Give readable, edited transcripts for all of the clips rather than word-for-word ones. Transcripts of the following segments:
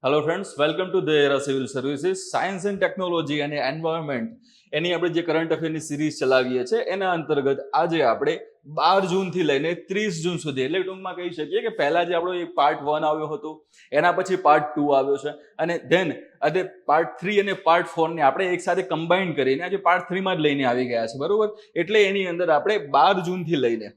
Hello friends, welcome to the era civil services. Science and technology અને environment એની આપણે જે current અફેરની series ચલાવીએ છીએ એના અંતર્ગત આજે આપણે 12 જૂનથી લઈને 30 જૂન સુધી, એટલે ટૂંકમાં કહી શકીએ કે પહેલા જે આપણો પાર્ટ 1 આવ્યો હતો એના પછી પાર્ટ 2 આવ્યો છે અને ધેન આજે પાર્ટ 3 અને પાર્ટ 4 ને આપણે એક સાથે કમ્બાઈન કરીને આજે પાર્ટ 3 માં જ લઈને આવી ગયા છે, બરોબર. એટલે એની અંદર આપણે 12 જૂનથી લઈને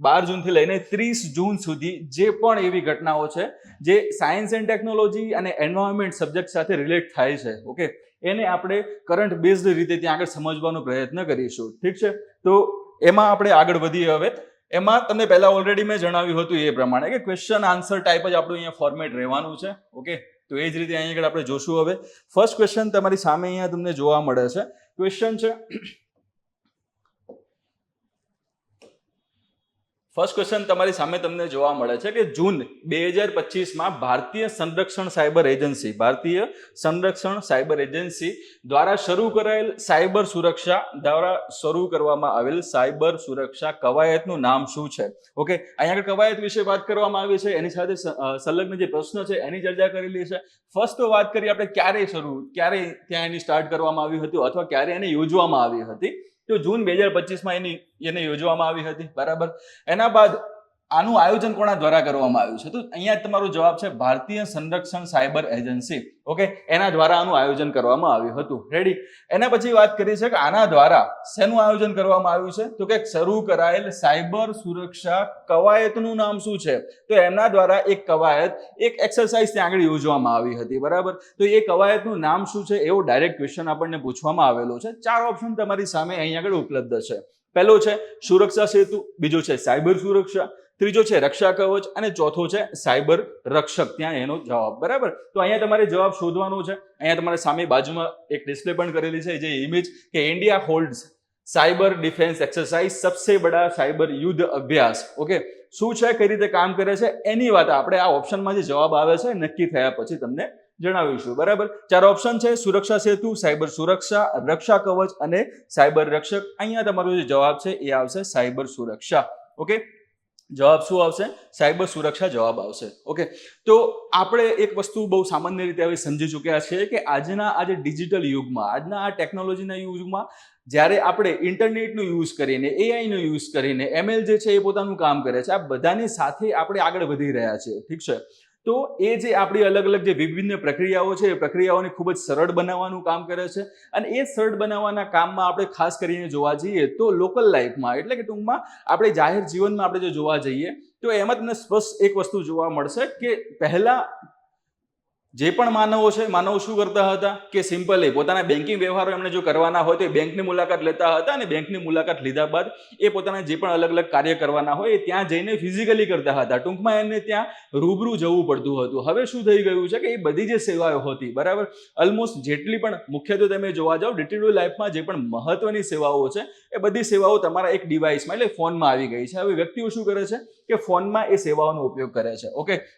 12 જૂનથી લઈને 30 જૂન સુધી જે પણ એવી ઘટનાઓ છે જે સાયન્સ એન્ડ ટેકનોલોજી અને એન્વાયરમેન્ટ સબ્જેક્ટ સાથે રિલેટ થાય છે, એને આપણે કરંટ બેઝડ રીતે ત્યાં આગળ સમજવાનો પ્રયત્ન કરીશું. ઠીક છે, તો એમાં આપણે આગળ વધીએ. હવે એમાં તમને પહેલા ઓલરેડી મેં જણાવ્યું હતું એ પ્રમાણે કે ક્વેશ્ચન આન્સર ટાઈપ જ આપણું અહીંયા ફોર્મેટ રહેવાનું છે. તો એ જ રીતે અહીંયા આગળ આપણે જોશું. હવે ફર્સ્ટ ક્વેશ્ચન તમારી સામે અહીંયા તમને જોવા મળે છે. ક્વેશ્ચન છે, ફર્સ્ટ ક્વેશ્ચન તમારી સામે તમને જોવા મળે છે કે જૂન 2025માં ભારતીય સંરક્ષણ સાયબર એજન્સી દ્વારા શરૂ કરાયેલ સાયબર સુરક્ષા દ્વારા શરૂ કરવામાં આવેલ સાયબર સુરક્ષા કવાયતનું નામ શું છે? અહીંયા આગળ કવાયત વિશે વાત કરવામાં આવી છે, એની સાથે સંલગ્ન જે પ્રશ્ન છે એની ચર્ચા કરેલી છે. ફર્સ્ટ તો વાત કરીએ આપણે ક્યારે ત્યાં એની સ્ટાર્ટ કરવામાં આવ્યું હતું અથવા ક્યારે એને યોજવામાં આવી હતી. તો જૂન 2025માં એને યોજવામાં આવી હતી, બરાબર. એના બાદ આનું આયોજન કોના દ્વારા કરવામાં આવ્યું છે? તો અહીંયા તમારો જવાબ છે ભારતીય સંરક્ષણ સાયબર એજન્સી. એના દ્વારા આનું આયોજન કરવામાં આવ્યું હતું. રેડી. એના પછી વાત કરી છે કે આના દ્વારા શેનું આયોજન કરવામાં આવ્યું છે? તો કે શરૂ કરાયેલ સાયબર સુરક્ષા કવાયતનું નામ શું છે? તો એમના દ્વારા એક કવાયત, એક એક્સરસાઇઝ ત્યાં આગળ યોજવામાં આવી હતી, બરાબર. તો એ કવાયતનું નામ શું છે એવો ડાયરેક્ટ ક્વેશ્ચન આપણને પૂછવામાં આવેલો છે. 4 ઓપ્શન તમારી સામે અહીંયા આગળ ઉપલબ્ધ છે. પહેલો છે સુરક્ષા સેતુ, બીજો છે સાયબર સુરક્ષા, ત્રીજો છે રક્ષા કવચ અને ચોથો છે સાયબર રક્ષક. ત્યાં એનો જવાબ, બરાબર. તો અહીંયા તમારે જવાબ શોધવાનો છે. અહીંયા તમારે સામે બાજુમાં એક ડિસ્પ્લે પણ કરેલી છે, જે ઇમેજ કે India holds cyber defence exercise સબસે બડા સાયબર યુદ્ધ અભ્યાસ. શું છે, કઈ રીતે કામ કરે છે એની વાત આપણે આ ઓપ્શનમાં જે જવાબ આવે છે નક્કી થયા પછી તમને જણાવીશું, બરાબર. 4 ઓપ્શન છે: સુરક્ષા સેતુ, સાયબર સુરક્ષા, રક્ષા કવચ અને સાયબર રક્ષક. અહીંયા તમારો જે જવાબ છે એ આવશે સાયબર સુરક્ષા. જવાબ શું આવશે? સાયબર સુરક્ષા જવાબ આવશે. તો આપણે એક વસ્તુ બહુ સામાન્ય રીતે હવે સમજી ચૂક્યા છીએ કે આજના આ જે ડિજિટલ યુગમાં, આજના આ ટેકનોલોજીના યુગમાં જ્યારે આપણે ઇન્ટરનેટનો યુઝ કરીને, એઆઈનો યુઝ કરીને, એમએલ જે છે એ પોતાનું કામ કરે છે, આ બધાની સાથે આપણે આગળ વધી રહ્યા છીએ. ઠીક છે, તો એ જે આપણી અલગ અલગ જે વિભિન્ન પ્રક્રિયાઓ છે એ પ્રક્રિયાઓને ખૂબ જ સરળ બનાવવાનું કામ કરે છે. અને એ સરળ બનાવવાના કામમાં આપણે ખાસ કરીને જોવા જઈએ તો લોકલ લાઈફમાં, એટલે કે ટૂંકમાં આપણે જાહેર જીવનમાં આપણે જો જોવા જઈએ તો એમાં તમને સ્પષ્ટ એક વસ્તુ જોવા મળશે કે પહેલા જે પણ માનવો શું કરતા હતા કે સિમ્પલી પોતાના બેન્કિંગ વ્યવહારો એમને જો કરવાના હોય તો એ બેંકની મુલાકાત લેતા હતા અને બેંકની મુલાકાત લીધા બાદ એ પોતાના જે પણ અલગ અલગ કાર્ય કરવાના હોય એ ત્યાં જઈને ફિઝિકલી કરતા હતા. ટૂંકમાં એમને ત્યાં રૂબરૂ જવું પડતું હતું. હવે શું થઈ ગયું છે કે એ બધી જે સેવાઓ હતી, બરાબર, ઓલમોસ્ટ જેટલી પણ મુખ્યત્વે તમે જોવા જાઓ ડે ટુ ડે લાઈફમાં જે પણ મહત્વની સેવાઓ છે એ બધી સેવાઓ તમારા એક ડિવાઇસમાં એટલે ફોનમાં આવી ગઈ છે. હવે વ્યક્તિઓ શું કરે છે કે ફોનમાં એ સેવાઓનો ઉપયોગ કરે છે.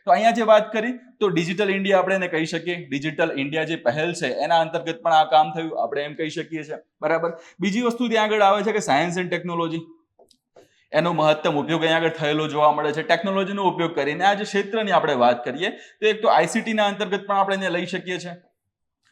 તો અહીંયા જે વાત કરી તો ડિજિટલ ઇન્ડિયા આપણે કહી શકીએ. ડિજિટલ ઇન્ડિયા જે પહેલ છે એના અંતર્ગત પણ આ કામ થયું, આપણે એમ કહી શકીએ છીએ, બરાબર. બીજી વસ્તુ ત્યાં આગળ આવે છે કે સાયન્સ એન્ડ ટેકનોલોજી, એનો મહત્તમ ઉપયોગ અહીંયા આગળ થયેલો જોવા મળે છે. ટેકનોલોજીનો ઉપયોગ કરીને આ જે ક્ષેત્રની આપણે વાત કરીએ તો એક તો આઈસીટીના અંતર્ગત પણ આપણે એને લઈ શકીએ છીએ,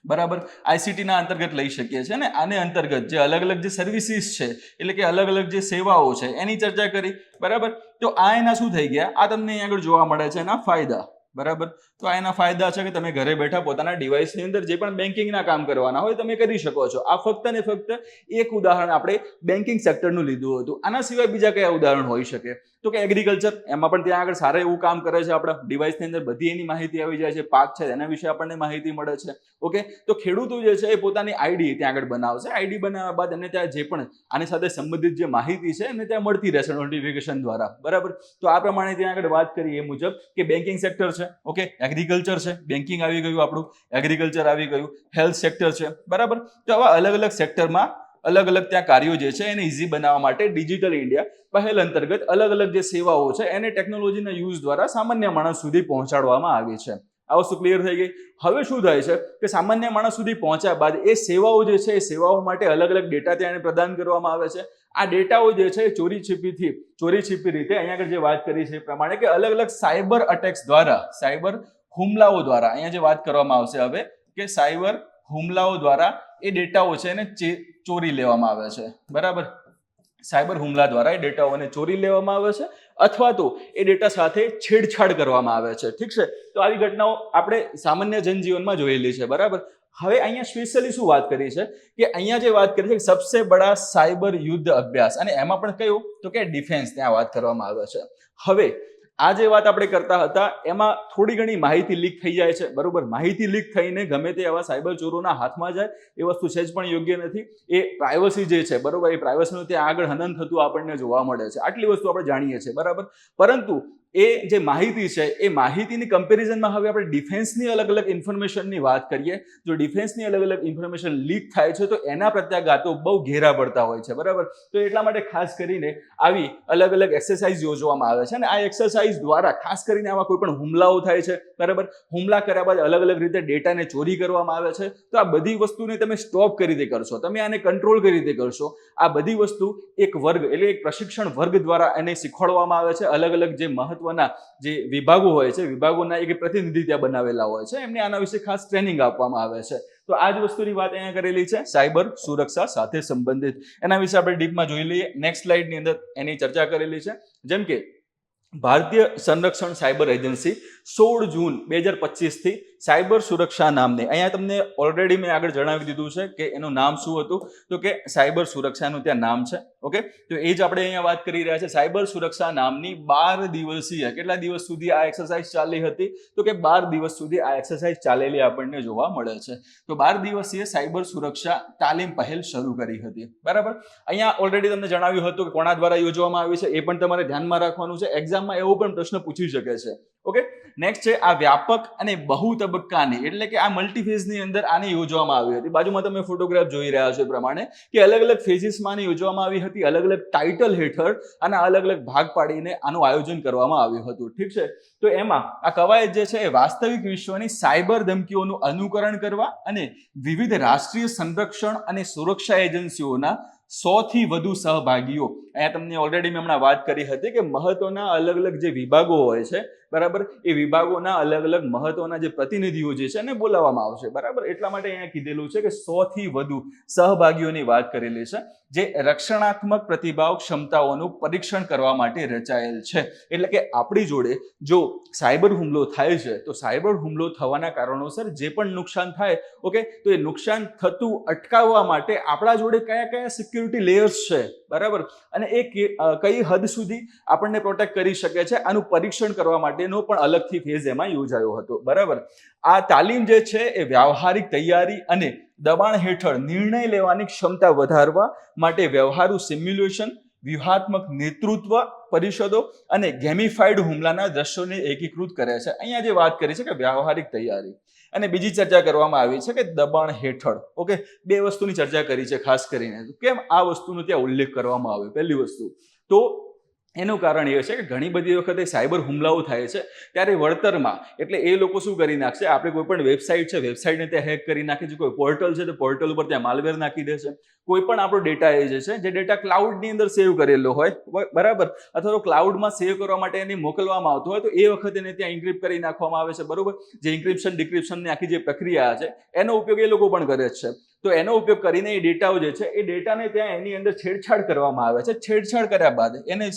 બરાબર. આઈસીટીના અંતર્ગત લઈ શકીએ છીએ ને આને અંતર્ગત જે અલગ અલગ જે સર્વિસીસ છે એટલે કે અલગ અલગ જે સેવાઓ છે એની ચર્ચા કરી, બરાબર. તો આ એના શું થઈ ગયા, આ તમને અહીંયા આગળ જોવા મળે છે એના ફાયદા, બરાબર. તો આ એના ફાયદા છે કે તમે ઘરે બેઠા પોતાના ડિવાઇસની અંદર જે પણ બેન્કિંગના કામ કરવાના હોય તમે કરી શકો છો. આ ફક્ત ને ફક્ત એક ઉદાહરણ આપણે બેન્કિંગ સેક્ટરનું લીધું હતું. આના સિવાય બીજા કયા ઉદાહરણ હોઈ શકે? તો કે એગ્રીકલ્ચર, એમાં પણ ત્યાં આગળ સારા એવું કામ કરે છે. આપણા ડિવાઇસની અંદર બધી એની માહિતી આવી જાય છે, પાક છે એના વિશે આપણને માહિતી મળે છે. તો ખેડૂતો જે છે એ પોતાની આઈડી ત્યાં આગળ બનાવશે. આઈડી બનાવ્યા બાદ એને ત્યાં જે પણ આની સાથે સંબંધિત જે માહિતી છે એને ત્યાં મળતી રહેશે નોટિફિકેશન દ્વારા, બરાબર. તો આ પ્રમાણે ત્યાં આગળ વાત કરી એ મુજબ કે બેન્કિંગ સેક્ટર છે, એગ્રીકલ્ચર છે, બેન્કિંગ આવી ગયું આપણું, એગ્રીકલ્ચર આવી ગયું, હેલ્થ સેક્ટર છે, બરાબર. તો આવા અલગ અલગ સેક્ટરમાં અલગ અલગ ત્યાં કાર્યો જે છે એને ઇઝી બનાવવા માટે ડિજિટલ ઇન્ડિયા પહેલ અંતર્ગત અલગ અલગ જે સેવાઓ છે એને ટેકનોલોજીના યુઝ દ્વારા સામાન્ય માણસ સુધી પહોંચાડવામાં આવી છે. આ વસ્તુ ક્લિયર થઈ ગઈ. હવે શું થાય છે કે સામાન્ય માણસ સુધી પહોંચ્યા બાદ એ સેવાઓ જે છે એ સેવાઓ માટે અલગ અલગ ડેટા ત્યાં પ્રદાન કરવામાં આવે છે. આ ડેટાઓ જે છે ચોરી છીપી રીતે અહીંયા આગળ જે વાત કરી છે એ પ્રમાણે કે અલગ અલગ સાયબર અટેક્સ દ્વારા, સાયબર હુમલાઓ દ્વારા, અહીંયા જે વાત કરવામાં આવશે હવે કે સાયબર હુમલાઓ દ્વારા એ ડેટાઓ છે એને ચોરી લેવામાં આવે છે, બરાબર. સાયબર હુમલા દ્વારા એ ડેટાઓને ચોરી લેવામાં આવે છે અથવા તો એ ડેટા સાથે છેડછાડ કરવામાં આવે છે, ઠીક છે. તો આવી ઘટનાઓ આપણે સામાન્ય જનજીવનમાં જોયેલી છે, બરાબર. હવે અહીંયા સ્પેશિયલી શું વાત કરી છે કે અહીંયા જે વાત કરી છે કે સબસે બડા સાયબર યુદ્ધ અભ્યાસ, અને એમાં પણ કયું તો કે ડિફેન્સ ત્યાં વાત કરવામાં આવે છે. હવે આ જે વાત આપણે કરતા હતા એમાં થોડી ઘણી માહિતી લીક થઈ જાય છે, બરોબર. માહિતી લીક થઈને ગમે તે એવા સાયબર ચોરોના હાથમાં જાય એ વસ્તુ સહેજ પણ યોગ્ય નથી. એ પ્રાઇવસી જે છે, બરોબર, એ પ્રાઇવસીનું ત્યાં આગળ હનન થતું આપણને જોવા મળે છે. આટલી વસ્તુ આપણે જાણીએ છીએ, બરાબર. પરંતુ એ જે માહિતી છે એ માહિતીની કમ્પેરિઝનમાં હવે આપણે ડિફેન્સની અલગ અલગ ઇન્ફોર્મેશનની વાત કરીએ. જો ડિફેન્સની અલગ અલગ ઇન્ફોર્મેશન લીક થાય છે તો એના પ્રત્યાઘાતો બહુ ઘેરા પડતા હોય છે, બરાબર. તો એટલા માટે ખાસ કરીને આવી અલગ અલગ એક્સરસાઇઝ યોજવામાં આવે છે અને આ એક્સરસાઇઝ દ્વારા ખાસ કરીને આવા કોઈ પણ હુમલાઓ થાય છે, બરાબર. હુમલા કર્યા બાદ અલગ અલગ રીતે ડેટાને ચોરી કરવામાં આવે છે. તો આ બધી વસ્તુને તમે સ્ટોપ કઈ રીતે કરશો, તમે આને કંટ્રોલ કઈ રીતે કરશો, આ બધી વસ્તુ એક વર્ગ એટલે એક પ્રશિક્ષણ વર્ગ દ્વારા એને શીખવાડવામાં આવે છે. અલગ અલગ જે મહત્વના જે વિભાગો હોય છે, વિભાગોના એક પ્રતિનિધિ ત્યાં બનાવેલા હોય છે, એમને આના વિશે ખાસ ટ્રેનિંગ આપવામાં આવે છે. તો આ જ વસ્તુની વાત અહીંયા કરેલી છે સાયબર સુરક્ષા સાથે સંબંધિત. એના વિશે આપણે ડીપમાં જોઈ લઈએ. નેક્સ્ટ સ્લાઇડની અંદર એની ચર્ચા કરેલી છે. જેમ કે ભારતીય સંરક્ષણ સાયબર એજન્સી 16 જૂન 2025 થી સાયબર સુરક્ષા નામને, અહીંયા તમને ઓલરેડી મેં આગળ જણાવી દીધું છે કે એનું નામ શું હતું, તો કે સાયબર સુરક્ષાનું ત્યાં નામ છે, ઓકે. તો એ જ આપણે અહીંયા વાત કરી રહ્યા છે. સાયબર સુરક્ષા નામની 12 દિવસીય, કેટલા દિવસ સુધી આ એક્સરસાઇઝ ચાલી હતી, તો કે 12 દિવસ સુધી આ એક્સરસાઇઝ ચાલેલી આપણને જોવા મળે છે. તો 12 દિવસીય સાયબર સુરક્ષા તાલીમ પહેલ શરૂ કરી હતી, બરાબર. અહીંયા ઓલરેડી તમને જણાવ્યું હતું કે કોના દ્વારા યોજવામાં આવી છે, એ પણ તમારે ધ્યાનમાં રાખવાનું છે. એક્ઝામમાં એવો પણ પ્રશ્ન પૂછી શકે છે, ઓકે. નેક્સ્ટ છે આ વ્યાપક અને બહુ તબક્કાની, એટલે કે આ મલ્ટીફેઝની અંદર આને યોજવામાં આવી હતી. બાજુમાં તમે ફોટોગ્રાફ જોઈ રહ્યા છો એ પ્રમાણે કે અલગ અલગ ફેઝિસમાં યોજવામાં આવી હતી. અલગ અલગ ટાઇટલ હેઠળ અને અલગ અલગ ભાગ પાડીને આનું આયોજન કરવામાં આવ્યું હતું, ઠીક છે. તો એમાં આ કવાયત જે છે એ વાસ્તવિક વિશ્વની સાયબર ધમકીઓનું અનુકરણ કરવા અને વિવિધ રાષ્ટ્રીય સંરક્ષણ અને સુરક્ષા એજન્સીઓના 100 થી વધુ સહભાગીઓ, અહીંયા તમને ઓલરેડી મેં હમણાં વાત કરી હતી કે મહત્વના અલગ અલગ જે વિભાગો હોય છે, બરાબર, એ વિભાગોના અલગ અલગ મહત્વના જે પ્રતિનિધિઓ જે છે એને બોલાવવામાં આવશે, બરાબર. એટલા માટે અહીંયા કીધેલું છે કે 100 થી વધુ સહભાગીઓની વાત કરેલી છે જે રક્ષણાત્મક પ્રતિભાવ ક્ષમતાઓનું પરીક્ષણ કરવા માટે રચાયેલ છે. એટલે કે આપણી જોડે જો સાયબર હુમલો થાય છે તો સાયબર હુમલો થવાના કારણોસર જે પણ નુકસાન થાય, ઓકે, તો એ નુકસાન થતું અટકાવવા માટે આપણા જોડે કયા કયા સિક્યુરિટી લેયર્સ છે, બરાબર, અને એ કઈ હદ સુધી આપણને પ્રોટેક્ટ કરી શકે છે, આનું પરીક્ષણ કરવા માટેનો પણ અલગથી ફેઝ એમાં યોજાયો હતો, બરાબર. આ તાલીમ જે છે એ વ્યવહારિક તૈયારી અને દબાણ હેઠળ નિર્ણય લેવાની ક્ષમતા વધારવા માટે વ્યવહારુ સિમ્યુલેશન, વ્યૂહાત્મક નેતૃત્વ પરિષદો અને ગેમિફાઈડ હુમલાના દ્રશ્યોને એકીકૃત કરે છે. અહીંયા જે વાત કરી છે કે વ્યવહારિક તૈયારી અને બીજી ચર્ચા કરવામાં આવી છે કે દબાણ હેઠળ, ઓકે. બે વસ્તુની ચર્ચા કરી છે ખાસ કરીને. કેમ આ વસ્તુનો ત્યાં ઉલ્લેખ કરવામાં આવ્યો? પહેલી વસ્તુ તો એનું કારણ એ છે કે ઘણી બધી વખતે સાયબર હુમલાઓ થાય છે ત્યારે વળતરમાં, એટલે એ લોકો શું કરી નાખશે, આપણે કોઈ પણ વેબસાઇટ છે, વેબસાઇટને ત્યાં હેક કરી નાખે છે, કોઈ પોર્ટલ છે તો પોર્ટલ ઉપર ત્યાં માલવેર નાખી દે છે, કોઈ પણ આપણો ડેટા એ જે છે જે ડેટા ક્લાઉડની અંદર સેવ કરેલો હોય, બરાબર, અથવા તો ક્લાઉડમાં સેવ કરવા માટે એને મોકલવામાં આવતો હોય તો એ વખતે એને ત્યાં ઇન્ક્રિપ્ટ કરી નાખવામાં આવે છે, બરોબર. જે ઇન્ક્રિપ્શન ડિક્રિપ્શનની આખી જે પ્રક્રિયા છે એનો ઉપયોગ એ લોકો પણ કરે છે. તો એનો ઉપયોગ કરીને એ ડેટાઓ જે છે એ ડેટાને ત્યાં એની અંદર છેડછાડ કરવામાં આવે છે. છેડછાડ કર્યા બાદ એને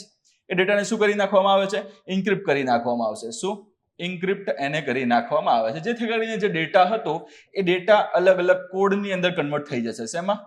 એ ડેટાને શું કરી નાખવામાં આવે છે? ઇન્ક્રિપ્ટ કરી નાખવામાં આવશે. શું? ઇન્ક્રિપ્ટ એને કરી નાખવામાં આવે છે, જેથી કરીને જે ડેટા હતો એ ડેટા અલગ અલગ કોડની અંદર કન્વર્ટ થઈ જશે. શેમાં?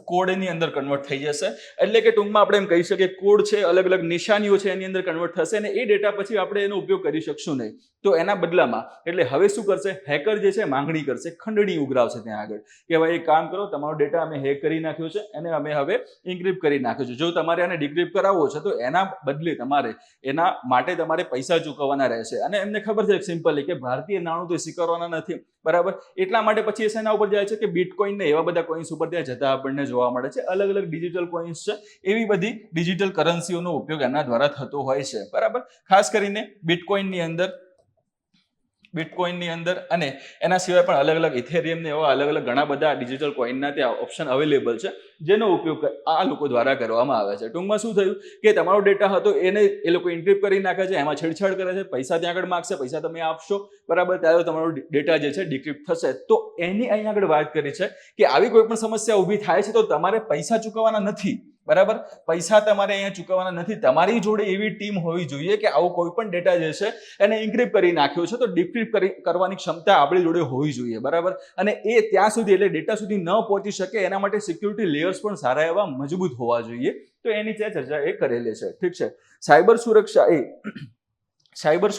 કોડની અંદર કન્વર્ટ થઈ જશે. એટલે કે ટૂંકમાં આપણે એમ કહી શકીએ કોડ છે, અલગ અલગ નિશાનીઓ છે એની અંદર કન્વર્ટ થશે અને એ ડેટા પછી આપણે એનો ઉપયોગ કરી શકશું નહીં. તો એના બદલામાં એટલે હવે શું કરશે, હેકર જે છે માંગણી કરશે, ખંડણી ઉઘરાવશે ત્યાં આગળ કે ભાઈ એક કામ કરો, તમારો ડેટા અમે હેક કરી નાખ્યો છે અને અમે હવે ઇન્ક્રિપ્ટ કરી નાખ્યો છે. જો તમારે આને ડિક્રિપ્ટ કરાવવો છે તો એના બદલે તમારે એના માટે તમારે પૈસા ચૂકવવાના રહેશે. અને એમને ખબર છે સિમ્પલી કે ભારતીય નાણું તો સ્વીકારવાના નથી, બરાબર. એટલા માટે પછી એના ઉપર જાય છે કે બિટકોઇન ને એવા બધા કોઇન્સ ઉપર ત્યાં જતા આપણને જોવા મળે છે. અલગ અલગ ડિજિટલ કોઇન્સ છે, એવી બધી ડિજિટલ કરન્સીઓનો ઉપયોગ એના દ્વારા થતો હોય છે, બરાબર. ખાસ કરીને બિટકોઇનની અંદર બિટકોઇનની અંદર, અને એના સિવાય પણ અલગ અલગ ઇથેરિયમ ને એવા અલગ અલગ ઘણા બધા ડિજિટલ કોઇનના ત્યાં ઓપ્શન અવેલેબલ છે, જેનો ઉપયોગ આ લોકો દ્વારા કરવામાં આવે છે. ટૂંકમાં શું થયું કે તમારો ડેટા હતો એને એ લોકો ઇન્ક્રિપ્ટ કરી નાખે છે, એમાં છેડછાડ કરે છે, પૈસા ત્યાં આગળ માગશે, પૈસા તમે આપશો, બરાબર, ત્યારે તમારો ડેટા જે છે ડિક્રિપ્ટ થશે. તો એની અહીંયા આગળ વાત કરી છે કે આવી કોઈ પણ સમસ્યા ઊભી થાય છે તો તમારે પૈસા ચૂકવવાના નથી, બરાબર, પૈસા તમારે અહીંયા ચૂકવવાના નથી. તમારી જોડે એવી ટીમ હોવી જોઈએ કે આવો કોઈ પણ ડેટા જે છે એને ઇન્ક્રિપ્ટ કરી નાખ્યો છે તો ડિક્રિપ્ટ કરવાની ક્ષમતા આપણી જોડે હોવી જોઈએ, બરાબર. અને એ ત્યાં સુધી એટલે ડેટા સુધી ન પહોંચી શકે એના માટે સિક્યુરિટી લેયર્સ પણ સારા એવા મજબૂત હોવા જોઈએ. તો એની ચર્ચા એ કરેલી છે. ઠીક છે. સાયબર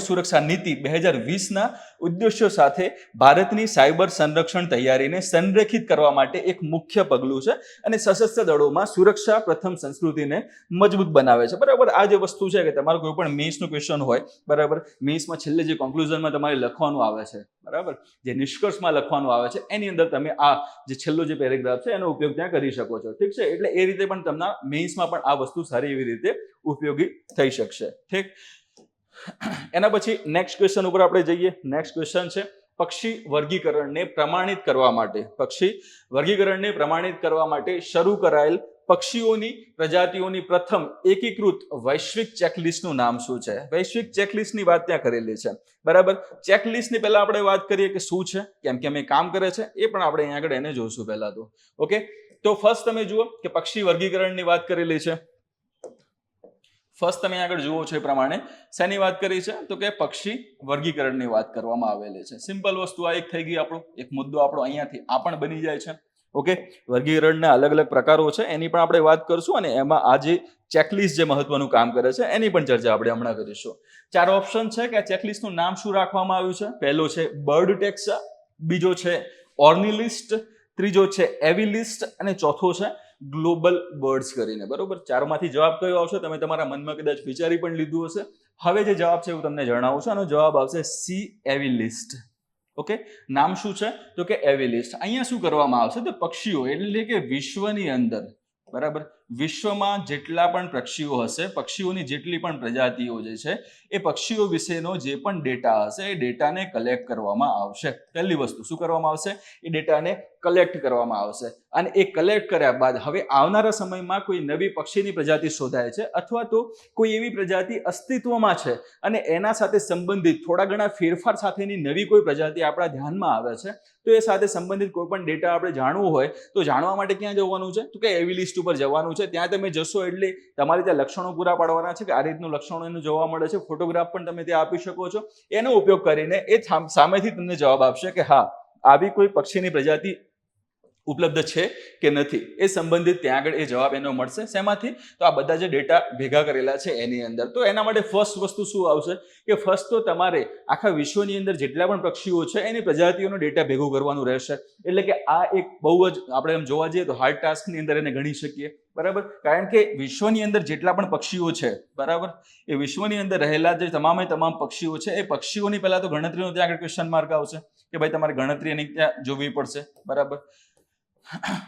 સુરક્ષા નીતિ 2020ના ઉદ્દેશ્યો સાથે ભારતની સાયબર સંરક્ષણ તૈયારીને સંરેખિત કરવા માટે એક મુખ્ય પગલું છે અને સશસ્ત્ર દળોમાં સુરક્ષા પ્રથમ સંસ્કૃતિને મજબૂત બનાવે છે, બરાબર. આ જે વસ્તુ છે કે તમારો કોઈ પણ મેઇન્સનું ક્વેશ્ચન હોય, બરાબર, મેઇન્સમાં છેલ્લે જે કોન્ક્લુઝનમાં તમારે લખવાનું આવે છે, બરાબર, જે નિષ્કર્ષમાં લખવાનું આવે છે એની અંદર તમે આ જે છેલ્લો જે પેરેગ્રાફ છે એનો ઉપયોગ ત્યાં કરી શકો છો. ઠીક છે. એટલે એ રીતે પણ તમને મેઇન્સમાં પણ આ વસ્તુ સારી એવી રીતે ઉપયોગી થઈ શકશે. ઠીક. એના પછી નેક્સ્ટ ક્વેશ્ચન ઉપર આપણે જઈએ. નેક્સ્ટ ક્વેશ્ચન છે પક્ષી વર્ગીકરણને પ્રમાણિત કરવા માટે શરૂ કરાયેલ પક્ષીઓની પ્રજાતિઓની પ્રથમ એકીકૃત વૈશ્વિક ચેકલિસ્ટનું નામ શું છે? વૈશ્વિક ચેકલિસ્ટની વાત ત્યાં કરેલી છે, બરાબર. ચેકલિસ્ટની પહેલા આપણે વાત કરીએ કે શું છે, કેમ કે અમે કામ કરે છે એ પણ આપણે અહીંયા આગળ એને જોઈશું પહેલા તો. ઓકે, તો ફર્સ્ટ તમે જુઓ કે પક્ષી વર્ગીકરણની વાત કરેલી છે. ફર્સ્ટ તમે આગળ જુઓ છો એ પ્રમાણે શેની વાત કરી છે તો કે પક્ષી વર્ગીકરણની વાત કરવામાં આવેલી છે. સિમ્પલ વસ્તુ આ એક થઈ ગઈ, આપણો એક મુદ્દો આપણો અહીંયાથી આ પણ બની જાય છે. ઓકે, વર્ગીકરણના અલગ અલગ પ્રકારો છે એની પણ આપણે વાત કરશું અને એમાં આ જે ચેકલિસ્ટ જે મહત્વનું કામ કરે છે એની પણ ચર્ચા આપણે હમણાં કરીશું. 4 ઓપ્શન છે કે આ ચેકલિસ્ટનું નામ શું રાખવામાં આવ્યું છે. પહેલો છે બર્ડ ટેક્સા, બીજો છે ઓર્નિલિસ્ટ, ત્રીજો છે એવિલિસ્ટ અને ચોથો છે ગ્લોબલ બર્ડ્સ કરીને, બરોબર. 4માંથી જવાબ કયો આવશે તમે તમારા મનમાં કદાચ વિચારી પણ લીધું હશે. હવે જે જવાબ છે હું તમને જણાવું છું, આનો જવાબ આવશે સી એવિલિસ્ટ. ઓકે, નામ શું છે તો કે એવિલિસ્ટ. અહીંયા શું કરવામાં આવશે તો પક્ષીઓ એટલે કે વિશ્વની અંદર, બરાબર, વિશ્વમાં જેટલા પણ પક્ષીઓ હશે, પક્ષીઓની જેટલી પણ પ્રજાતિઓ જે છે એ પક્ષીઓ વિશેનો જે પણ ડેટા હશે એ ડેટાને કલેક્ટ કરવામાં આવશે. પહેલી વસ્તુ શું કરવામાં આવશે, એ ડેટાને કલેક્ટ કરવામાં આવશે અને એ કલેક્ટ કર્યા બાદ હવે આવનારા સમયમાં કોઈ નવી પક્ષીની પ્રજાતિ શોધાય છે અથવા તો કોઈ એવી પ્રજાતિ અસ્તિત્વમાં છે અને એના સાથે સંબંધિત થોડા ઘણા ફેરફાર સાથેની નવી કોઈ પ્રજાતિ આપણા ધ્યાનમાં આવે છે તો એ સાથે સંબંધિત કોઈ પણ ડેટા આપણે જાણવું હોય તો જાણવા માટે ક્યાં જવાનું છે તો કે એવી લિસ્ટ ઉપર જવાનું છે. ત્યાં તમે જશો એટલે તમારે ત્યાં લક્ષણો પૂરા પાડવાના છે કે આ રીતનું લક્ષણો એનું જોવા મળે છે. ફોટોગ્રાફ પણ તમે ત્યાં આપી શકો છો. એનો ઉપયોગ કરીને એ સામેથી તમને જવાબ આપશે કે હા આવી કોઈ પક્ષીની પ્રજાતિ ઉપલબ્ધ છે કે નથી. એ સંબંધિત ત્યાં આગળ એ જવાબ એનો મળશે. શેમાંથી તો આ બધા જે ડેટા ભેગા કરેલા છે એની અંદર. તો એના માટે ફર્સ્ટ વસ્તુ શું આવશે કે ફર્સ્ટ તો તમારે આખા વિશ્વની અંદર જેટલા પણ પક્ષીઓ છે એની પ્રજાતિઓનો ડેટા ભેગું કરવાનું રહેશે. એટલે કે આ એક બહુ જ આપણે એમ જોવા જઈએ તો હાર્ડ ટાસ્કની અંદર એને ગણી શકીએ, બરાબર. કારણ કે વિશ્વની અંદર જેટલા પણ પક્ષીઓ છે, બરાબર, એ વિશ્વની અંદર રહેલા જે તમામ પક્ષીઓ છે એ પક્ષીઓની પહેલા તો ગણતરીનો ત્યાં આગળ ક્વેશ્ચન માર્ક આવશે કે ભાઈ તમારે ગણતરી એની ત્યાં જોવી પડશે, બરાબર.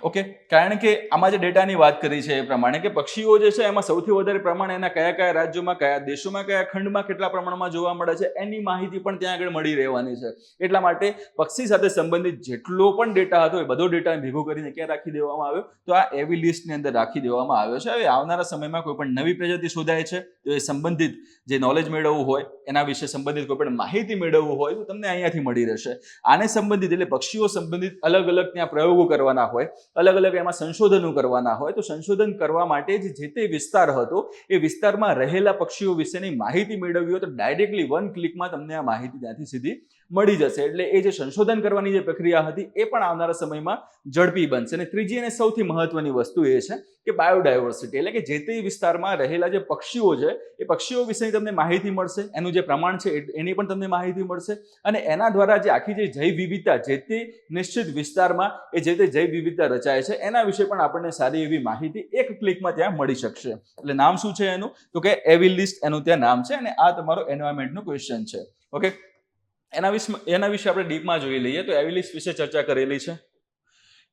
ઓકે, કારણ કે આમાં જે ડેટાની વાત કરી છે એ પ્રમાણે કે પક્ષીઓ જે છે એમાં સૌથી વધારે પ્રમાણ એના કયા રાજ્યોમાં, કયા દેશોમાં, કયા ખંડમાં કેટલા પ્રમાણમાં જોવા મળે છે એની માહિતી પણ ત્યાં આગળ મળી રહેવાની છે. એટલા માટે પક્ષી સાથે સંબંધિત જેટલો પણ ડેટા હતો એ બધો ડેટા ભેગો કરીને ક્યાં રાખી દેવામાં આવ્યો તો આ એવી લિસ્ટની અંદર રાખી દેવામાં આવ્યો છે. હવે આવનારા સમયમાં કોઈ પણ નવી પ્રજાતિ શોધાય છે તો એ સંબંધિત જે નોલેજ મેળવવું હોય એના વિશે સંબંધિત કોઈ પણ માહિતી મેળવવું હોય તો તમને અહીંયાથી મળી રહેશે. આને સંબંધિત એટલે પક્ષીઓ સંબંધિત અલગ અલગ ત્યાં પ્રયોગો કરવાના હોય, અલગ અલગ એમાં સંશોધનો કરવાના હોય તો સંશોધન કરવા માટે જે તે વિસ્તાર હતો એ વિસ્તારમાં રહેલા પક્ષીઓ વિશેની માહિતી મેળવવી હોય તો ડાયરેક્ટલી 1 ક્લિકમાં તમને આ માહિતી ત્યાંથી સીધી મળી જશે. એટલે એ જે સંશોધન કરવાની જે પ્રક્રિયા હતી એ પણ આવનારા સમયમાં ઝડપી બનશે. અને ત્રીજી અને સૌથી મહત્વની વસ્તુ એ છે કે બાયોડાયવર્સિટી એટલે કે જે તે વિસ્તારમાં રહેલા જે પક્ષીઓ છે એ પક્ષીઓ વિશેની તમને માહિતી મળશે, એનું જે પ્રમાણ છે એની પણ તમને માહિતી મળશે અને એના દ્વારા જે આખી જે જૈવ વિવિધતા જે તે નિશ્ચિત વિસ્તારમાં એ જે તે જૈવ વિવિધતા રચાય છે એના વિશે પણ આપણને સારી એવી માહિતી એક ક્લિકમાં ત્યાં મળી શકશે. એટલે નામ શું છે એનું તો કે એવિલિસ્ટ એનું ત્યાં નામ છે અને આ તમારો એન્વાયરમેન્ટનો ક્વેશ્ચન છે. ઓકે, એના વિશે આપણે ડીપમાં જોઈ લઈએ તો એવિલિસ્ટ વિશે ચર્ચા કરેલી છે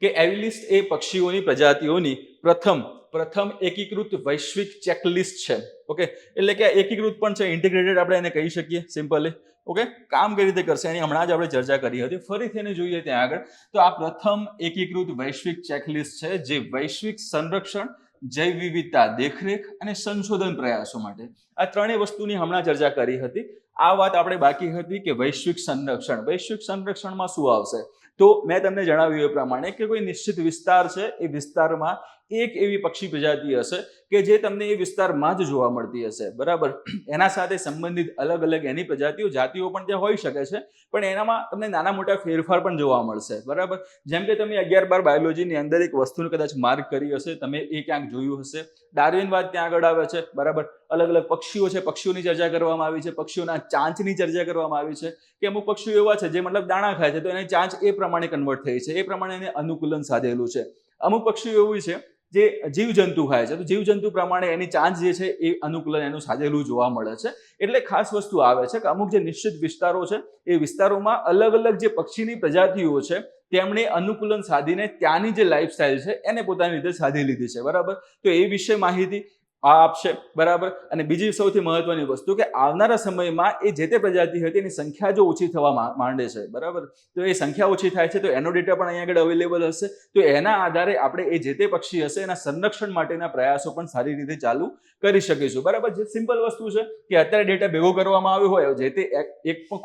કે એવિલિસ્ટ એ પક્ષીઓની પ્રજાતિઓની પ્રથમ એકીકૃત વૈશ્વિક ચેકલિસ્ટ છે. ઓકે, એટલે કે એકીકૃત પણ છે, ઇન્ટિગ્રેટેડ આપણે એને કહી શકીએ સિમ્પલી. ઓકે, કામ કઈ રીતે કરશે એની હમણાં જ આપણે ચર્ચા કરી હતી. ફરીથી એને જોઈએ ત્યાં આગળ તો આ પ્રથમ એકીકૃત વૈશ્વિક ચેકલિસ્ટ છે જે વૈશ્વિક સંરક્ષણ, જૈવ વિવિધતા દેખરેખ અને સંશોધન પ્રયાસો માટે આ ત્રણેય વસ્તુની હમણાં ચર્ચા કરી હતી. આ વાત આપણે બાકી હતી કે વૈશ્વિક સંરક્ષણમાં શું આવશે. તો મેં તમને જણાવ્યું એ પ્રમાણે કે કોઈ નિશ્ચિત વિસ્તાર છે, એ વિસ્તારમાં એક એવી પક્ષી પ્રજાતિ હશે કે જે તમને એ વિસ્તારમાં જ જોવા મળતી હશે, બરાબર. એના સાથે સંબંધિત અલગ અલગ એની પ્રજાતિઓ, જાતિઓ પણ ત્યાં હોઈ શકે છે, પણ એનામાં તમને નાના મોટા ફેરફાર પણ જોવા મળશે, બરાબર. જેમ કે તમે 11-12 બાયોલોજીની અંદર એક વસ્તુને કદાચ માર્ક કરી હશે, તમે એ ક્યાંક જોયું હશે, ડાર્વિનવાદ ત્યાં આગળ આવે છે, બરાબર. અલગ અલગ પક્ષીઓ છે, પક્ષીઓની ચર્ચા કરવામાં આવી છે, પક્ષીઓના ચાંચની ચર્ચા કરવામાં આવી છે કે અમુક પક્ષીઓ એવા છે જે મતલબ દાણા ખાય છે તો એને ચાંચ એ પ્રમાણે કન્વર્ટ થઈ છે, એ પ્રમાણે એને અનુકૂલન સાધેલું છે. અમુક પક્ષીઓ એવું છે જે જીવજંતુ ખાય છે, તો જીવજંતુ પ્રમાણે એની ચાંચ જે છે એ અનુકૂલન એનું સાધેલું જોવા મળે છે. એટલે ખાસ વસ્તુ આવે છે કે અમુક જે નિશ્ચિત વિસ્તારો છે એ વિસ્તારોમાં અલગ અલગ જે પક્ષીની પ્રજાતિઓ છે તેમણે અનુકૂલન સાધીને ત્યાંની જે લાઈફસ્ટાઈલ છે એને પોતાની રીતે સાધી લીધી છે, બરાબર. તો એ વિશે માહિતી આ આપશે, બરાબર. અને બીજી સૌથી મહત્વની વસ્તુ કે આવનારા સમયમાં એ જે તે પ્રજાતિ હતી એની સંખ્યા જો ઓછી થવા માંડે છે, બરાબર, તો એ સંખ્યા ઓછી થાય છે તો એનો ડેટા પણ અહીંયા આગળ અવેલેબલ હશે. તો એના આધારે આપણે એ જે તે પક્ષી હશે એના સંરક્ષણ માટેના પ્રયાસો પણ સારી રીતે ચાલુ કરી શકીશું, બરાબર. જે સિમ્પલ વસ્તુ છે કે અત્યારે ડેટા ભેગો કરવામાં આવ્યો હોય, જે તે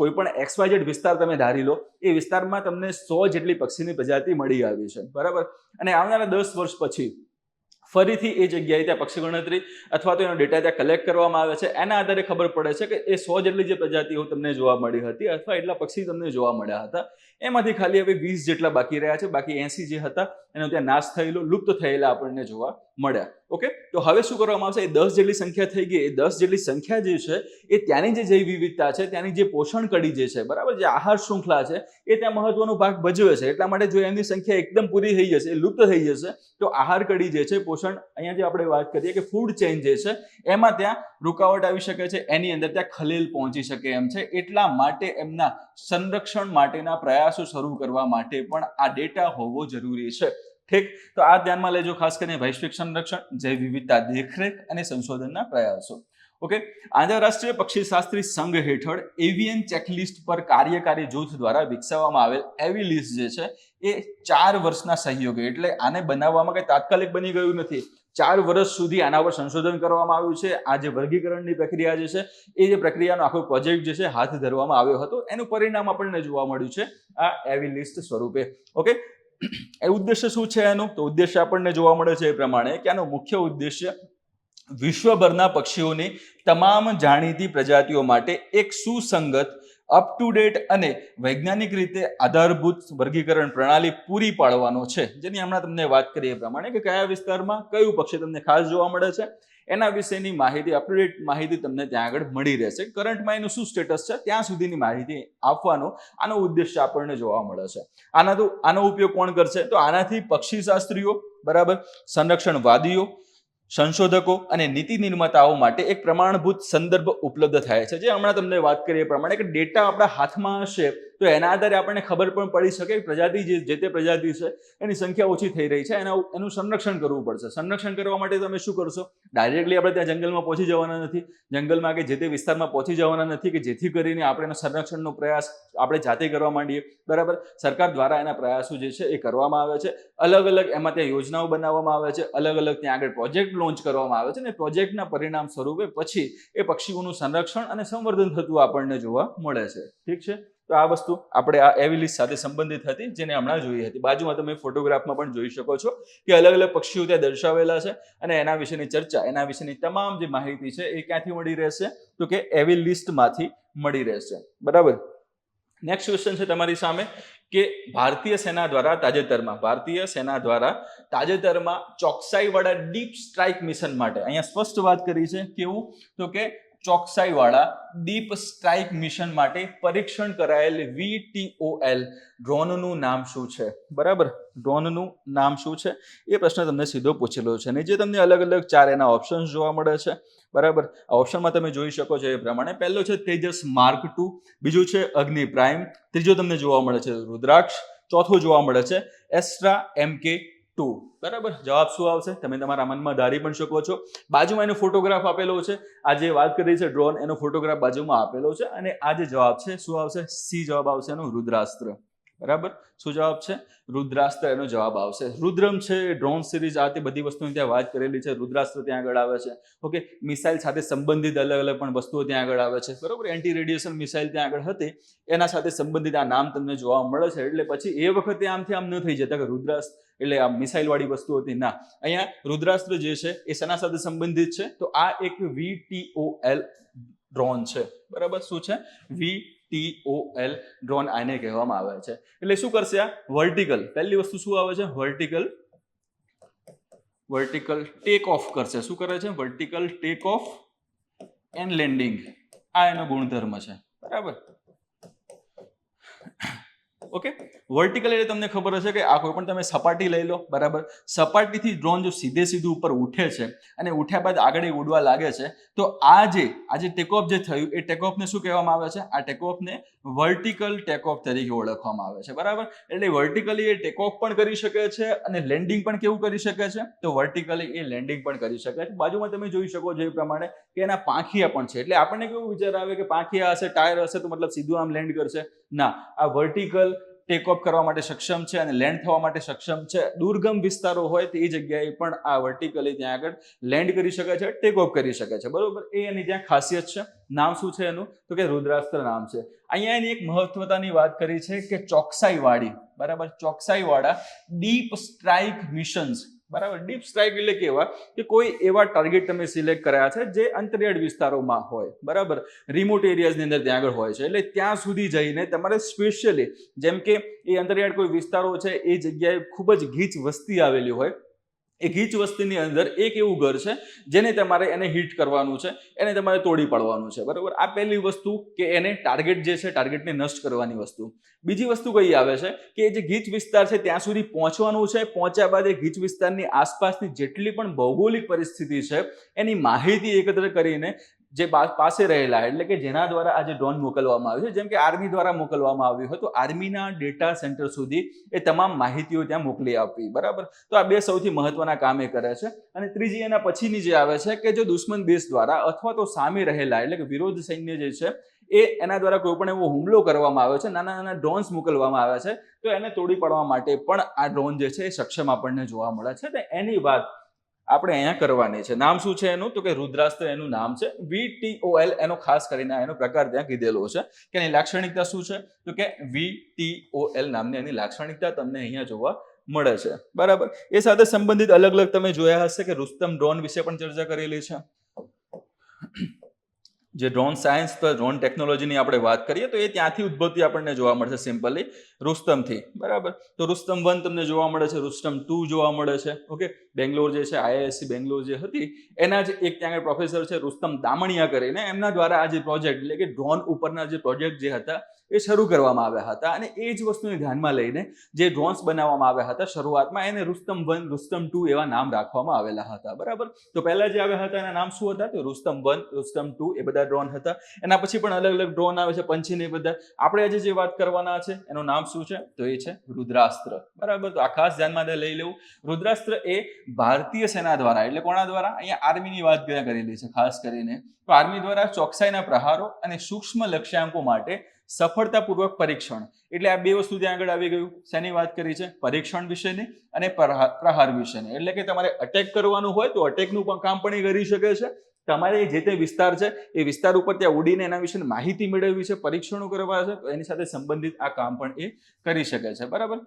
કોઈ પણ XYZ વિસ્તાર તમે ધારી લો, એ વિસ્તારમાં તમને 100 જેટલી પક્ષીની પ્રજાતિ મળી આવી છે, બરાબર. અને આવનારા 10 વર્ષ પછી ફરીથી એ જગ્યાએ ત્યાં પક્ષી ગણતરી અથવા તો એનો ડેટા ત્યાં કલેક્ટ કરવામાં આવે છે. એના આધારે ખબર પડે છે કે એ 100 જેટલી જે પ્રજાતિઓ તમને જોવા મળી હતી અથવા એટલા પક્ષી તમને જોવા મળ્યા હતા, એમાંથી ખાલી હવે 20 જેટલા બાકી રહ્યા છે. બાકી 80 જે હતા એનો ત્યાં નાશ થયેલો, લુપ્ત થયેલા આપણને જોવા મળ્યા. ઓકે, તો હવે શું કરવામાં આવશે? એ 10 જેટલી સંખ્યા થઈ ગઈ. એ 10 જેટલી સંખ્યા જે છે એ ત્યાંની જે જૈવ વિવિધતા છે, ત્યાંની જે પોષણ કડી જે છે, બરાબર, જે આહાર શૃંખલા છે એ ત્યાં મહત્વનો ભાગ ભજવે છે. એટલા માટે જો એમની સંખ્યા એકદમ પૂરી થઈ જશે, એ લુપ્ત થઈ જશે, તો આહાર કડી જે છે, પોષણ, અહીંયા જે આપણે વાત કરીએ કે ફૂડ ચેઇન જે છે એમાં ત્યાં રૂકાવટ આવી શકે છે, એની અંદર ત્યાં ખલેલ પહોંચી શકે એમ છે. એટલા માટે એમના સંરક્ષણ માટેના પ્રયાસો શરૂ કરવા માટે પણ આ ડેટા હોવો જરૂરી છે. ઠીક, તો આ ધ્યાનમાં લેજો, ખાસ કરીને વૈશ્વિક સંરક્ષણ, જૈવ વિવિધતા દેખરેખ અને સંશોધનના પ્રયાસો. ઓકે, આંતરરાષ્ટ્રીય પક્ષીશાસ્ત્રી સંઘ હેઠળ એવિયન ચેકલિસ્ટ પર કાર્યકારી જૂથ દ્વારા વિકસાવવામાં આવેલ એવી લિસ્ટ જે છે એ 4 વર્ષના સહયોગે, એટલે આને બનાવવામાં કઈ તાત્કાલિક બની ગયું નથી. 4 વર્ષ સુધી આના પર સંશોધન કરવામાં આવ્યું છે. આ જે વર્ગીકરણની પ્રક્રિયા જે છે એ જે પ્રક્રિયાનો આખો પ્રોજેક્ટ જે છે હાથ ધરવામાં આવ્યો હતો, એનું પરિણામ આપણને જોવા મળ્યું છે આ એવી લિસ્ટ સ્વરૂપે. ઓકે, એ ઉદ્દેશ્ય શું છે એનું? તો ઉદ્દેશ્ય આપણને જોવા મળે છે એ પ્રમાણે કે આનો મુખ્ય ઉદ્દેશ્ય વિશ્વભરના પક્ષીઓની તમામ જાણીતી પ્રજાતિઓ માટે એક સુસંગત, અપ ટુ ડેટ અને વૈજ્ઞાનિક રીતે આધારભૂત વર્ગીકરણ પ્રણાલી પૂરી પાડવાનો છે. જેની હમણાં તમને વાત કરી એ પ્રમાણે કે કયા વિસ્તારમાં કયું પક્ષી તમને ખાસ જોવા મળે છે એના વિશેની માહિતી, અપ ટુ ડેટ માહિતી તમને ત્યાં આગળ મળી રહેશે. કરંટમાં એનું શું સ્ટેટસ છે ત્યાં સુધીની માહિતી આપવાનો આનો ઉદ્દેશ્ય આપણને જોવા મળે છે. આનો ઉપયોગ કોણ કરશે? તો આનાથી પક્ષીશાસ્ત્રીઓ, બરાબર, સંરક્ષણવાદીઓ, સંશોધકો અને નીતિ નિર્માતાઓ માટે એક પ્રમાણભૂત સંદર્ભ ઉપલબ્ધ થાય છે. જે હમણાં તમને વાત કરી એ પ્રમાણે કે ડેટા આપણા હાથમાં હશે તો એના આધારે આપણને ખબર પણ પડી શકે પ્રજાતિ જે તે પ્રજાતિ છે એની સંખ્યા ઓછી થઈ રહી છે, એનું સંરક્ષણ કરવું પડશે. સંરક્ષણ કરવા માટે તમે શું કરશો? ડાયરેક્ટલી આપણે ત્યાં જંગલમાં પહોંચી જવાના નથી, જંગલમાં કે જે તે વિસ્તારમાં પહોંચી જવાના નથી કે જેથી કરીને આપણે એના સંરક્ષણનો પ્રયાસ આપણે જાતે કરવા માંડીએ, બરાબર. સરકાર દ્વારા એના પ્રયાસો જે છે એ કરવામાં આવે છે. અલગ અલગ એમાં ત્યાં યોજનાઓ બનાવવામાં આવે છે, અલગ અલગ ત્યાં આગળ પ્રોજેક્ટ લોન્ચ કરવામાં આવે છે અને પ્રોજેક્ટના પરિણામ સ્વરૂપે પછી એ પક્ષીઓનું સંરક્ષણ અને સંવર્ધન થતું આપણને જોવા મળે છે. ઠીક છે, તો આ વસ્તુ આપણે આ એવી લિસ્ટ સાથે સંબંધિત હતી જેને હમણાં જોઈ હતી. બાજુમાં તમે ફોટોગ્રાફમાં પણ જોઈ શકો છો કે અલગ અલગ પક્ષીઓ ત્યાં દર્શાવેલા છે અને એના વિશેની ચર્ચા, એના વિશેની તમામ જે માહિતી છે એ ક્યાંથી મળી રહેશે? તો કે એવી લિસ્ટમાંથી મળી રહેશે, બરાબર. નેક્સ્ટ ક્વેશ્ચન છે તમારી સામે કે ભારતીય સેના દ્વારા તાજેતરમાં ચોકસાઈવાળા ડીપ સ્ટ્રાઇક મિશન માટે, અહીંયા સ્પષ્ટ વાત કરી છે કેવું? તો કે ચોકસાઈવાળા ડીપ સ્ટ્રાઇક મિશન માટે પરીક્ષણ કરાયેલ VTOL ડ્રોનનું નામ શું છે? બરાબર, ડ્રોનનું નામ શું છે એ પ્રશ્ન તમને સીધો પૂછેલો છે. અને જે તમને અલગ અલગ 4 એના ઓપ્શન્સ જોવા મળે છે, બરાબર. આ ઓપ્શનમાં તમે જોઈ શકો છો એ પ્રમાણે પહેલો છે તેજસ માર્ક 2, બીજું છે અગ્નિ પ્રાઇમ, ત્રીજો તમને જોવા મળે છે રુદ્રાક્ષ, ચોથો જોવા મળે છે એસ્ટ્રા MK 2 બરાબર. જવાબ શું આવશે તમે તમારા મનમાં ધારી પણ શકો છો. બાજુમાં એનો ફોટોગ્રાફ આપેલો છે, આ જે વાત કરી છે ડ્રોન, એનો ફોટોગ્રાફ બાજુમાં આપેલો છે, અને આ જે જવાબ છે શું આવશે, સી જવાબ આવશે એનો, રુદ્રાસ્ત્ર. બરાબર. શું જવાબ છે, રુદ્રાસ્ત્ર એનો જવાબ આવશે. રુદ્રમ છે, ડ્રોન સિરીઝ, આ તે બધી વસ્તુની ત્યાં વાત કરેલી છે. રુદ્રાસ્ત્ર ત્યાં આગળ આવે છે. ઓકે, મિસાઇલ સાથે સંબંધિત અલગ અલગ પણ વસ્તુઓ ત્યાં આગળ આવે છે. બરોબર, એન્ટી રેડિયેશન મિસાઇલ ત્યાં આગળ હતી, એના સાથે સંબંધિત આ નામ તમને જોવા મળે છે. એટલે પછી એ વખતે આમથી આમ ન થઈ જતા કે રુદ્રાસ્ત્ર એટલે આ મિસાઇલ વાળી વસ્તુ હતી, ના. અહીંયા રુદ્રાસ્ત્ર જે છે એ શેના સાથે સંબંધિત છે, તો આ એક VTOL ડ્રોન છે. બરાબર. શું છે, VTOL ડ્રોન આને કહેવામાં આવે છે. એટલે શું કરશે આ વર્ટિકલ, પહેલી વસ્તુ શું આવે છે, વર્ટિકલ ટેક ઓફ કરશે. શું કરે છે, vertical take off and landing, આ એનો ગુણધર્મ છે. બરાબર. ઓકે, વર્ટિકલ એટલે તમને ખબર હશે કે આ કોઈ પણ તમે સપાટી લઈ લો. બરાબર. સપાટીથી ડ્રોન જો સીધું ઉપર ઉઠે છે અને ઉઠ્યા બાદ આગળ ઉડવા લાગે છે, તો આ જે ટેકઓફ જે થયું એ ટેકઓફને શું કહેવામાં આવે છે, આ ટેકઓફને વર્ટિકલ ટેકઓફ તરીકે ઓળખવામાં આવે છે. બરાબર. એટલે વર્ટિકલી એ ટેકઓફ પણ કરી શકે છે અને લેન્ડિંગ પણ કેવું કરી શકે છે, તો વર્ટિકલી એ લેન્ડિંગ પણ કરી શકે છે. બાજુમાં તમે જોઈ શકો છો એ પ્રમાણે કે એના પાંખિયા પણ છે. એટલે આપણને કેવું વિચાર આવે કે પાંખિયા હશે, ટાયર હશે, તો મતલબ સીધું આમ લેન્ડ કરશે. ના, આ વર્ટિકલ ટેક ઓફ કરવા માટે સક્ષમ છે અને લેન્ડ થવા માટે સક્ષમ છે. દુર્ગમ વિસ્તારો હોય તો એ જગ્યાએ પણ આ વર્ટિકલી ત્યાં આગળ લેન્ડ કરી શકે છે, ટેક ઓફ કરી શકે છે. બરોબર. એ એની ત્યાં ખાસિયત છે. નામ શું છે એનું, તો કે રુદ્રાસ્ત્ર નામ છે. અહીંયા એની એક મહત્વતાની વાત કરી છે કે ચોકસાઈ વાળી, બરાબર, ચોકસાઈ વાળા ડીપ સ્ટ્રાઇક મિશન્સ. બરાબર. ડીપ સ્ટ્રાઇક એટલે કેવા કે કોઈ એવા ટાર્ગેટ તમે સિલેક્ટ કર્યા છે જે અંતરિયાળ વિસ્તારોમાં હોય. બરાબર. રિમોટ એરિયાઝની અંદર ત્યાં આગળ હોય છે. એટલે ત્યાં સુધી જઈને તમારે સ્પેશિયલી, જેમ કે એ અંતરિયાળ કોઈ વિસ્તારો છે, એ જગ્યાએ ખૂબ જ ગીચ વસ્તી આવેલી હોય, એ ગીચ વસ્તીની અંદર એક એવું ઘર છે જેને તમારે એને હિટ કરવાનું છે, એને તમારે તોડી પાડવાનું છે. બરાબર. આ પહેલી વસ્તુ કે એને ટાર્ગેટ જે છે, ટાર્ગેટને નષ્ટ કરવાની વસ્તુ. બીજી વસ્તુ કઈ આવે છે કે એ જે ગીચ વિસ્તાર છે ત્યાં સુધી પહોંચવાનું છે. પહોંચ્યા બાદ એ ગીચ વિસ્તારની આસપાસની જેટલી પણ ભૌગોલિક પરિસ્થિતિ છે એની માહિતી એકત્ર કરીને જે પાસે રહેલા, એટલે કે જેના દ્વારા આજે ડ્રોન મોકલવામાં આવ્યું છે, જેમ કે આર્મી દ્વારા મોકલવામાં આવ્યું હોય તો આર્મીના ડેટા સેન્ટર સુધી એ તમામ માહિતીઓ ત્યાં મોકલી આપવી. બરાબર. તો આ બે સૌથી મહત્વના કામ એ કરે છે. અને ત્રીજી એના પછીની જે આવે છે કે જો દુશ્મન દેશ દ્વારા અથવા તો સામે રહેલા એટલે કે વિરોધ સૈન્ય જે છે એ એના દ્વારા કોઈ પણ એવો હુમલો કરવામાં આવ્યો છે, નાના નાના ડ્રોન્સ મોકલવામાં આવ્યા છે, તો એને તોડી પાડવા માટે પણ આ ડ્રોન જે છે એ સક્ષમ આપણને જોવા મળે છે. તો એની વાત આપણે અહીંયા કરવાની છે. નામ શું છે એનું, તો કે રુદ્રાસ્ત્ર એનું નામ છે. VTOL એનો ખાસ કરીને એનો પ્રકાર ત્યાં કીધેલો છે કે એની લાક્ષણિકતા શું છે, તો કે VTOL નામની એની લાક્ષણિકતા તમને અહીંયા જોવા મળે છે. બરાબર. એ સાથે સંબંધિત અલગ અલગ તમે જોયા હશે કે રુસ્તમ ડ્રોન વિશે પણ ચર્ચા કરેલી છે. જે ડ્રોન સાયન્સ તો ડ્રોન ટેકનોલોજીની આપણે વાત કરીએ તો એ ત્યાંથી ઉદ્ભવતી આપણને જોવા મળશે, સિમ્પલી રુસ્તમથી. બરાબર. તો રુસ્તમ 1 તમને જોવા મળે છે, રુસ્તમ 2 જોવા મળે છે. ઓકે, બેંગ્લોર જે છે, IISc બેંગ્લોર જે હતી એના જ એક ત્યાં પ્રોફેસર છે રુસ્તમ દામણિયા કરીને, એમના દ્વારા આ જે પ્રોજેક્ટ એટલે કે ડ્રોન ઉપરના જે પ્રોજેક્ટ જે હતા એ શરૂ કરવામાં આવ્યા હતા. અને એ જ વસ્તુને ધ્યાનમાં લઈને જે ડ્રોન્સ બનાવવામાં આવ્યા હતા શરૂઆતમાં, એને રુસ્તમ 1, રુસ્તમ 2 એવા નામ રાખવામાં આવેલા હતા. બરાબર. તો પહેલા જે આવ્યા હતા એના નામ શું હતા, તો રુસ્તમ 1, રુસ્તમ 2 એ બધા ડ્રોન હતા. એના પછી પણ અલગ અલગ ડ્રોન આવે છે, પંછી બધા. આપણે આજે જે વાત કરવાના છે એનું નામ શું છે, તો એ છે રુદ્રાસ્ત્ર. બરાબર. તો આ ખાસ ધ્યાનમાં લઈ લેવું. રુદ્રાસ્ત્ર એ ભારતીય સેના દ્વારા, એટલે કોના દ્વારા, અહીંયા આર્મીની વાત કરેલી છે ખાસ કરીને, તો આર્મી દ્વારા ચોકસાઈના પ્રહારો અને સૂક્ષ્મ લક્ષ્યાંકો માટે સફળતાપૂર્વક પરીક્ષણ, એટલે આ બે વસ્તુ ત્યાં આગળ આવી ગયું. શેની વાત કરી છે, પરીક્ષણ વિશેની અને પ્રહાર વિશેની. એટલે કે તમારે અટેક કરવાનું હોય તો અટેકનું પણ કામ પણ એ કરી શકે છે. તમારે જે તે વિસ્તાર છે એ વિસ્તાર ઉપર ત્યાં ઉડીને એના વિશે માહિતી મેળવવી છે, પરીક્ષણો કરવા છે, તો એની સાથે સંબંધિત આ કામ પણ એ કરી શકે છે. બરાબર.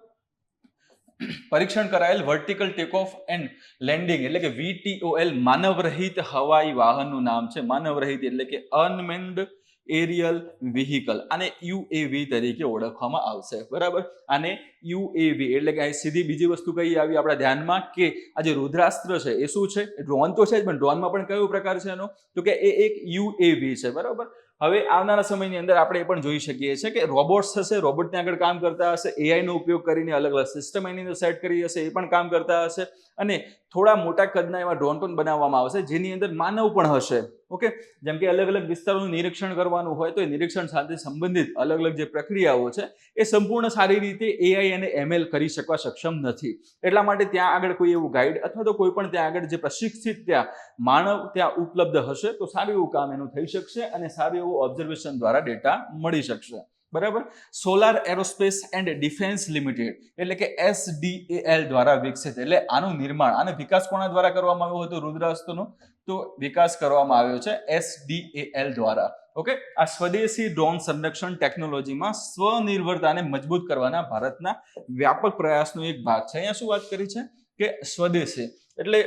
પરીક્ષણ કરાયેલ vertical take off and landing એટલે કે VTOL માનવરહિત હવાઈ વાહનનું નામ છે. માનવરહિત એટલે કે અનમેન્ડ એરિયલ વ્હીકલ, આને UAV તરીકે ઓળખવામાં આવશે. બરાબર. આને UAV એટલે કે સીધી બીજી વસ્તુ કઈ આવી આપણા ધ્યાનમાં કે આ જે રુદ્રાસ્ત્ર છે એ શું છે, ડ્રોન તો છે જ, પણ ડ્રોનમાં પણ કયો પ્રકાર છે એનો, તો કે એ એક UAV છે. બરાબર. હવે આવનારા સમયની અંદર આપણે એ પણ જોઈ શકીએ છીએ કે રોબોટ્સ હશે, રોબોટ ત્યાં આગળ કામ કરતા હશે, AI નો ઉપયોગ કરીને અલગ અલગ સિસ્ટમ એની અંદર સેટ કરી હશે, એ પણ કામ કરતા હશે. અને થોડા મોટા કદના એવા ડ્રોન પણ બનાવવામાં આવશે જેની અંદર માનવ પણ હશે. ઓકે, જેમ કે અલગ અલગ વિસ્તારોનું નિરીક્ષણ કરવાનું હોય તો એ નિરીક્ષણ સાથે સંબંધિત અલગ અલગ જે પ્રક્રિયાઓ છે એ સંપૂર્ણ સારી રીતે એઆઈ અને એમએલ કરી શકવા સક્ષમ નથી. એટલા માટે ત્યાં આગળ કોઈ એવું ગાઈડ અથવા તો કોઈ પણ ત્યાં આગળ જે પ્રશિક્ષિત ત્યાં માનવ ત્યાં ઉપલબ્ધ હશે તો સારું એવું કામ એનું થઈ શકશે અને સારું એવું ઓબ્ઝર્વેશન દ્વારા ડેટા મળી શકશે. બરાબર. Solar aerospace and defence limited એટલે કે SDAL દ્વારા વિકસિત, એટલે આનું નિર્માણ અને વિકાસ કોના દ્વારા કરવામાં આવ્યો હતો રુદ્રાસ્ત્રનો? તો વિકાસ કરવામાં આવ્યો છે SDAL દ્વારા. ઓકે, આ સ્વદેશી ડ્રોન સંરક્ષણ ટેકનોલોજીમાં સ્વનિર્ભરતાને મજબૂત કરવાના ભારતના વ્યાપક પ્રયાસનો એક ભાગ છે. અહીંયા શું વાત કરી છે કે સ્વદેશી એટલે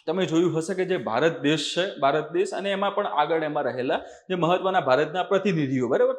તમે જોયું હશે કે જે ભારત દેશ છે, ભારત દેશ અને એમાં પણ આગળ એમાં રહેલા જે મહત્વના ભારતના પ્રતિનિધિઓ, બરાબર,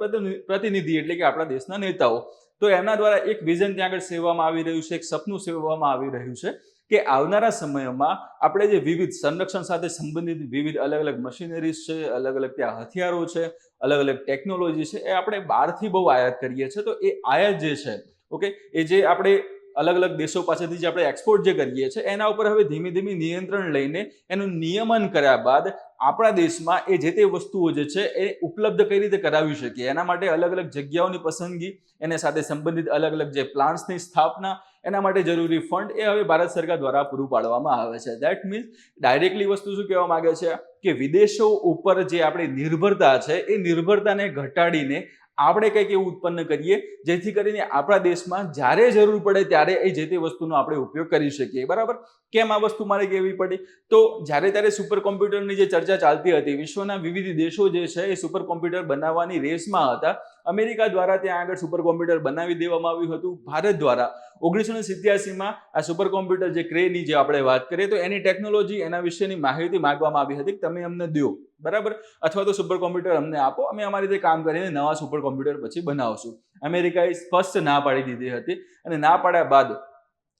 પ્રતિનિધિ એટલે કે આપણા દેશના નેતાઓ, તો એમના દ્વારા એક વિઝન ત્યાં આગળ સેવવામાં આવી રહ્યું છે, એક સપનું સેવવામાં આવી રહ્યું છે કે આવનારા સમયમાં આપણે જે વિવિધ સંરક્ષણ સાથે સંબંધિત વિવિધ અલગ અલગ મશીનરીઝ છે, અલગ અલગ ત્યાં હથિયારો છે, અલગ અલગ ટેકનોલોજી છે, એ આપણે બહારથી બહુ આયાત કરીએ છીએ. તો એ આયાત જે છે, ઓકે, એ જે આપણે અલગ અલગ દેશો પાસેથી જે આપણે એક્સપોર્ટ જે કરીએ છીએ એના ઉપર હવે ધીમે ધીમે નિયંત્રણ લઈને એનું નિયમન કર્યા બાદ આપણા દેશમાં એ જે તે વસ્તુઓ જે છે એ ઉપલબ્ધ કઈ રીતે કરાવી શકીએ એના માટે અલગ અલગ જગ્યાઓની પસંદગી, એને સાથે સંબંધિત અલગ અલગ જે પ્લાન્ટ્સની સ્થાપના, એના માટે જરૂરી ફંડ એ હવે ભારત સરકાર દ્વારા પૂરું પાડવામાં આવે છે. ધેટ મીન્સ ડાયરેક્ટલી વસ્તુ શું કહેવા માંગે છે કે વિદેશો ઉપર જે આપણી નિર્ભરતા છે એ નિર્ભરતાને ઘટાડીને આપણે કંઈક એવું ઉત્પન્ન કરીએ જેથી કરીને આપણા દેશમાં જ્યારે જરૂર પડે ત્યારે એ જે તે વસ્તુનો આપણે ઉપયોગ કરી શકીએ. બરાબર. કેમ આ વસ્તુ મારે કહેવી પડી? તો જ્યારે ત્યારે સુપર કોમ્પ્યુટરની જે ચર્ચા ચાલતી હતી, વિશ્વના વિવિધ દેશો જે છે એ સુપર કોમ્પ્યુટર બનાવવાની રેસમાં હતા. અમેરિકા દ્વારા ત્યાં આગળ સુપર કોમ્પ્યુટર બનાવી દેવામાં આવ્યું હતું. ભારત દ્વારા 1987માં આ સુપર કોમ્પ્યુટર જે ક્રેની જે આપણે વાત કરીએ તો એની ટેકનોલોજી, એના વિશેની માહિતી માંગવામાં આવી હતી કે તમે અમને દો, બરાબર, અથવા તો સુપર કોમ્પ્યુટર અમને આપો, અમે અમારી રીતે કામ કરીને નવા સુપર કોમ્પ્યુટર પછી બનાવશું. અમેરિકાએ સ્પષ્ટ ના પાડી દીધી હતી અને ના પાડ્યા બાદ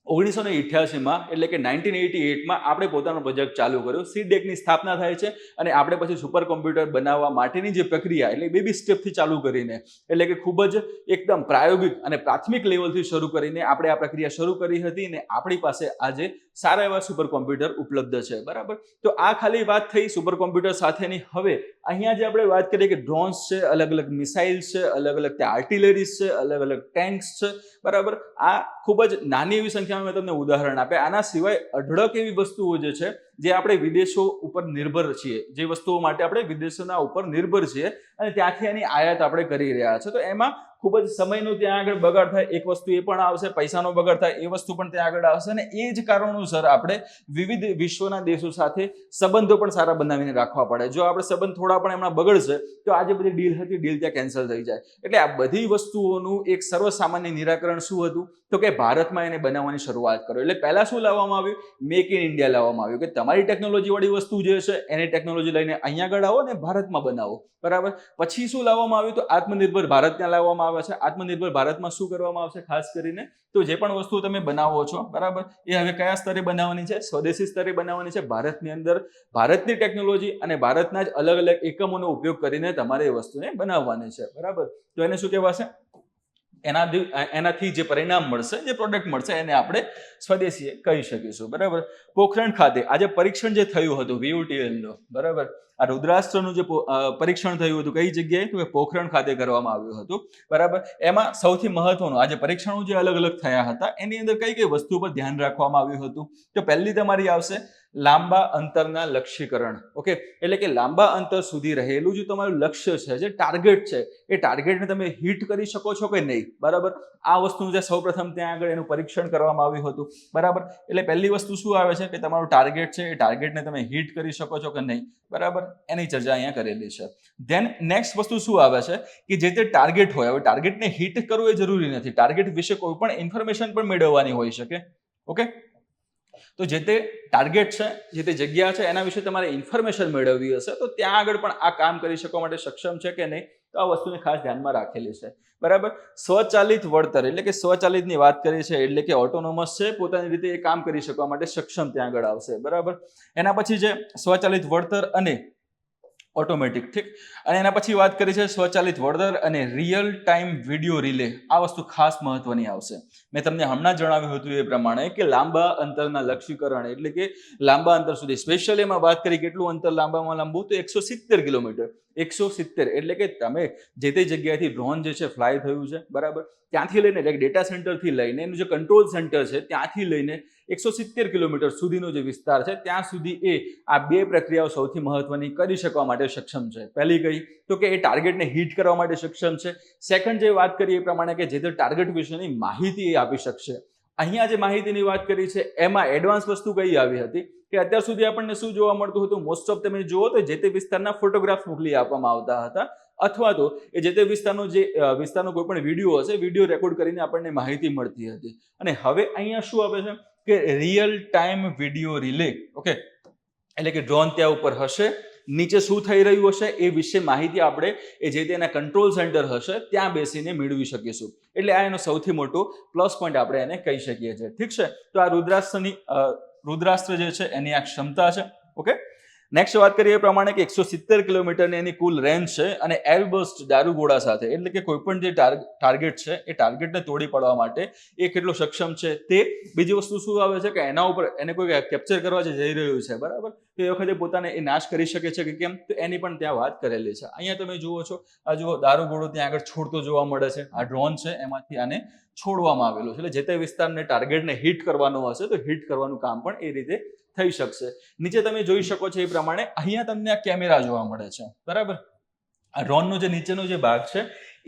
1988માં એટલે કે 1988માં આપણે પોતાનો પ્રોજેક્ટ ચાલુ કર્યો. સીડેકની સ્થાપના થાય છે અને આપણે પછી સુપર કોમ્પ્યુટર બનાવવા માટેની જે પ્રક્રિયા એટલે બેબી સ્ટેપથી ચાલુ કરીને, એટલે કે ખૂબ જ એકદમ પ્રાયોગિક અને પ્રાથમિક લેવલથી શરૂ કરીને આપણે આ પ્રક્રિયા શરૂ કરી હતી અને આપણી પાસે આજે સારા એવા સુપર કોમ્પ્યુટર ઉપલબ્ધ છે. બરાબર. તો આ ખાલી વાત થઈ સુપર કોમ્પ્યુટર સાથેની. હવે અહીંયા જે આપણે વાત કરીએ કે ડ્રોન્સ છે, અલગ અલગ મિસાઇલ્સ છે, અલગ અલગ આર્ટિલરીઝ છે, અલગ અલગ ટેન્ક્સ છે, બરાબર, આ ખૂબ જ નાની એવી સંખ્યામાં મેં તમને ઉદાહરણ આપે. આના સિવાય અઢળક એવી વસ્તુઓ જે છે જે આપણે વિદેશો ઉપર નિર્ભર છીએ, જે વસ્તુઓ માટે આપણે વિદેશોના ઉપર નિર્ભર છીએ અને ત્યાંથી એની આયાત આપણે કરી રહ્યા છે. તો એમાં ખૂબ જ સમયનો ત્યાં આગળ બગાડ થાય, એક વસ્તુ એ પણ આવશે, પૈસાનો બગાડ થાય એ વસ્તુ પણ ત્યાં આગળ આવશે અને એ જ કારણોસર આપણે વિવિધ વિશ્વના દેશો સાથે સંબંધો પણ સારા બનાવીને રાખવા પડે. જો આપણે સંબંધ થોડા પણ એમના બગડશે તો આજે બધી ડીલ હતી, ડીલ ત્યાં કેન્સલ થઈ જાય. એટલે આ બધી વસ્તુઓનું એક સર્વસામાન્ય નિરાકરણ શું હતું તો કે ભારતમાં એને બનાવવાની શરૂઆત કરો. એટલે પહેલા શું લાવવામાં આવ્યું? મેક ઇન ઇન્ડિયા લાવવામાં આવ્યું કે તમારી ટેકનોલોજી વાળી વસ્તુ જે છે એની ટેકનોલોજી લઈને અહીંયા આગળ આવો અને ભારતમાં બનાવો. બરાબર. પછી શું લાવવામાં આવ્યું? તો આત્મનિર્ભર ભારત ત્યાં લાવવામાં આવે છે. આત્મનિર્ભર ભારતમાં શું કરવામાં આવશે ખાસ કરીને? તો જે પણ વસ્તુ તમે બનાવો છો, બરાબર, એ હવે કયા સ્તરે બનાવવાની છે? સ્વદેશી સ્તરે બનાવવાની છે. ભારતની અંદર ભારતની ટેકનોલોજી અને ભારતના જ અલગ અલગ એકમોનો ઉપયોગ કરીને તમારે એ વસ્તુને બનાવવાની છે. બરાબર. તો એને શું કહેવાશે? એનાથી જે પરિણામ મળશે, જે પ્રોડક્ટ મળશે એને આપણે સ્વદેશી કહી શકીશું. બરાબર. પોખરણ ખાતે આજે પરીક્ષણ જે થયું હતું VUTL નું, બરાબર, આ રુદ્રાસ્ત્રનું જે પરીક્ષણ થયું હતું કઈ જગ્યાએ? તો પોખરણ ખાતે કરવામાં આવ્યું હતું. બરાબર. એમાં સૌથી મહત્વનું આજે પરીક્ષણો જે અલગ અલગ થયા હતા એની અંદર કઈ કઈ વસ્તુ પર ધ્યાન રાખવામાં આવ્યું હતું? તો પહેલી તમારી આવશે લાંબા અંતરના લક્ષ્યીકરણ. ઓકે, એટલે કે લાંબા અંતર સુધી રહેલું જે તમારું લક્ષ્ય છે, જે ટાર્ગેટ છે, એ ટાર્ગેટને તમે હિટ કરી શકો છો કે નહીં? બરાબર. આ વસ્તુનું જે સૌપ્રથમ ત્યાં આગળ એનું પરીક્ષણ કરવામાં આવ્યું હતું. બરાબર. એટલે પહેલી વસ્તુ શું આવે છે કે તમારું ટાર્ગેટ છે એ ટાર્ગેટને તમે હિટ કરી શકો છો કે નહીં? બરાબર. એની ચર્ચા અહીંયા કરેલી છે. ધેન નેક્સ્ટ વસ્તુ શું આવે છે કે જે તે ટાર્ગેટ હોય, હવે ટાર્ગેટને હિટ કરવું એ જરૂરી નથી, ટાર્ગેટ વિશે કોઈ પણ ઇન્ફોર્મેશન પણ મેળવવાની હોઈ શકે. ઓકે, તો જે તે ટાર્ગેટ છે, જે તે જગ્યા છે એના વિશે તમારે ઇન્ફોર્મેશન મેળવવી હશે તો ત્યાં આગળ પણ આ કામ કરી શકવા માટે સક્ષમ છે કે નહીં? તો આ વસ્તુને ખાસ ધ્યાનમાં રાખેલી છે. બરાબર. સ્વચાલિત વળતર એટલે કે સ્વચાલિતની વાત કરી છે એટલે કે ઓટોનોમસ છે, પોતાની રીતે એ કામ કરી શકવા માટે સક્ષમ ત્યાં આગળ આવશે. બરાબર. એના પછી જે સ્વચાલિત વળતર અને ઓટોમેટિક, ઠીક. અને એના પછી વાત કરી છે સ્વચાલિત વળતર અને રિયલ ટાઈમ વિડીયો રિલે. આ વસ્તુ ખાસ મહત્વની આવશે. મેં તમને હમણાં જણાવ્યું હતું એ પ્રમાણે કે લાંબા અંતરના લક્ષ્યીકરણ એટલે કે લાંબા અંતર સુધી, સ્પેશિયલી એમાં વાત કરી કેટલું અંતર લાંબામાં લાંબુ, તો 170 કિલોમીટર. 170 એટલે કે તમે જે તે જગ્યાએથી ડ્રોન જે છે ફ્લાય થયું છે, બરાબર, ત્યાંથી લઈને એટલે ડેટા સેન્ટરથી લઈને એનું જે કંટ્રોલ સેન્ટર છે ત્યાંથી લઈને 170 કિલોમીટર સુધીનો જે વિસ્તાર છે ત્યાં સુધી એ આ બે પ્રક્રિયાઓ સૌથી મહત્વની કરી શકવા માટે સક્ષમ છે. પહેલી કઈ તો કે એ ટાર્ગેટને હિટ કરવા માટે સક્ષમ છે. સેકન્ડ જે વાત કરીએ એ પ્રમાણે કે જે તે ટાર્ગેટ વિશેની માહિતી એ આપી શકશે. અહીંયા જે માહિતીની વાત કરી છે એમાં એડવાન્સ વસ્તુ કઈ આવી હતી કે અત્યાર સુધી આપણને શું જોવા મળતું હતું, મોસ્ટ ઓફ તમે જુઓ તો જે તે વિસ્તારના ફોટોગ્રાફ મોકલી આપવામાં આવતા હતા, અથવા તો એ જે તે વિસ્તારનો કોઈ પણ વિડીયો હશે, વિડીયો રેકોર્ડ કરીને આપણને માહિતી મળતી હતી. અને હવે અહીંયા શું આપે છે કે real time video relay. Okay, એટલે કે ડ્રોન ત્યાં ઉપર હશે, નીચે શું થઈ રહ્યું હશે એ વિશે માહિતી આપણે એ જે તેના કંટ્રોલ સેન્ટર હશે ત્યાં બેસીને મેળવી શકીશું. એટલે આ એનો સૌથી મોટો પ્લસ પોઈન્ટ આપણે એને કહી શકીએ છીએ, ઠીક છે. તો આ રુદ્રાસ્ત્ર જે છે એની આ ક્ષમતા છે. ઓકે, નેક્સ્ટ વાત કરીએ એ પ્રમાણે કે 170 કિલોમીટરની એની કુલ રેન્જ છે અને એરબસ્ટ દારૂગોળા સાથે, એટલે કે કોઈ પણ જે ટાર્ગેટ છે એ ટાર્ગેટને તોડી પાડવા માટે એ કેટલો સક્ષમ છે તે. બીજી વસ્તુ શું આવે છે કે એના ઉપર એને કોઈ કેપ્ચર કરવા જે જઈ રહ્યું છે, બરાબર, તો એ વખતે પોતાને એ નાશ કરી શકે છે કે કેમ, તો એની પણ ત્યાં વાત કરેલી છે. અહીંયા તમે જુઓ છો, આ જુઓ દારૂગોળો ત્યાં આગળ છોડતો જોવા મળે છે. આ ડ્રોન છે એમાંથી આને છોડવામાં આવેલું છે, એટલે જે તે વિસ્તારને ટાર્ગેટને હિટ કરવાનો હશે તો હિટ કરવાનું કામ પણ એ રીતે થઈ શકશે. નીચે તમે જોઈ શકો છો એ પ્રમાણે અહીંયા તમને આ કેમેરા જોવા મળે છે, બરાબર. આ ડ્રોનનો જે નીચેનો જે ભાગ છે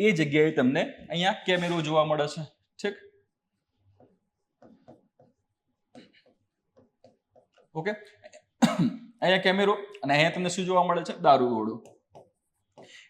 એ જગ્યાએ તમને અહીંયા કેમેરો જોવા મળે છે, ઠીક. ઓકે, અહીંયા કેમેરો અને અહીંયા તમને શું જોવા મળે છે, દારૂગોળો.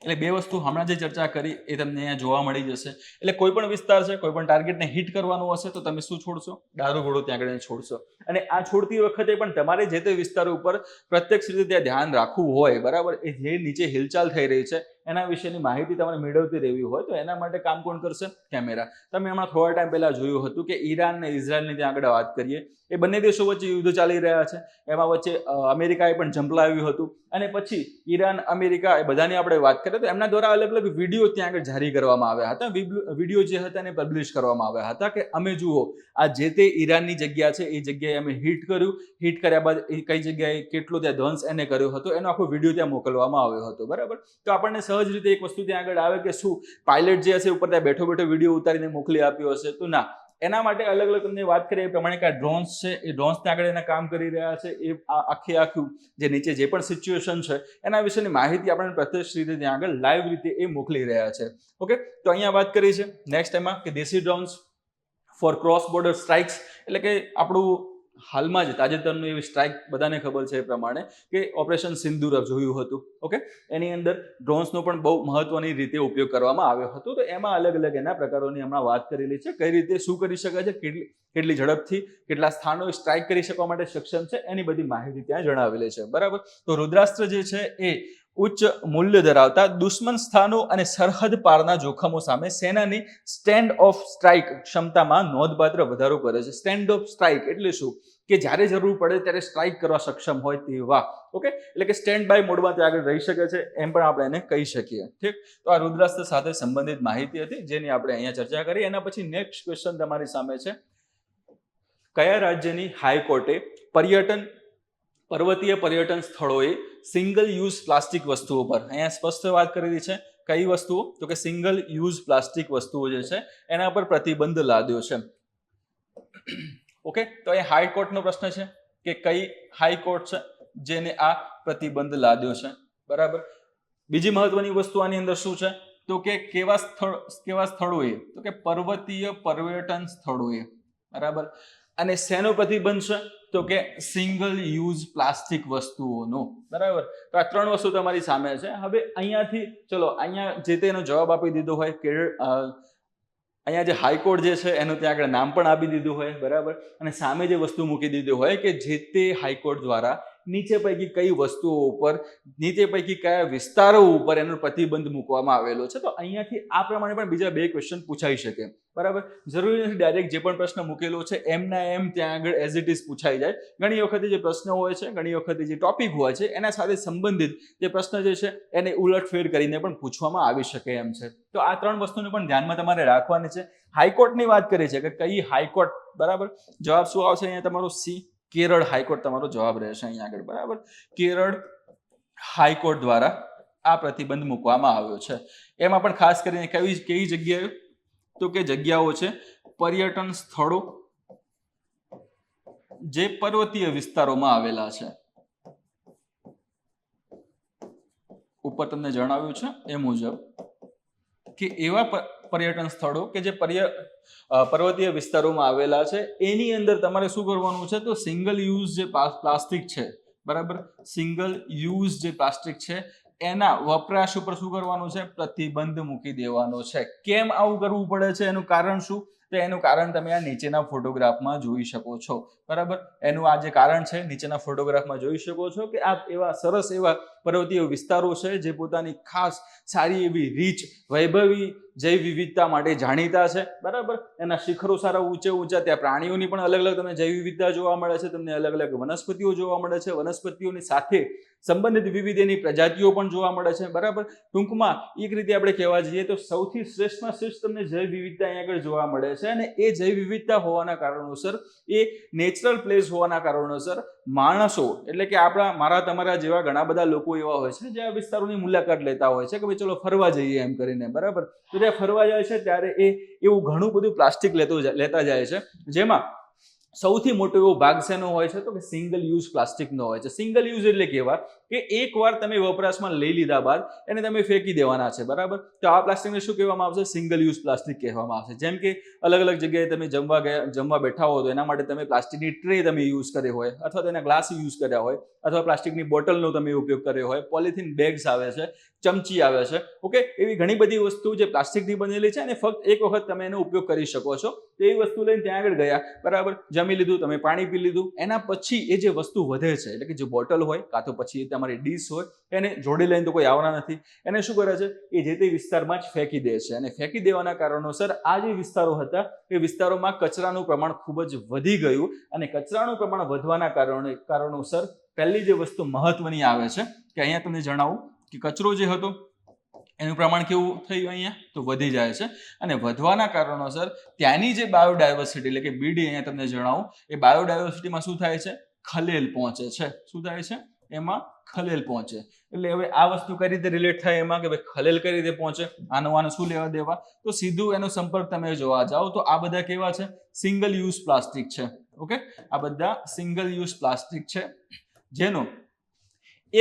એટલે બે વસ્તુ હમણાં જે ચર્ચા કરી એ તમને અહીંયા જોવા મળી જશે. એટલે કોઈ પણ વિસ્તાર છે, કોઈ પણ ટાર્ગેટને હિટ કરવાનું હશે તો તમે શું છોડશો, દારૂગોળો ત્યાં આગળ છોડશો. અને આ છોડતી વખતે પણ તમારે જે તે વિસ્તાર ઉપર પ્રત્યક્ષ રીતે ત્યાં ધ્યાન રાખવું હોય, બરાબર, એ જે નીચે હિલચાલ થઈ રહી છે એના વિશેની માહિતી તમારે મેળવતી રહેવી હોય તો એના માટે કામ કોણ કરશે, કેમેરા. તમે હમણાં થોડા ટાઈમ પહેલા જોયું હતું કે ઈરાન ને ઇઝરાયલની ત્યાં આગળ વાત કરીએ, એ બંને દેશો વચ્ચે યુદ્ધ ચાલી રહ્યા છે. એમાં વચ્ચે અમેરિકાએ પણ ઝંપલાવ્યું હતું અને પછી ઈરાન, અમેરિકા એ બધાની આપણે વાત કરીએ તો એમના દ્વારા અલગ અલગ વિડીયો ત્યાં આગળ જારી કરવામાં આવ્યા હતા. વિડીયો જે હતા એને પબ્લિશ કરવામાં આવ્યા હતા કે અમે જુઓ આ જે તે ઈરાનની જગ્યા છે એ જગ્યાએ અમે હિટ કર્યું, હિટ કર્યા બાદ એ કઈ જગ્યાએ કેટલો ત્યાં ધ્વંસ એને કર્યો હતો એનો આખો વિડીયો ત્યાં મોકલવામાં આવ્યો હતો, બરાબર. તો આપણને સહજ રીતે એક વસ્તુ ત્યાં આગળ આવે કે શું પાયલટ જે હશે ઉપર ત્યાં બેઠો બેઠો વિડીયો ઉતારીને મોકલી આપ્યો હશે, તો ના. એના માટે અલગ અલગ તમને વાત કરીએ એ પ્રમાણે કે આ ડ્રોન્સ છે એ ડ્રોન્સ ત્યાં આગળ એના કામ કરી રહ્યા છે. એ આખું જે નીચે જે પણ સિચ્યુએશન છે એના વિશેની માહિતી આપણને પ્રત્યક્ષ રીતે ત્યાં આગળ લાઈવ રીતે એ મોકલી રહ્યા છે. ઓકે, તો અહીંયા વાત કરી છે નેક્સ્ટ એમાં કે દેશી ડ્રોન્સ ફોર ક્રોસ બોર્ડર સ્ટ્રાઇક્સ, એટલે કે આપણું હાલમાં જ તાજેતરનું એવી સ્ટ્રાઇક બધાને ખબર છે એ પ્રમાણે કે ઓપરેશન સિંદૂર જોયું હતું. ઓકે, એની અંદર ડ્રોન્સનો પણ બહુ મહત્વની રીતે ઉપયોગ કરવામાં આવ્યો હતો. તો એમાં અલગ અલગ એના પ્રકારોની હમણાં વાત કરેલી છે, કઈ રીતે શું કરી શકાય છે, કેટલી ઝડપથી કેટલા સ્થાનો સ્ટ્રાઇક કરી શકવા માટે સક્ષમ છે એની બધી માહિતી ત્યાં જણાવેલી છે, બરાબર. તો રુદ્રાસ્ત્ર જે છે એ ઉચ્ચ મૂલ્ય ધરાવતા દુશ્મન સ્થાનો અને સરહદ પારના જોખમો સામે સેનાની સ્ટેન્ડ ઓફ સ્ટ્રાઇક ક્ષમતામાં નોંધપાત્ર વધારો કરે છે. સ્ટેન્ડ ઓફ સ્ટ્રાઇક એટલે શું કે જ્યારે જરૂર પડે ત્યારે સ્ટ્રાઇક કરવા સક્ષમ હોય તેવા. ઓકે, એટલે કે સ્ટેન્ડ બાય મોડમાં ત્યાં આગળ રહી શકે છે એમ પણ આપણે એને કહી શકીએ, ઠીક. તો આ રુદ્રાસ્ત્ર સાથે સંબંધિત માહિતી હતી જેની આપણે અહીંયા ચર્ચા કરી. એના પછી નેક્સ્ટ ક્વેશ્ચન તમારી સામે છે, કયા રાજ્યની હાઈકોર્ટે પર્વતીય પર્યટન સ્થળોએ સિંગલ યુઝ પ્લાસ્ટિક વસ્તુઓ પર અહીંયા સ્પષ્ટ વાત કરેલી છે. કઈ વસ્તુઓ, તો કે સિંગલ યુઝ પ્લાસ્ટિક વસ્તુઓ જે છે એના પર પ્રતિબંધ લાદ્યો છે. ઓકે, તો એ હાઈકોર્ટનો પ્રશ્ન છે કે કઈ હાઈકોર્ટ છે જેને આ પ્રતિબંધ લાદ્યો છે, બરાબર. બીજી મહત્વની વસ્તુ આની અંદર શું છે તો કે કેવા સ્થળોએ, તો કે પર્વતીય પર્યટન સ્થળોએ, બરાબર. અને શેનો પ્રતિબંધ છે તો કે સિંગલ યુઝ પ્લાસ્ટિક વસ્તુઓનો, બરાબર. તો આ ત્રણ વસ્તુ તમારી સામે છે. હવે અહીંયાથી ચલો અહીંયા જે તેનો જવાબ આપી દીધો હોય કે અહીંયા જે હાઈકોર્ટ જે છે એનું ત્યાં આગળ નામ પણ આપી દીધું હોય, બરાબર. અને સામે જે વસ્તુ મૂકી દીધી હોય કે જે તે હાઈકોર્ટ દ્વારા નીચે પૈકી કઈ વસ્તુઓ ઉપર, નીચે પૈકી કયા વિસ્તારો ઉપર એનો પ્રતિબંધ મૂકવામાં આવેલો છે. તો અહીંયાથી આ પ્રમાણે પણ બીજા 2 ક્વેશ્ચન પૂછાઈ શકે. બરાબર, જરૂરી નથી ડાયરેક્ટ જે પણ પ્રશ્ન મૂકેલો છે એમના એમ ત્યાં આગળ એઝ ઇટ ઇઝ પૂછાઈ જાય. ઘણી વખતે જે પ્રશ્ન હોય છે, ઘણી વખતે જે ટોપિક હોય છે એના સાથે સંબંધિત જે પ્રશ્ન જે છે એને ઉલટફેર કરીને પણ પૂછવામાં આવી શકે એમ છે. તો આ 3 વસ્તુને પણ ધ્યાનમાં તમારે રાખવાની છે. હાઈકોર્ટની વાત કરી છે કે કઈ હાઈકોર્ટ, બરાબર, જવાબ શું આવશે અહીંયા તમારો સી, કેરળ હાઈકોર્ટ તમારો જવાબ રહેશે અહીંયા આગળ. બરાબર, કેરળ હાઈકોર્ટ દ્વારા આ પ્રતિબંધ મૂકવામાં આવ્યો છે. એમાં પણ ખાસ કરીને કઈ જગ્યાએ, તો કે જગ્યાઓ છે પર્યટન સ્થળો જે પર્વતીય વિસ્તારોમાં આવેલા છે. ઉપર તમને જણાવ્યું છે એ મુજબ કે એવા પર્યટન સ્થળો કે જે પર્વતીય વિસ્તારોમાં આવેલા છે એની અંદર તમારે શું કરવાનું છે, તો સિંગલ યુઝ જે પ્લાસ્ટિક છે, બરાબર, સિંગલ યુઝ જે પ્લાસ્ટિક છે એના વપરાશ ઉપર શું કરવાનું છે, પ્રતિબંધ મૂકી દેવાનો છે. કેમ આવું કરવું પડે છે, એનું કારણ શું, તો એનું કારણ તમે આ નીચેના ફોટોગ્રાફમાં જોઈ શકો છો. બરાબર, એનું આ જે કારણ છે નીચેના ફોટોગ્રાફમાં જોઈ શકો છો કે આ એવા સરસ એવા પર્વતીય વિસ્તારો છે જે પોતાની ખાસ સારી એવી રીચ, વૈભવી જૈવ વિવિધતા માટે જાણીતા છે. બરાબર, એના શિખરો સારા ઊંચા, ત્યાં પ્રાણીઓની પણ અલગ અલગ તમને જૈવ વિવિધતા જોવા મળે છે, તમને અલગ અલગ વનસ્પતિઓ જોવા મળે છે, વનસ્પતિઓની સાથે સંબંધિત વિવિધ એની પ્રજાતિઓ પણ જોવા મળે છે. બરાબર, ટૂંકમાં એક રીતે આપણે કહેવા જઈએ તો સૌથી શ્રેષ્ઠમાં શ્રેષ્ઠ તમને જૈવ વિવિધતા અહીંયા આગળ જોવા મળે છે. અને એ જૈવ વિવિધતા હોવાના કારણોસર, એ નેચરલ પ્લેસ હોવાના કારણોસર માણસો, એટલે કે મારા તમારા જેવા ઘણા બધા લોકો એવા હોય છે જે આ વિસ્તારોની મુલાકાત લેતા હોય છે કે ભાઈ ચલો ફરવા જઈએ એમ કરીને. બરાબર, તો ત્યાં ફરવા જાય છે ત્યારે એ એવું ઘણું બધું પ્લાસ્ટિક લેતા જાય છે, જેમાં સૌથી મોટો એવો ભાગ શેનો હોય છે, તો કે સિંગલ યુઝ પ્લાસ્ટિકનો હોય છે. સિંગલ યુઝ એટલે કેવા કે એકવાર તમે વપરાશમાં લઈ લીધા બાદ એને તમે ફેંકી દેવાના છે. બરાબર, તો આ પ્લાસ્ટિકને શું કહેવામાં આવશે, સિંગલ યુઝ પ્લાસ્ટિક કહેવામાં આવશે. જેમ કે અલગ અલગ જગ્યાએ તમે જમવા બેઠા હો તો એના માટે તમે પ્લાસ્ટિકની ટ્રે તમે યુઝ કર્યો હોય, અથવા તેના ગ્લાસ યુઝ કર્યા હોય, અથવા પ્લાસ્ટિકની બોટલનો તમે ઉપયોગ કર્યો હોય, પોલિથીન બેગ્સ આવે છે, ચમચી આવે છે, ઓકે, એવી ઘણી બધી વસ્તુ જે પ્લાસ્ટિકની બનેલી છે અને ફક્ત એક વખત તમે એનો ઉપયોગ કરી શકો છો. તો એ વસ્તુ લઈને ત્યાં આગળ ગયા, બરાબર, જમી લીધું, તમે પાણી પી લીધું, એના પછી એ જે વસ્તુ વધે છે, એટલે કે જે બોટલ હોય કાં તો પછી તમારી ડીશ હોય, એને જોડી લઈને તો કોઈ આવવાના નથી, એને શું કરે છે, એ જે તે વિસ્તારમાં જ ફેંકી દે છે. અને ફેંકી દેવાના કારણોસર આ જે વિસ્તારો હતા એ વિસ્તારોમાં કચરાનું પ્રમાણ ખૂબ જ વધી ગયું. અને કચરાનું પ્રમાણ વધવાના કારણોસર પહેલી જે વસ્તુ મહત્વની આવે છે કે અહીંયા તમને જણાવું કે કચરો જે હતો એનું પ્રમાણ કેવું થયું, અહીંયા તો વધી જાય છે. અને વધવાના કારણોસર ત્યાંની જે બાયોડાયવર્સિટી, એટલે કે બીડી, અહીંયા તમને જણાવું, એ બાયોડાયવર્સિટીમાં શું થાય છે, ખલેલ પહોંચે છે. શું થાય છે, એમાં ખલેલ પહોંચે. એટલે હવે આ વસ્તુ કઈ રીતે રિલેટ થાય એમાં કે ભાઈ ખલેલ કઈ રીતે પહોંચે, આનો શું લેવા દેવા, તો સીધું એનો સંપર્ક તમે જોવા જાઓ તો આ બધા કેવા છે, સિંગલ યુઝ પ્લાસ્ટિક છે. ઓકે, આ બધા સિંગલ યુઝ પ્લાસ્ટિક છે જેનો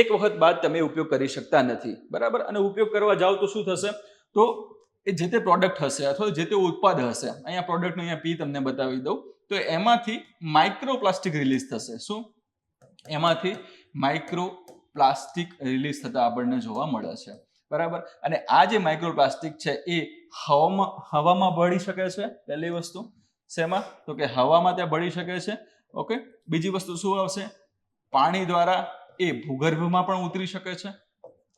એક વખત બાદ તમે ઉપયોગ કરી શકતા નથી. બરાબર, અને ઉપયોગ કરવા જાઓ તો શું થશે, તો એ જે તે પ્રોડક્ટ હશે અથવા જે તે ઉત્પાદ હશે, અહીંયા પ્રોડક્ટનો અહીંયા પી તમને બતાવી દઉં, તો એમાંથી માઇક્રો પ્લાસ્ટિક રિલીઝ થશે. શું, એમાંથી માઇક્રો પ્લાસ્ટિક રિલીઝ થતા આપણને જોવા મળે છે. બરાબર, અને આ જે માઇક્રો પ્લાસ્ટિક છે એ હવામાં ભળી શકે છે. પહેલી વસ્તુ શેમાં, તો કે હવામાં ત્યાં ભળી શકે છે. ઓકે, બીજી વસ્તુ શું આવશે, પાણી દ્વારા એ ભૂગર્ભમાં પણ ઉતરી શકે છે.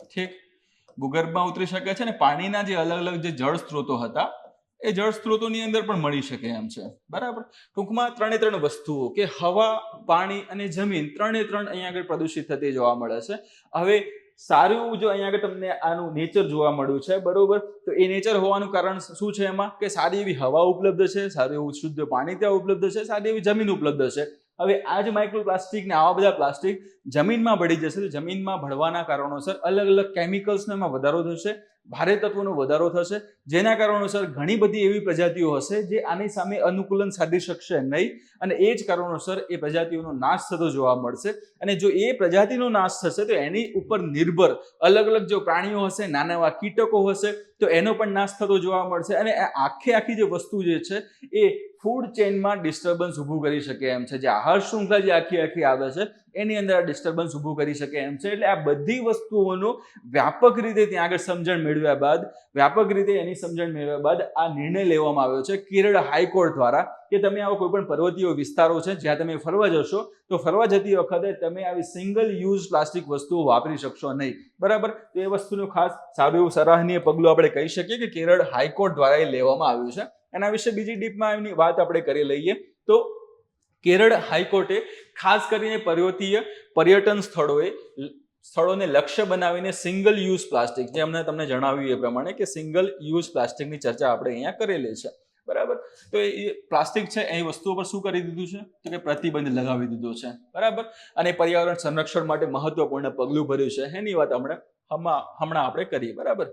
ઠીક, ભૂગર્ભમાં ઉતરી શકે છે. અને પાણીના જે અલગ અલગ જે જળ સ્ત્રોતો હતા એ જળ સ્ત્રોતોની અંદર પણ મળી શકે એમ છે. બરાબર, ટૂંકમાં 3 વસ્તુઓ કે હવા, પાણી અને જમીન 3 અહીંયા આગળ પ્રદૂષિત થતી જોવા મળે છે. હવે સારું એવું જો અહીંયા આગળ તમને આનું નેચર જોવા મળ્યું છે, બરોબર, તો એ નેચર હોવાનું કારણ શું છે એમાં, કે સારી એવી હવા ઉપલબ્ધ છે, સારું એવું શુદ્ધ પાણી ત્યાં ઉપલબ્ધ છે, સારી એવી જમીન ઉપલબ્ધ છે. હવે આ જ માઇક્રો પ્લાસ્ટિક ને આવા બધા પ્લાસ્ટિક જમીનમાં ભળી જશે. તો જમીનમાં ભળવાના કારણોસર અલગ અલગ કેમિકલ્સનો એમાં વધારો થશે, ભારે તત્વોનો વધારો થશે, જેના કારણોસર ઘણી બધી એવી પ્રજાતિઓ હશે જે આની સામે અનુકૂલન સાધી શકશે નહીં. અને એ જ કારણોસર એ પ્રજાતિઓનો નાશ થતો જોવા મળશે. અને જો એ પ્રજાતિનો નાશ થશે તો એની ઉપર નિર્ભર અલગ અલગ જો પ્રાણીઓ હશે, નાના એવા કીટકો હશે, તો એનો પણ નાશ થતો જોવા મળશે. અને આખી જે વસ્તુ જે છે એ ફૂડ ચેઇનમાં ડિસ્ટર્બન્સ ઊભું કરી શકે એમ છે. જે આહાર શૃંખલા જે આખી આવે છે એની અંદર આ ડિસ્ટર્બન્સ ઊભું કરી શકે એમ છે. એટલે આ બધી વસ્તુઓનો વ્યાપક રીતે ત્યાં આગળ સમજણ મેળવ્યા બાદ આ નિર્ણય લેવામાં આવ્યો છે કેરળ હાઈકોર્ટ દ્વારા કે તમે આવા કોઈ પણ પર્વતીય વિસ્તારો છે જ્યાં તમે ફરવા જશો તો ફરવા જતી વખતે તમે આવી સિંગલ યુઝ પ્લાસ્ટિક વસ્તુઓ વાપરી શકશો નહીં. બરાબર, તો એ વસ્તુનું ખાસ સારું એવું સરાહનીય પગલું આપણે કહી શકીએ કે કેરળ હાઈકોર્ટ દ્વારા એ લેવામાં આવ્યું છે. એના વિશે બીજી ડીપમાં એની વાત આપણે કરી લઈએ તો કેરળ હાઈકોર્ટે ખાસ કરીને પર્વતીય પર્યટન સ્થળોને લક્ષ્ય બનાવીને સિંગલ યુઝ પ્લાસ્ટિક, જે અમને તમને જણાવ્યું એ પ્રમાણે કે સિંગલ યુઝ પ્લાસ્ટિકની ચર્ચા આપણે અહીંયા કરેલી છે. બરાબર, તો એ પ્લાસ્ટિક છે એ વસ્તુઓ પર શું કરી દીધું છે તો કે પ્રતિબંધ લગાવી દીધો છે. બરાબર, અને પર્યાવરણ સંરક્ષણ માટે મહત્વપૂર્ણ પગલું ભર્યું છે. એની વાત હમણાં આપણે કરીએ. બરાબર,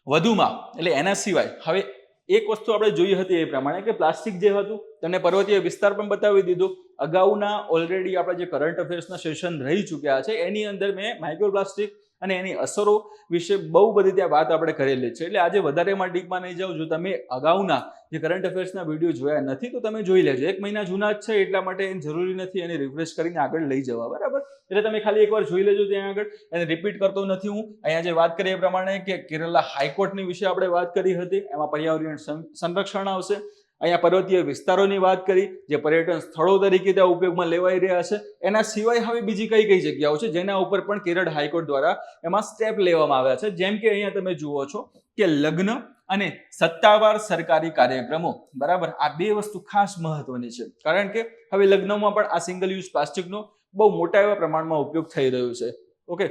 વધુમાં એટલે એના સિવાય હવે એક વસ્તુ આપણે જોઈ હતી એ પ્રમાણે કે પ્લાસ્ટિક જે હતું તમને પર્વતીય વિસ્તાર પણ બતાવી દીધું. અગાઉના ઓલરેડી આપણા જે કરંટ અફેર્સના સેશન રહી ચૂક્યા છે એની અંદર મેં માઇક્રોપ્લાસ્ટિક અને એની અસરો વિશે બહુ બધી ત્યાં વાત આપણે કરેલી છે. એટલે આજે વધારેમાં ડીપમાં નહીં જાઉં. જો તમે અગાઉના જે કરંટ અફેર્સના વિડીયો જોયા નથી તો તમે જોઈ લેજો. 1 મહિના જૂના જ છે એટલા માટે જરૂરી નથી એને રિફ્રેશ કરીને આગળ લઈ જવા. બરાબર, એટલે તમે ખાલી એકવાર જોઈ લેજો ત્યાં આગળ. એને રિપીટ કરતો નથી હું. અહીંયા જે વાત કરીએ એ પ્રમાણે કે કેરલા હાઈકોર્ટની વિશે આપણે વાત કરી હતી, એમાં પર્યાવરણ સંરક્ષણ આવશે. અહીંયા પર્વતીય વિસ્તારોની વાત કરી જે પર્યટન સ્થળો તરીકે ત્યાં ઉપયોગમાં લેવાઈ રહ્યા છે. એના સિવાય હવે બીજી કઈ જગ્યાઓ છે જેના ઉપર પણ કેરળ હાઈકોર્ટ દ્વારા એમાં સ્ટેપ લેવામાં આવ્યા છે. જેમ કે અહીંયા તમે જુઓ છો કે લગ્ન અને સત્તાવાર સરકારી કાર્યક્રમો. બરાબર, આ બે વસ્તુ ખાસ મહત્વની છે કારણ કે હવે લગ્નમાં પણ આ સિંગલ યુઝ પ્લાસ્ટિકનો બહુ મોટા એવા પ્રમાણમાં ઉપયોગ થઈ રહ્યો છે. ઓકે,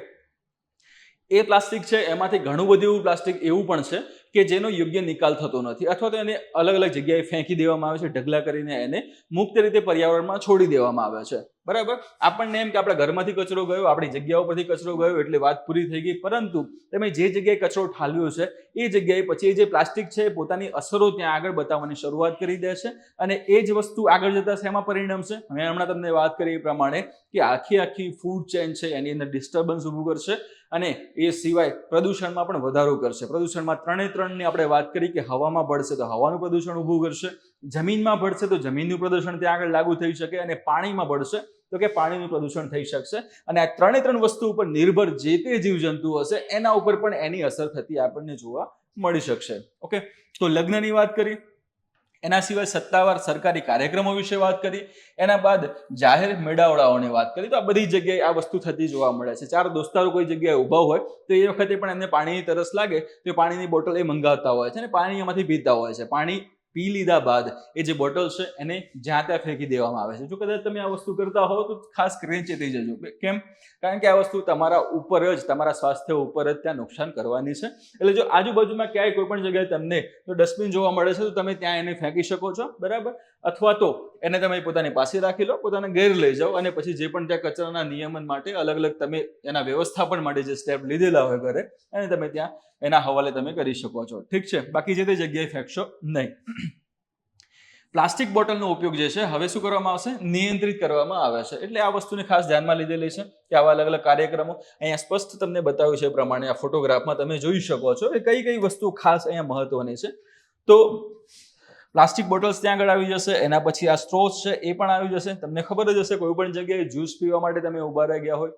એ પ્લાસ્ટિક છે એમાંથી ઘણું બધું એવું પ્લાસ્ટિક એવું પણ છે કે જેનો યોગ્ય નિકાલ થતો નથી અથવા તો એને અલગ અલગ જગ્યાએ ફેંકી દેવામાં આવે છે, ઢગલા કરીને એને મુક્ત રીતે પર્યાવરણમાં છોડી દેવામાં આવે છે. બરાબર, આપણને એમ કે આપણા ઘરમાંથી કચરો ગયો, આપણી જગ્યાઓ પરથી કચરો ગયો એટલે વાત પૂરી થઈ ગઈ. પરંતુ તમે જે જગ્યાએ કચરો ઠાલવ્યો છે એ જગ્યાએ પછી જે પ્લાસ્ટિક છે પોતાની અસરો ત્યાં આગળ બતાવવાની શરૂઆત કરી દે છે અને એ જ વસ્તુ આગળ જતા શેમાં પરિણમશે? મેં હમણાં તમને વાત કરી એ પ્રમાણે કે આખી ફૂડ ચેઇન છે એની અંદર ડિસ્ટર્બન્સ ઊભું કરશે અને એ સિવાય પ્રદૂષણમાં પણ વધારો કરશે. પ્રદૂષણમાં ત્રણની આપણે વાત કરી કે હવામાં ભળશે તો હવાનું પ્રદૂષણ ઊભું કરશે, જમીનમાં ભળશે તો જમીનનું પ્રદૂષણ ત્યાં આગળ લાગુ થઈ શકે અને પાણીમાં ભળશે તો કે પાણીનું પ્રદૂષણ થઈ શકશે. અને આ ત્રણ વસ્તુ ઉપર નિર્ભર જે તે જીવજંતુ હશે એના ઉપર પણ એની અસર થતી આપણને જોવા મળી શકશે. ઓકે, તો લગ્નની વાત કરી, એના સિવાય સત્તાવાર સરકારી કાર્યક્રમો વિશે વાત કરી, એના બાદ જાહેર મેળાવડાઓની વાત કરી. તો આ બધી જગ્યાએ આ વસ્તુ થતી જોવા મળે છે. 4 દોસ્તારો કોઈ જગ્યાએ ઊભા હોય તો એ વખતે પણ એમને પાણીની તરસ લાગે તો પાણીની બોટલ એ મંગાવતા હોય છે અને પાણી એમાંથી પીતા હોય છે. પાણી પી લીધા બાદ એ જે બોટલ છે એને જ્યાં ત્યાં ફેંકી દેવામાં આવે છે. જો કદાચ તમે આ વસ્તુ કરતા હો તો ખાસ કરીને ચેતી જજો. કેમ? કારણ કે આ વસ્તુ તમારા ઉપર જ, તમારા સ્વાસ્થ્ય ઉપર જ ત્યાં નુકસાન કરવાની છે. એટલે જો આજુબાજુમાં ક્યાંય કોઈ પણ જગ્યાએ તમને તો ડસ્ટબિન જોવા મળે છે તો તમે ત્યાં એને ફેંકી શકો છો. બરાબર, અથવા તો એને તમે પોતાની પાસે રાખી લો, પોતાના ઘેર લઈ જાઓ અને પછી જે પણ ત્યાં કચરાના નિયમન માટે અલગ અલગ તમે એના વ્યવસ્થાપન માટે જે સ્ટેપ લીધેલા હોય ઘરે અને તમે ત્યાં એના હવાલે તમે કરી શકો છો. ઠીક છે, બાકી જે તે જગ્યાએ ફેંકશો નહીં. પ્લાસ્ટિક બોટલનો ઉપયોગ જે છે હવે શું કરવામાં આવશે? નિયંત્રિત કરવામાં આવે છે. એટલે આ વસ્તુને ખાસ ધ્યાનમાં લીધેલી છે કે આવા અલગ અલગ કાર્યક્રમો અહીંયા સ્પષ્ટ તમને બતાવ્યું છે પ્રમાણે આ ફોટોગ્રાફમાં તમે જોઈ શકો છો કે કઈ વસ્તુ ખાસ અહીંયા મહત્વની છે. તો પ્લાસ્ટિક બોટલ્સ ત્યાં આગળ આવી જશે. એના પછી આ સ્ટ્રોસ છે એ પણ આવી જશે. તમને ખબર જ હશે કોઈ પણ જગ્યાએ જ્યુસ પીવા માટે તમે ઊભા રહી ગયા હોય,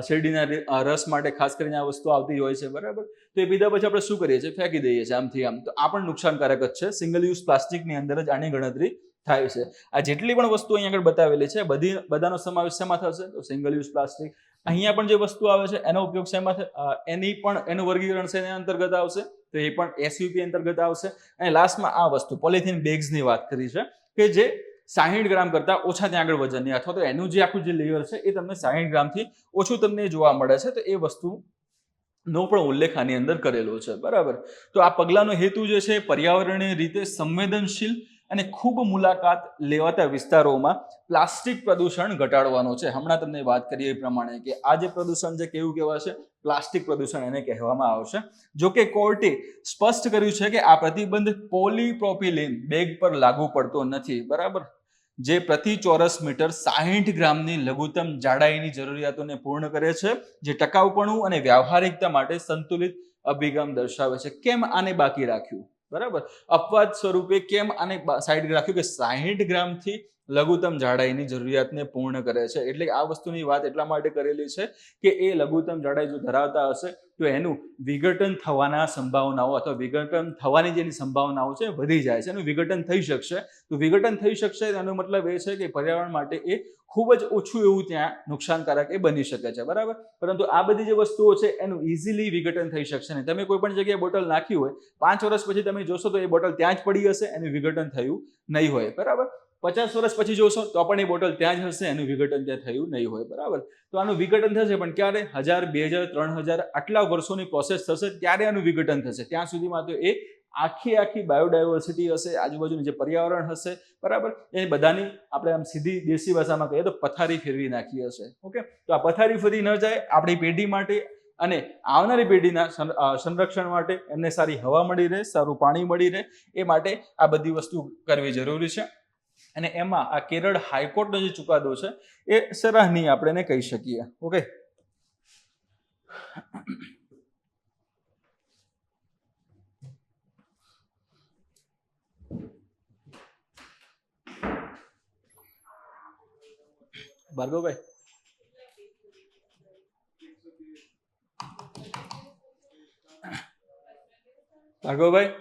શેરડીના રસ માટે ખાસ કરીને આ વસ્તુ આવતી હોય છે. બરાબર, તો એ પીધા પછી આપણે શું કરીએ છીએ? ફેંકી દઈએ છીએ આમથી આમ. તો આ પણ નુકસાનકારક જ છે. સિંગલ યુઝ પ્લાસ્ટિકની અંદર જ આની ગણતરી થાય છે. આ જેટલી પણ વસ્તુ અહીં આગળ બતાવેલી છે બધાનો સમાવેશ શેમાં થશે? તો સિંગલ યુઝ પ્લાસ્ટિક. અહીંયા પણ જે વસ્તુ આવે છે એનો ઉપયોગ શેમાં એનું વર્ગીકરણ છે એના અંતર્ગત આવશે તો એ પણ SUP અંતર્ગત આવશે. અને લાસ્ટમાં આ વસ્તુ પોલિથીન બેગ્સની વાત કરી છે કે જે 60 ગ્રામ કરતા ઓછા ત્યાં આગળ વજનની અથવા તો એનું જે આખું જે લેયર છે એ તમને 60 ગ્રામથી ઓછું તમને જોવા મળે છે. તો એ વસ્તુનો પણ ઉલ્લેખ આની અંદર કરેલો છે. બરાબર, તો આ પગલાંનો હેતુ જે છે પર્યાવરણીય રીતે સંવેદનશીલ અને ખૂબ મુલાકાત લેવાતા વિસ્તારોમાં પ્લાસ્ટિક પ્રદૂષણ ઘટાડવાનો છે. હમણાં તમને વાત કરીએ એ પ્રમાણે કે આ જે પ્રદૂષણ છે કેવું કહેવાશે? પ્લાસ્ટિક પ્રદૂષણ એને કહેવામાં આવશે. જો કે કોર્ટે સ્પષ્ટ કર્યું છે કે આ પ્રતિબંધ પોલીપ્રોપિલિન બેગ પર લાગુ પડતો નથી. બરાબર, જે પ્રતિ ચોરસ મીટર 60 ગ્રામની લઘુત્તમ જાડાઈની જરૂરિયાતોને પૂર્ણ કરે છે, જે ટકાઉપણું અને વ્યવહારિકતા માટે સંતુલિત અભિગમ દર્શાવે છે. કેમ આને બાકી રાખ્યું? બરાબર, અપવાદ સ્વરૂપે કેમ આને સાઈડ રાખ્યું કે 60 ગ્રામથી લઘુત્તમ જાડાઈની જરૂરિયાતને પૂર્ણ કરે છે. એટલે આ વસ્તુની વાત એટલા માટે કરેલી છે કે એ લઘુત્તમ જાડાઈ જો ધરાવતા હશે તો એનું વિઘટન થવાના સંભાવનાઓ અથવા વિઘટન થવાની જેની સંભાવનાઓ છે વધી જાય છે. એનું વિઘટન થઈ શકશે. તો વિઘટન થઈ શકશે એનો મતલબ એ છે કે પર્યાવરણ માટે એ ખૂબ જ ઓછું એવું ત્યાં નુકસાનકારક એ બની શકે છે. બરાબર. પરંતુ આ બધી જે વસ્તુઓ છે એનું ઇઝીલી વિઘટન થઈ શકશે નહીં. તમે કોઈ પણ જગ્યાએ બોટલ નાખી હોય 5 વર્ષ પછી તમે જોશો તો એ બોટલ ત્યાં જ પડી હશે, એનું વિઘટન થયું નહીં હોય. બરાબર. 50 વર્ષ પછી જોશો તો પણ એ બોટલ ત્યાં જ હશે, એનું વિઘટન ત્યાં થયું નહીં હોય. બરાબર. તો આનું વિઘટન થશે પણ ક્યારે? 1000, 2000, 3000 આટલા વર્ષોની પ્રોસેસ થશે ત્યારે આનું વિઘટન થશે. ત્યાં સુધીમાં તો એ આખી બાયોડાયવર્સિટી હશે, આજુબાજુનું જે પર્યાવરણ હશે, બરાબર, એ બધાની આપણે આમ સીધી દેશી ભાષામાં કહીએ તો પથારી ફેરવી નાખી હશે. ઓકે. તો આ પથારી ફરી ન જાય આપણી પેઢી માટે અને આવનારી પેઢીના સંરક્ષણ માટે, એમને સારી હવા મળી રહે, સારું પાણી મળી રહે, એ માટે આ બધી વસ્તુ કરવી જરૂરી છે. અને એમાં આ કેરળ હાઈકોર્ટનો જે ચુકાદો છે એ સરાહનીય આપણે એને કહી શકીએ. ઓકે. ભાર્ગવભાઈ, ભાર્ગવભાઈ,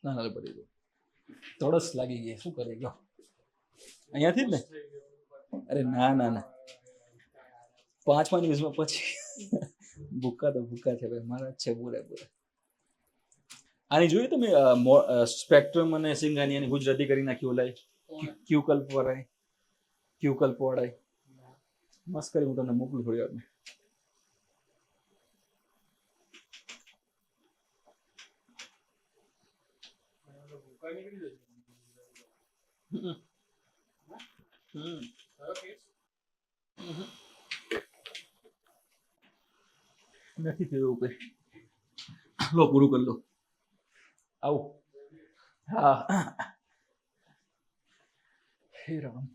ના ના પડી ગયો, તડસ લાગી ગઈ, શું કરે ગયો અહીંયાથી જ ને? અરે ના ના ના, 5 મિનિટમાં પછી ભૂકા તો ભૂકા છે ભાઈ, મારા જ છે પૂરેપૂરા. આની જોયું તમે સ્પેક્ટ્રમ અને સિંગાની એની ગુજરાતી કરી નાખી ઓલાય ક્યુકલ્પવરાય, ક્યુકલ્પવરાય મસ્ત કરી. હું તમને મોકલું થોડી વાર. નથી થયું કઈ. લો પૂરું કરી લો. આવું. હા. હે રામ.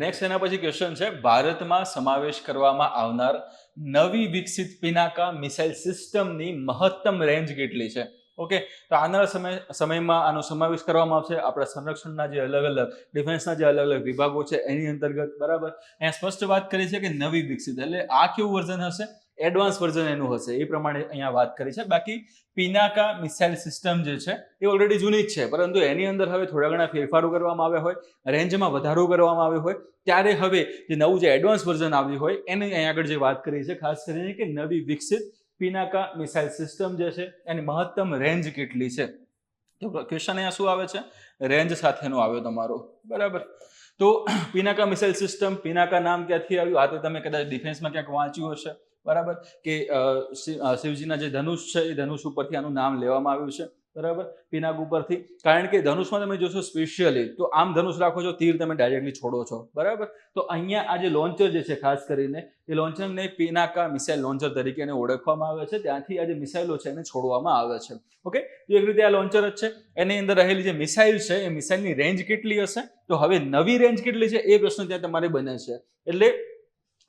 નેક્સ્ટ એના પછી ક્વેશ્ચન છે, ભારતમાં સમાવેશ કરવામાં આવનાર નવી વિકસિત પિનાકા મિસાઇલ સિસ્ટમની મહત્તમ રેન્જ કેટલી છે? ઓકે. તો આવનારા સમયમાં આનો સમાવેશ કરવામાં આવશે આપણા સંરક્ષણના જે અલગ અલગ ડિફેન્સના જે અલગ અલગ વિભાગો છે એની અંતર્ગત. બરાબર. અહીંયા સ્પષ્ટ વાત કરી છે કે નવી વિકસિત, એટલે આ કેવું વર્ઝન હશે? એડવાન્સ વર્ઝન એનું હશે, એ પ્રમાણે અહીંયા વાત કરી છે. બાકી પિનાકા મિસાઇલ સિસ્ટમ જે છે એ ઓલરેડી જૂની જ છે, પરંતુ એની અંદર હવે થોડા ઘણા ફેરફારો કરવામાં આવ્યા હોય, રેન્જમાં વધારો કરવામાં આવ્યો હોય, ત્યારે હવે જે નવું જે એડવાન્સ વર્ઝન આવ્યું હોય એની અહીંયા આગળ જે વાત કરી છે, ખાસ કરીને કે નવી વિકસિત પિનાકા મિસાઇલ સિસ્ટમ જે છે એની મહત્તમ રેન્જ કેટલી છે. તો ક્વેશ્ચન અહીંયા શું આવે છે? રેન્જ સાથેનો આવ્યો તમારો. બરાબર. તો પિનાકા મિસાઇલ સિસ્ટમ, પિનાકા નામ ક્યાંથી આવ્યું? આ તો તમે કદાચ ડિફેન્સમાં ક્યાંક વાંચ્યું હશે. બરાબર. કે શિવજીના જે ધનુષ છે એ ધનુષ ઉપરથી આનું નામ લેવામાં આવ્યું છે. બરાબર. પિનાક ઉપરથી, કારણ કે ધનુષમાં તમે જોશો સ્પેશિયલી તો આમ ધનુષ રાખો છો, તીર તમે ડાયરેક્ટલી છોડો છો. બરાબર. તો અહીંયા આ જે લોન્ચર જે છે ખાસ કરીને એ લોન્ચરને પિનાકા મિસાઇલ લોન્ચર તરીકે એને ઓળખવામાં આવે છે. ત્યાંથી આ જે મિસાઇલો છે એને છોડવામાં આવે છે. ઓકે. તો એક રીતે આ લોન્ચર જ છે, એની અંદર રહેલી જે મિસાઇલ છે એ મિસાઇલની રેન્જ કેટલી હશે? તો હવે નવી રેન્જ કેટલી છે એ પ્રશ્ન ત્યાં તમારે બને છે. એટલે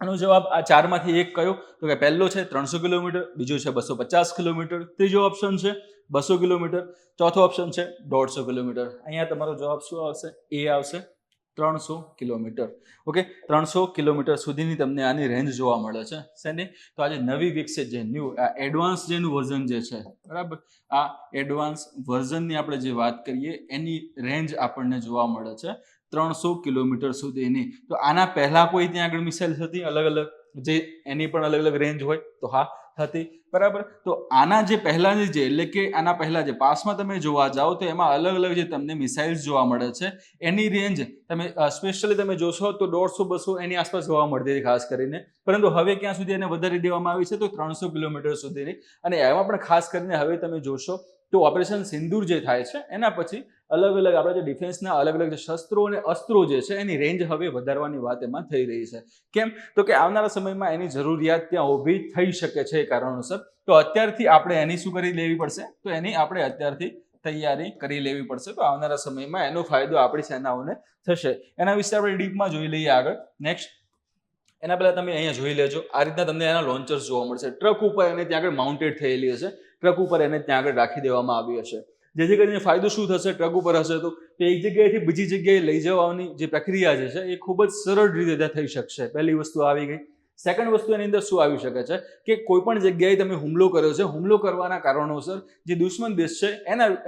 આનો જવાબ આ 4માંથી એક કયો? તો કે પહેલો છે 300 કિલોમીટર, બીજો છે 250 કિલોમીટર, ત્રીજો ઓપ્શન છે 200 કિલોમીટર, ચોથો ઓપ્શન છે 150 કિલોમીટર. અહીંયા તમારો જવાબ શું આવશે? એ આવશે. 300 કિલોમીટર. ઓકે, 300 કિલોમીટર સુધીની તમને આની રેન્જ જોવા મળે છે. શેની? તો આજે નવી વિકસિત જે ન્યૂ એડવાન્સ જેનું વર્ઝન જે છે, બરાબર, આ એડવાન્સ વર્ઝનની આપણે જે વાત કરીએ એની રેન્જ આપણને જોવા મળે છે 300 કિલોમીટર સુધીની. તો આના પહેલા કોઈ ત્યાં આગળ મિસાઇલ હતી અલગ અલગ, જે એની પણ અલગ અલગ રેન્જ હોય? તો હા હતી, બરાબર. તો આના જે પહેલાની જે એટલે કે આના પહેલા જે પાસમાં તમે જોવા જાઓ તો એમાં અલગ અલગ જે તમને મિસાઇલ્સ જોવા મળે છે એની રેન્જ તમે સ્પેશિયલી તમે જોશો તો 150-200 એની આસપાસ જોવા મળતી હતી ખાસ કરીને, પરંતુ હવે ક્યાં સુધી એને વધારી દેવામાં આવી છે? તો 300 કિલોમીટર સુધીની. અને એમાં પણ ખાસ કરીને હવે તમે જોશો તો ઓપરેશન સિંદૂર જે થાય છે એના પછી અલગ અલગ આપણા જે ડિફેન્સના અલગ અલગ જે શસ્ત્રો અને અસ્ત્રો જે છે એની રેન્જ હવે વધારવાની વાત એમાં થઈ રહી છે. કેમ? તો કે આવનારા સમયમાં એની જરૂરિયાત ત્યાં ઊભી થઈ શકે છે એ કારણોસર. તો અત્યારથી આપણે એની શું કરી લેવી પડશે? તો એની આપણે અત્યારથી તૈયારી કરી લેવી પડશે. તો આવનારા સમયમાં એનો ફાયદો આપણી સેનાઓને થશે. એના વિશે આપણે ડીપમાં જોઈ લઈએ આગળ. નેક્સ્ટ, એના પહેલા તમે અહીંયા જોઈ લેજો, આ રીતના તમને એના લોન્ચર્સ જોવા મળશે. ટ્રક ઉપર એને ત્યાં આગળ માઉન્ટેડ થયેલી હશે, ટ્રક ઉપર એને ત્યાં આગળ રાખી દેવામાં આવી હશે. જેથી કરીને ફાયદો શું થશે? ટ્રક ઉપર હશે તો એક જગ્યાએથી બીજી જગ્યાએ લઈ જવાની જે પ્રક્રિયા જે છે એ ખૂબ જ સરળ રીતે થઈ શકશે. પહેલી વસ્તુ આવી ગઈ. સેકન્ડ વસ્તુ એની અંદર શું આવી શકે છે કે કોઈ પણ જગ્યાએ તમે હુમલો કર્યો છે, હુમલો કરવાના કારણોસર જે દુશ્મન દેશ છે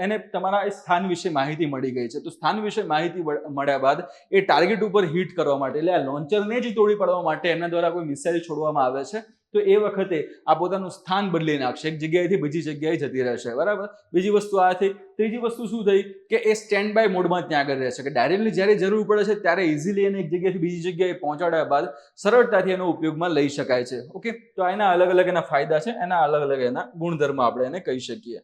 એને તમારા એ સ્થાન વિશે માહિતી મળી ગઈ છે. તો સ્થાન વિશે માહિતી મળ્યા બાદ એ ટાર્ગેટ ઉપર હિટ કરવા માટે, એટલે આ લોન્ચરને જ તોડી પાડવા માટે એમના દ્વારા કોઈ મિસાઇલ છોડવામાં આવે છે તો એ વખતે આ પોતાનું સ્થાન બદલી નાખશે, એક જગ્યાએથી બીજી જગ્યાએ જતી રહેશે, બરાબર. બીજી વસ્તુ આ થઈ. ત્રીજી વસ્તુ શું થઈ કે એ સ્ટેન્ડ બાય મોડમાં ત્યાં આગળ રહેશે, કે ડાયરેક્ટલી જ્યારે જરૂર પડે છે ત્યારે ઇઝીલી એને એક જગ્યાએથી બીજી જગ્યાએ પહોંચાડ્યા બાદ સરળતાથી એનો ઉપયોગમાં લઈ શકાય છે. ઓકે, તો એના અલગ અલગ એના ફાયદા છે, એના અલગ અલગ એના ગુણધર્મ આપણે એને કહી શકીએ.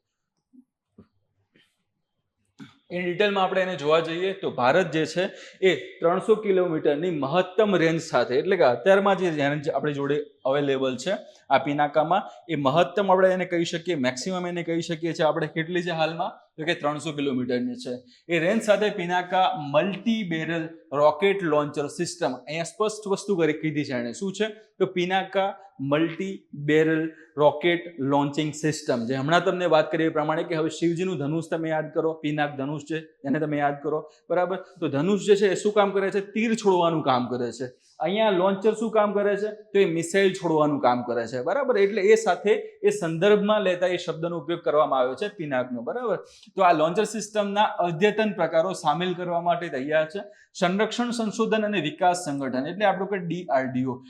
ઇન ડિટેલમાં આપણે એને જોવા જઈએ તો ભારત જે છે એ 300 કિલોમીટરની મહત્તમ રેન્જ સાથે, એટલે કે અત્યારમાં જે રેન્જ આપણી જોડે અવેલેબલ છે આ પિનાકામાં, એ મહત્તમ આપણે એને કહી શકીએ, મેક્સિમમ એને કહી શકીએ છીએ આપણે કેટલી છે હાલમાં? તો કે 300 કિલોમીટરની છે. એ રેન્જ સાથે Pinaka multi barrel rocket launcher system, અહીંયા સ્પષ્ટ વસ્તુ કીધી છે એને. શું છે? તો Pinaka multi barrel rocket launching system. જે હમણાં તમને વાત કરી એ પ્રમાણે કે હવે શિવજીનું ધનુષ તમે યાદ કરો, પિનાક ધનુષ છે એને તમે યાદ કરો, બરાબર. તો ધનુષ જે છે એ શું કામ કરે છે? તીર છોડવાનું કામ કરે છે. અહીંયા લોન્ચર શું કામ કરે છે? તો એ મિસાઇલ છોડવાનું કામ કરે છે, બરાબર. એટલે એ સાથે એ સંદર્ભમાં લેતા એ શબ્દનો ઉપયોગ કરવામાં આવ્યો છે પિનાકનો, બરાબર. તો આ લોન્ચર સિસ્ટમના અદ્યતન પ્રકારો સામેલ કરવા માટે તૈયાર છે સંરક્ષણ સંશોધન અને વિકાસ સંગઠન, એટલે આપણું કે DRDO.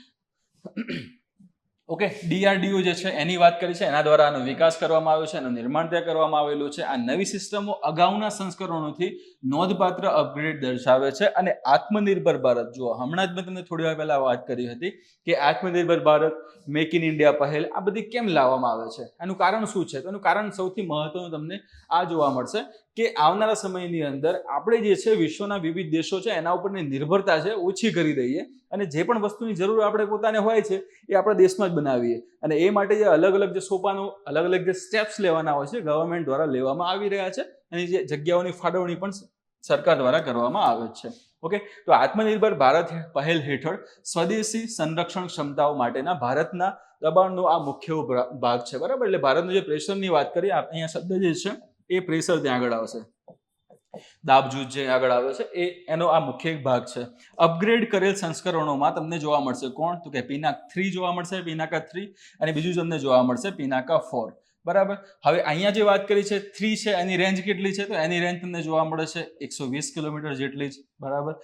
ઓકે, DRDO જે છે એની વાત કરી છે, એના દ્વારા આનો વિકાસ કરવામાં આવ્યો છે, એનું નિર્માણ ત્યાં કરવામાં આવેલું છે. આ નવી સિસ્ટમો અગાઉના સંસ્કરણોથી નોંધપાત્ર અપગ્રેડ દર્શાવે છે અને આત્મનિર્ભર ભારત, જુઓ હમણાં જ મેં તમને થોડી વાર પહેલા વાત કરી હતી કે આત્મનિર્ભર ભારત, મેક ઇન ઇન્ડિયા પહેલ, આ બધી કેમ લાવવામાં આવે છે, એનું કારણ શું છે? તો એનું કારણ સૌથી મહત્વનું તમને આ જોવા મળશે કે આવનારા સમયની અંદર આપણે જે છે વિશ્વના વિવિધ દેશો છે એના ઉપરની નિર્ભરતા છે ઓછી કરી દઈએ અને જે પણ વસ્તુની જરૂર આપણે પોતાને હોય છે એ આપણા દેશમાં જ બનાવીએ. અને એ માટે જે અલગ અલગ જે સોપાનો, અલગ અલગ જે સ્ટેપ્સ લેવાના હોય છે ગવર્મેન્ટ દ્વારા લેવામાં આવી રહ્યા છે અને જે જગ્યાઓની ફાળવણી પણ સરકાર દ્વારા કરવામાં આવે છે. ઓકે, તો આત્મનિર્ભર ભારત પહેલ હેઠળ સ્વદેશી સંરક્ષણ ક્ષમતાઓ માટેના ભારતના દબાણનો આ મુખ્ય ભાગ છે, બરાબર. એટલે ભારતનું જે પ્રેશરની વાત કરીએ, અહીંયા શબ્દ જે છે એ પ્રેશર ત્યાં આગળ આવશે, દાબજૂજ જે આગળ આવે છે એ એનો આ મુખ્ય એક ભાગ છે. અપગ્રેડ કરેલ સંસ્કરણોમાં તમને જોવા મળશે કોણ? તો કે પિનાક 3 જોવા મળશે, પિનાકા 3, અને બીજું તમને જોવા મળશે પિનાકા 4, બરાબર. હવે અહીંયા જે વાત કરી છે 3 છે, એની રેન્જ કેટલી છે? તો એની રેન્જ તમને જોવા મળે છે 120 કિલોમીટર જેટલી જ, બરાબર.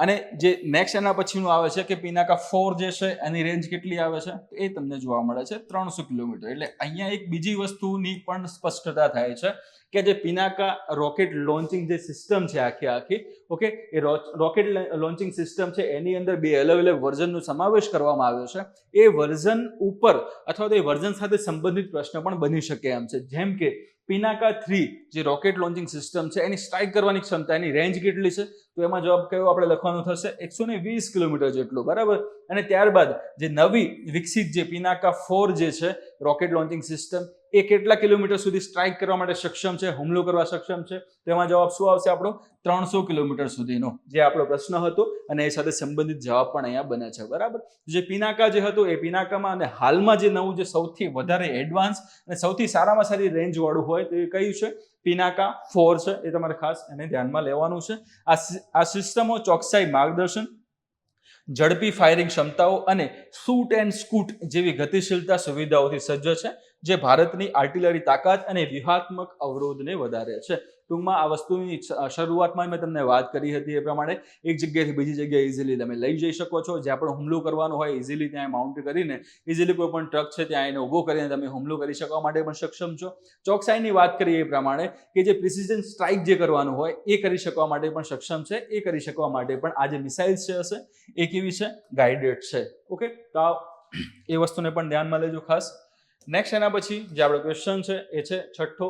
અને જે નેક્સ્ટ એના પછીનું આવે છે કે પિનાકા 4 જે છે એની રેન્જ કેટલી આવે છે? એ તમને જોવા મળે છે 300 કિલોમીટર. એટલે અહીંયા એક બીજી વસ્તુની પણ સ્પષ્ટતા થાય છે કે જે પિનાકા રોકેટ લોન્ચિંગ જે સિસ્ટમ છે આખી, ઓકે, એ રોકેટ લોન્ચિંગ સિસ્ટમ છે એની અંદર 2 અલગ અલગ વર્ઝનનો સમાવેશ કરવામાં આવ્યો છે. એ વર્ઝન ઉપર અથવા તો એ વર્ઝન સાથે સંબંધિત પ્રશ્ન પણ બની શકે એમ છે. જેમ કે પિનાકા 3 જે રોકેટ લોન્ચિંગ સિસ્ટમ છે એની સ્ટ્રાઇક કરવાની ક્ષમતા, એની રેન્જ કેટલી છે? તો એમાં જવાબ કયો આપણે લખવાનું થશે? 120 કિલોમીટર જેટલું, બરાબર. અને ત્યારબાદ જે નવી વિકસિત જે પિનાકા 4 જે છે રોકેટ લોન્ચિંગ સિસ્ટમ, એ કેટલા કિલોમીટર સુધી સ્ટ્રાઇક કરવા માટે સક્ષમ છે, હુમલો કરવા સક્ષમ છે? તેમાં જવાબ શું આવશે આપણો? 300 કિલોમીટર સુધીનો જે આપણો પ્રશ્ન હતો અને એ સાથે સંબંધિત જવાબ પણ અહીંયા બને છે, બરાબર. જે પિનાકા જે હતો એ પિનાકામાં અને હાલમાં જે નવું જે સૌથી વધારે એડવાન્સ અને સૌથી સારામાં સારી રેન્જ વાળું હોય તો એ કયું છે? પિનાકા 4 છે. એ તમારે ખાસ એને ધ્યાનમાં લેવાનું છે. આ સિસ્ટમો ચોકસાઈ, માર્ગદર્શન, ઝડપી ફાયરિંગ ક્ષમતાઓ અને શૂટ એન્ડ સ્કૂટ જેવી ગતિશીલતા સુવિધાઓથી સજ્જ છે, જે ભારતની આર્ટિલરી તાકાત અને વ્યૂહાત્મક અવરોધને વધારે છે. ટૂંકમાં આ વસ્તુની શરૂઆતમાં મેં તમને વાત કરી હતી એ પ્રમાણે એક જગ્યાએથી બીજી જગ્યાએ ઇઝીલી તમે લઈ જઈ શકો છો. જ્યાં પણ હુમલો કરવાનો હોય ઇઝીલી ત્યાં માઉન્ટ કરીને ઇઝીલી કોઈ પણ ટ્રક છે ત્યાં એને ઊભો કરીને તમે હુમલો કરી શકવા માટે પણ સક્ષમ છો. ચોકસાઈની વાત કરીએ એ પ્રમાણે કે જે પ્રિસિઝન સ્ટ્રાઇક જે કરવાનું હોય એ કરી શકવા માટે પણ સક્ષમ છે. એ કરી શકવા માટે પણ આ જે મિસાઇલ્સ છે હશે એ કેવી છે? ગાઇડેડ છે. ઓકે, તો એ વસ્તુને પણ ધ્યાનમાં લેજો ખાસ. નેક્સ્ટ એના પછી જે આપણો ક્વેશ્ચન છે એ છે છઠ્ઠો.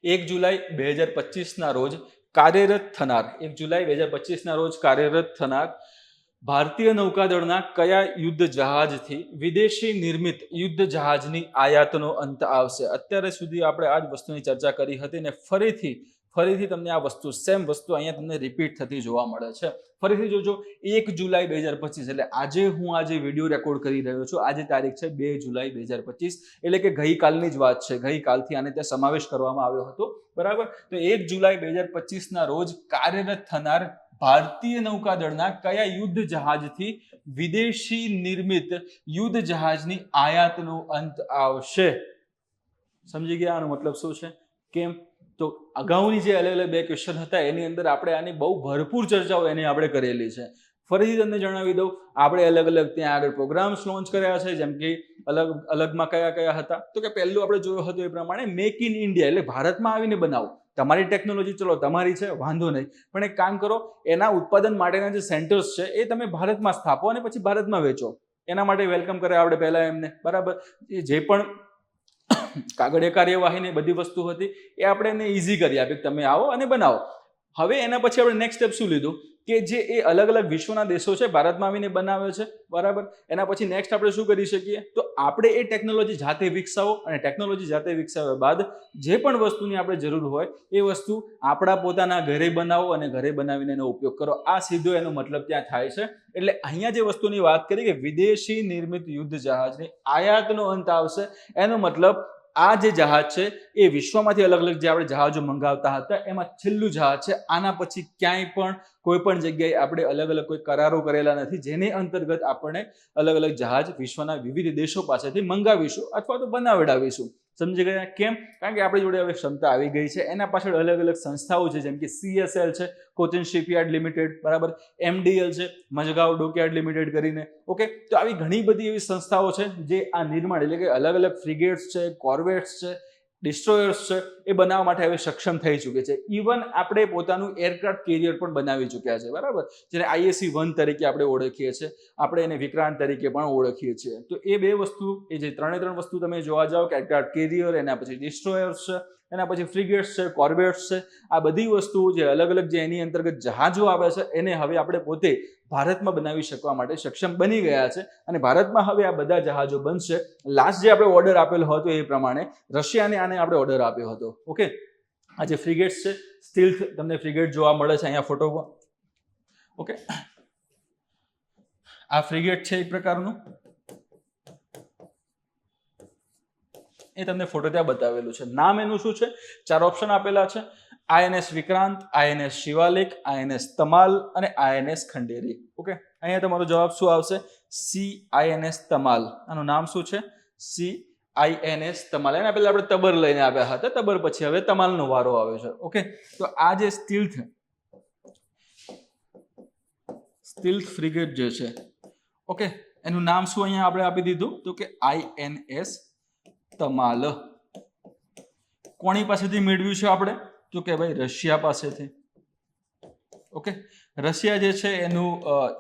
1 જુલાઈ 2025 રોજ કાર્યરત થનાર 1 જુલાઈ 2025 રોજ કાર્યરત થનાર ભારતીય નૌકાદળના કયા યુદ્ધ જહાજથી વિદેશી નિર્મિત યુદ્ધ જહાજની આયાતનો અંત આવશે? અત્યારે સુધી આપણે આ જ વસ્તુની ચર્ચા કરી હતી ને ફરીથી તમને આ વસ્તુ સેમ વસ્તુ અહીંયા તમને રિપીટ થતી જોવા મળે છે. ફરીથી જોજો, 1 જુલાઈ 2025 એટલે આજે હું આજે વિડીયો રેકોર્ડ કરી રહ્યો છું, આજે તારીખ છે 2 જુલાઈ 2025 એટલે કે ગઈકાલની જ વાત છે. ગઈકાલથી આને ત્યાં સમાવેશ કરવામાં આવ્યો હતો, બરાબર. તો 1 જુલાઈ 2025 રોજ કાર્યરત થનાર ભારતીય નૌકાદળના કયા યુદ્ધ જહાજથી વિદેશી નિર્મિત યુદ્ધ જહાજની આયાતનો અંત આવશે? સમજી ગયા આનો મતલબ શું છે? કેમ તો અગાઉની જે અલગ અલગ બે ક્વેશ્ચન હતા એની અંદર આપણે આની બહુ ભરપૂર ચર્ચાઓ એની આપણે કરેલી છે. ફરીથી તમને જણાવી દઉં, આપણે અલગ અલગ ત્યાં આગળ પ્રોગ્રામ્સ લોન્ચ કર્યા છે, જેમ કે અલગમાં કયા હતા તો કે પહેલું આપણે જોયું હતું એ પ્રમાણે મેક ઇન ઇન્ડિયા એટલે ભારતમાં આવીને બનાવો. તમારી ટેકનોલોજી ચલો તમારી છે, વાંધો નહીં, પણ એક કામ કરો, એના ઉત્પાદન માટેના જે સેન્ટર્સ છે એ તમે ભારતમાં સ્થાપો અને પછી ભારતમાં વેચો. એના માટે વેલકમ કરે આપણે પહેલા એમને, બરાબર. જે પણ કાગળિયા કાર્યવાહીની બધી વસ્તુ હતી એ આપણે એને ઇઝી કરી આપી, તમે આવો અને બનાવો. હવે એના પછી આપણે નેક્સ્ટ સ્ટેપ શું લીધું કે જે એ અલગ અલગ વિશ્વના દેશો છે ભારતમાં આવીને બનાવે છે, બરાબર. એના પછી નેક્સ્ટ આપણે શું કરી શકીએ તો આપણે એ ટેકનોલોજી જાતે વિકસાવો અને ટેકનોલોજી જાતે વિકસાવ્યા બાદ જે પણ વસ્તુની આપણે જરૂર હોય એ વસ્તુ આપણા પોતાના ઘરે બનાવો અને ઘરે બનાવીને એનો ઉપયોગ કરો. આ સીધો એનો મતલબ ત્યાં થાય છે. એટલે અહીંયા જે વસ્તુની વાત કરી કે વિદેશી નિર્મિત યુદ્ધ જહાજની આયાતનો અંત આવશે, એનો મતલબ આ જે જહાજ છે એ વિશ્વમાંથી અલગ અલગ જે આપણે જહાજો મંગાવતા હતા એમાં છેલ્લું જહાજ છે. આના પછી ક્યાંય પણ કોઈ પણ જગ્યાએ આપણે અલગ અલગ કોઈ કરારો કરેલા નથી જેની અંતર્ગત આપણે અલગ અલગ જહાજ વિશ્વના વિવિધ દેશો પાસેથી મંગાવીશું અથવા તો બનાવડાવીશું. સમજી ગયા? કેમ? કારણ કે આપણી જોડે હવે ક્ષમતા આવી ગઈ છે. એના પાછળ અલગ અલગ સંસ્થાઓ છે, જેમ કે CSL છે, કોચિન શિપયાર્ડ લિમિટેડ, બરાબર, MDL છે, મઝગાંવ ડોકયાર્ડ લિમિટેડ કરીને. ઓકે, તો આવી ઘણી બધી એવી સંસ્થાઓ છે જે આ નિર્માણ એટલે કે અલગ અલગ ફ્રિગેટ્સ છે, કોર્વેટ્સ છે, ડિસ્ટ્રોયર્સ છે એ બનાવવા માટે હવે સક્ષમ થઈ ચૂકે છે. ઇવન આપણે પોતાનું એરક્રાફ્ટ કેરિયર પણ બનાવી ચૂક્યા છે, બરાબર, જેને IAC-1 તરીકે આપણે ઓળખીએ છીએ, આપણે એને વિક્રાંત તરીકે પણ ઓળખીએ છીએ. તો એ બે વસ્તુ, એ જે ત્રણ વસ્તુ તમે જોવા જાઓ કે એરક્રાફ્ટ કેરિયર, એના પછી ડિસ્ટ્રોયર્સ છે, એના પછી ફ્રિગેટ્સ છે, કોર્વેટ્સ છે, આ બધી વસ્તુઓ જે અલગ અલગ જે એની અંતર્ગત જહાજો આવે છે એને હવે આપણે પોતે ભારતમાં બનાવી શકવા માટે સક્ષમ બની ગયા છે અને ભારતમાં હવે આ બધા જહાજો બનશે. લાસ્ટ જે આપણે ઓર્ડર આપેલો હતો એ પ્રમાણે રશિયાને આને આપણે ઓર્ડર આપ્યો હતો. ઓકે, આ જે ફ્રિગેટ્સ છે, સ્ટીલ્થ તમને ફ્રિગેટ જોવા મળે છે અહીંયા ફોટોમાં. ઓકે, આ ફ્રિગેટ છે એક પ્રકારનું, એ તમને ફોટો ત્યાં બતાવેલું છે. નામ એનું શું છે? 4 ઓપ્શન આપેલા છે: INS Vikrant, INS Shivalik, INS તમાલ અને INS ખંડેરી. ઓકે, અહીંયા તમારો જવાબ શું આવશે? CINS તમાલ. આનું નામ શું છે? CINS તમાલ. એના પહેલા આપણે તબર લઈને આવ્યા હતા, તબર પછી હવે તમાલનો વારો આવ્યો છે. ઓકે, તો આ જે સ્ટીલ્થ ફ્રિગેટ જે છે, ઓકે, એનું નામ શું અહીંયા આપણે આપી દીધું તો કે INS તમાલ. કોની પાસેથી મેળવ્યું છે આપણે તો કે ભાઈ રશિયા પાસેથી. ઓકે, રશિયા જે છે એનું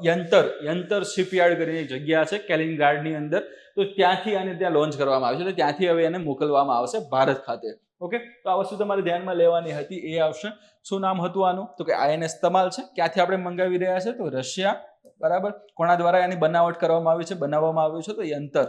યંતર શિપયાર્ડ કરીને એક જગ્યા છે કેલિનગ્રાડની અંદર, તો ત્યાંથી આને ત્યાં લોન્ચ કરવામાં આવે છે, એટલે ત્યાંથી હવે એને મોકલવામાં આવશે ભારત ખાતે. ઓકે, તો આ વસ્તુ તમારે ધ્યાનમાં લેવાની હતી, એ આવશે. શું નામ હતું આનું તો કે INS તમાલ છે. ક્યાંથી આપણે મંગાવી રહ્યા છે તો રશિયા, બરાબર. કોના દ્વારા એની બનાવટ કરવામાં આવી છે, બનાવવામાં આવ્યું છે તો યંતર.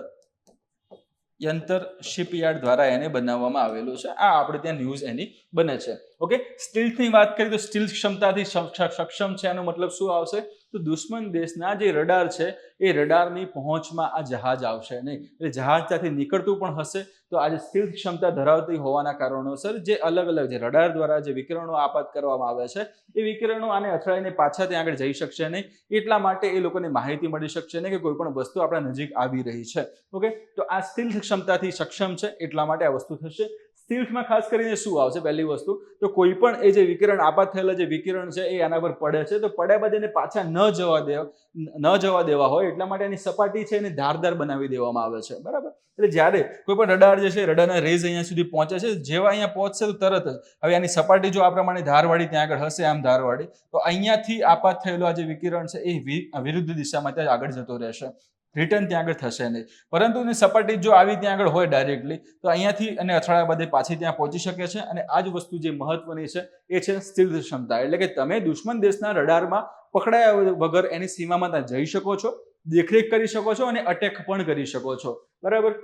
યંતર શિપયાર્ડ દ્વારા એને બનાવવામાં આવેલું છે. આ આપણે ત્યાં ન્યૂઝ એની બને છે. ઓકે, સ્ટીલ્થની વાત કરીએ તો સ્ટીલ્થ ક્ષમતાથી સક્ષમ છે એનો મતલબ શું આવશે? તો દુશ્મન દેશના જે રડાર છે એ રડારની પહોંચમાં આ જહાજ આવશે નહીં, એટલે જહાજ ત્યાંથી નીકળતું પણ હશે. તો આજે સ્ટીલ્થ ક્ષમતા ધરાવતી હોવાના કારણોસર જે અલગ અલગ જે રડાર દ્વારા જે વિકિરણો આપાત કરવામાં આવે છે એ વિકિરણો આને અથડાઈને પાછા ત્યાં આગળ જઈ શકશે નહીં. એટલા માટે એ લોકોને માહિતી મળી શકશે નહીં કે કોઈ પણ વસ્તુ આપણા નજીક આવી રહી છે. ઓકે, તો આ સ્ટીલ્થ ક્ષમતાથી સક્ષમ છે એટલા માટે આ વસ્તુ થશે. સ્ટીલ્થમાં ખાસ કરીને શું આવશે? પહેલી વસ્તુ તો કોઈ પણ એ જે વિકિરણ આપાત થયેલા જે વિકિરણ છે એ આના પર પડે છે તો પડ્યા બાદ એને પાછા ન જવા દેવા હોય એટલા માટે એની સપાટી છે એને ધારદાર બનાવી દેવામાં આવે છે. બરાબર, એટલે જ્યારે કોઈ પણ રડાર જે છે રડારના રેઝ અહીંયા સુધી પહોંચે છે, જેવા અહીંયા પહોંચશે તો તરત જ હવે આની સપાટી જો આ પ્રમાણે ધારવાળી ત્યાં આગળ હશે, આમ ધારવાળી, તો અહીંયાથી આપાત થયેલો આ જે વિકિરણ છે એ વિરુદ્ધ દિશામાં ત્યાં આગળ જતો રહેશે, રિટર્ન ત્યાં આગળ થશે નહીં. પરંતુ એની સપાટી જો આવી ત્યાં આગળ હોય ડાયરેક્ટલી તો અહીંયાથી અને અથડાયા બાદ પાછી ત્યાં પહોંચી શકે છે. અને આ જ વસ્તુ જે મહત્વની છે એ છે સ્થિર ક્ષમતા, એટલે કે તમે દુશ્મન દેશના રડારમાં પકડાયા વગર એની સીમામાં ત્યાં જઈ શકો છો, દેખરેખ કરી શકો છો અને અટેક પણ કરી શકો છો. બરાબર,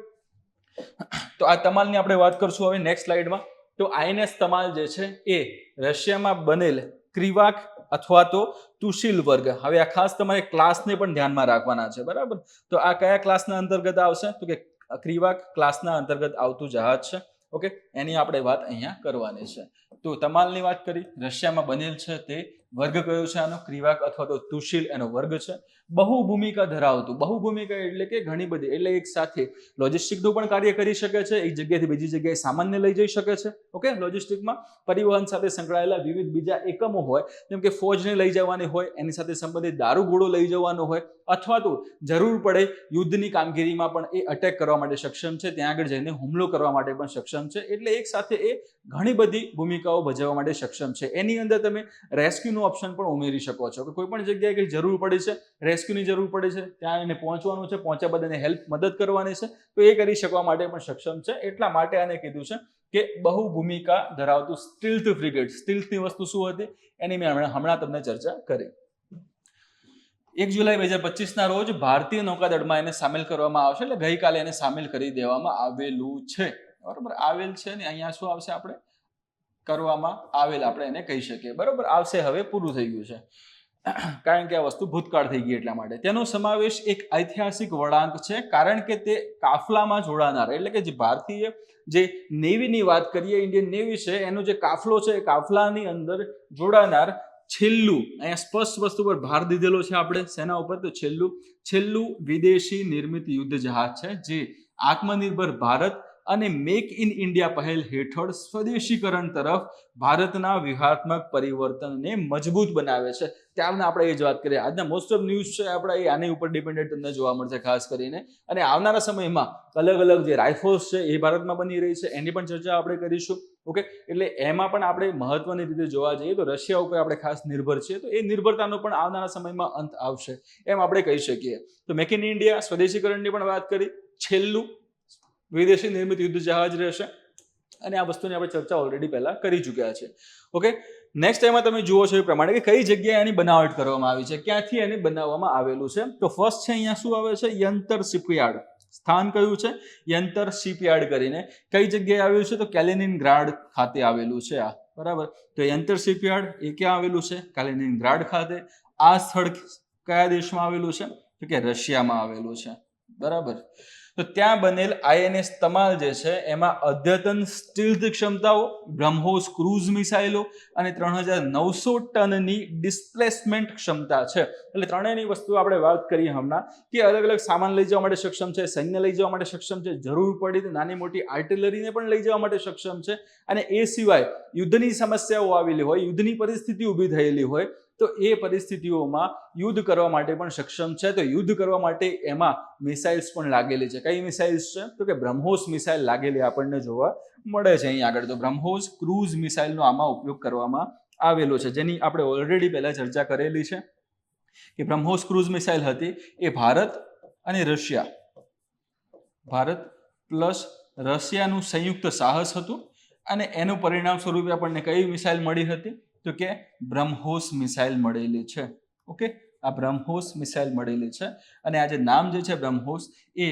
તો આ તમાલની આપણે વાત કરશું હવે નેક્સ્ટ સ્લાઇડમાં. તો આઈએનએસ તમાલ જે છે એ રશિયામાં બનેલ ક્રિવાક અથવા તો તુશીલ વર્ગ, હવે આ ખાસ તમારે ક્લાસને પણ ધ્યાનમાં રાખવાના છે. બરાબર, તો આ કયા ક્લાસના અંતર્ગત આવશે? તો કે ક્રિવાક ક્લાસના અંતર્ગત આવતું જહાજ છે. ઓકે, એની આપણે વાત અહીંયા કરવાની છે. તો તમાલની વાત કરી, રશિયામાં બનેલ છે તે વર્ગ કયો છે આનો? ક્રિવાક અથવા તો તુશીલ એનો વર્ગ છે. બહુભૂમિકા ધરાવતું, બહુભૂમિકા એટલે કે ઘણી બધી, એટલે એક સાથે લોજિસ્ટિકનું પણ કાર્ય કરી શકે છે, એક જગ્યાએથી બીજી જગ્યાએ સામાનને લઈ જઈ શકે છે. ઓકે, લોજિસ્ટિકમાં પરિવહન સાથે સંકળાયેલા વિવિધ બીજા એકમો હોય, જેમ કે ફોજને લઈ જવાની હોય, એની સાથે સંબંધિત દારૂગોળો લઈ જવાનો હોય, અથવા તો જરૂર પડે યુદ્ધની કામગીરીમાં પણ એ અટેક કરવા માટે સક્ષમ છે, ત્યાં આગળ જઈને હુમલો કરવા માટે પણ સક્ષમ છે. એટલે એક સાથે એ ઘણી બધી ભૂમિકાઓ ભજવવા માટે સક્ષમ છે. એની અંદર તમે રેસ્ક્યુનું ઓપ્શન પણ ઉમેરી શકો છો કે કોઈ પણ જગ્યાએ કંઈ જરૂર પડી છે, રેસ્ક્યુની જરૂર પડે છે, ત્યાં એને પહોંચવાનું છે, પહોંચ્યા બાદ એને મદદ કરવાની છે, તો એ કરી શકવા માટે પણ સક્ષમ છે. એટલા માટે આને કીધું છે કે બહુ ભૂમિકા ધરાવતું સ્ટીલ્થ ફ્રિગેટ. સ્ટીલ્થની વસ્તુ શું હતી એની મેં હમણાં તમને ચર્ચા કરી. 1 જુલાઈ 2025ના રોજ ભારતીય નૌકાદળમાં એને સામેલ કરવામાં આવશે, એટલે ગઈકાલે એને સામેલ કરી દેવામાં આવેલું છે. બરાબર, આવેલ છે ને અહીંયા શું આવશે? આપણે કરવામાં આવેલ આપણે એને કહી શકીએ. બરાબર, આવશે હવે પૂરું થઈ ગયું છે કારણ કે આ વસ્તુ ભૂતકાળ થઈ ગઈ એટલા માટે. તેનો સમાવેશ એક ઐતિહાસિક વળાંક છે કારણ કે તે કાફલામાં જોડાનાર, એટલે કે જે ભારતીય જે નેવીની વાત કરીએ, ઇન્ડિયન નેવી છે, એનો જે કાફલો છે એ કાફલાની અંદર જોડાનાર છેલ્લું, અહીંયા સ્પષ્ટ વસ્તુ પર ભાર દીધેલો છે આપણે શેના ઉપર? તો છેલ્લું વિદેશી નિર્મિત યુદ્ધ જહાજ છે જે આત્મનિર્ભર ભારત અને મેક ઇન ઇન્ડિયા પહેલ હેઠળ સ્વદેશીકરણ તરફ ભારતના વ્યૂહાત્મક પરિવર્તનને મજબૂત બનાવે છે. ત્યારના આપણે એ જ વાત કરીએ. આજના મોસ્ટ ઓફ ન્યૂઝ છે આપણા એ આની ઉપર ડિપેન્ડેન્ટ તમને જોવા મળશે ખાસ કરીને. અને આવનારા સમયમાં અલગ અલગ જે રાઇફલ્સ છે એ ભારતમાં બની રહી છે, એની પણ ચર્ચા આપણે કરીશું. ઓકે, એટલે એમાં પણ આપણે મહત્વની રીતે જોવા જઈએ તો રશિયા ઉપર આપણે ખાસ નિર્ભર છીએ, તો એ નિર્ભરતાનો પણ આવનારા સમયમાં અંત આવશે એમ આપણે કહી શકીએ. તો મેક ઇન ઇન્ડિયા સ્વદેશીકરણની પણ વાત કરી, છેલ્લું વિદેશી નિર્મિત યુદ્ધ જહાજ રહેશે, અને આ વસ્તુની આપણે ચર્ચા ઓલરેડી પહેલા કરી ચૂક્યા છે. ઓકે, નેક્સ્ટ એમાં તમે જુઓ છો એ પ્રમાણે કે કઈ જગ્યાએ એની બનાવટ કરવામાં આવી છે, ક્યાંથી એને બનાવવામાં આવેલું છે. તો ફર્સ્ટ છે અહીંયા શું આવે છે? યંતર શિપયાર્ડ. સ્થાન કયું છે? યંતર શિપયાર્ડ કરીને. કઈ જગ્યાએ આવ્યું છે? તો કેલિનિનગ્રાડ ખાતે આવેલું છે આ. બરાબર, તો યંતર શિપયાર્ડ એ ક્યાં આવેલું છે? કેલિનિનગ્રાડ ખાતે. આ સ્થળ કયા દેશમાં આવેલું છે? તો કે રશિયામાં આવેલું છે. બરાબર, તો ત્યાં બનેલ આઈએનએસ તમાલ જે છે એમાં અદ્યતન સ્ટીલ્થ ક્ષમતાઓ, બ્રહ્મોસ ક્રૂઝ મિસાઇલો અને 3900 ટનની ડિસ્પ્લેસમેન્ટ ક્ષમતા છે. એટલે ત્રણેયની વસ્તુ આપણે વાત કરીએ હમણાં કે અલગ અલગ સામાન લઈ જવા માટે સક્ષમ છે, સૈન્ય લઈ જવા માટે સક્ષમ છે, જરૂર પડી તો નાની મોટી આર્ટિલરીને પણ લઈ જવા માટે સક્ષમ છે. અને એ સિવાય યુદ્ધની સમસ્યાઓ આવેલી હોય, યુદ્ધની પરિસ્થિતિ ઊભી થયેલી હોય તો એ પરિસ્થિતિઓમાં યુદ્ધ કરવા માટે પણ સક્ષમ છે. તો યુદ્ધ કરવા માટે એમાં મિસાઇલ્સ પણ લાગેલી છે. કઈ મિસાઇલ્સ છે? તો કે બ્રહ્મોસ મિસાઇલ લાગેલી આપણને જોવા મળે છે અહીં આગળ. તો બ્રહ્મોસ ક્રૂઝ મિસાઇલનો આમાં ઉપયોગ કરવામાં આવેલો છે, જેની આપણે ઓલરેડી પહેલા ચર્ચા કરેલી છે કે બ્રહ્મોસ ક્રૂઝ મિસાઇલ હતી એ ભારત અને રશિયા, ભારત પ્લસ રશિયાનું સંયુક્ત સાહસ હતું, અને એનું પરિણામ સ્વરૂપે આપણને કઈ મિસાઇલ મળી હતી? તો કે બ્રહ્મોસ મિસાઇલ મળેલી છે. ઓકે, આ બ્રહ્મોસ મિસાઇલ મળેલી છે. અને આ જે નામ જે છે બ્રહ્મોસ એ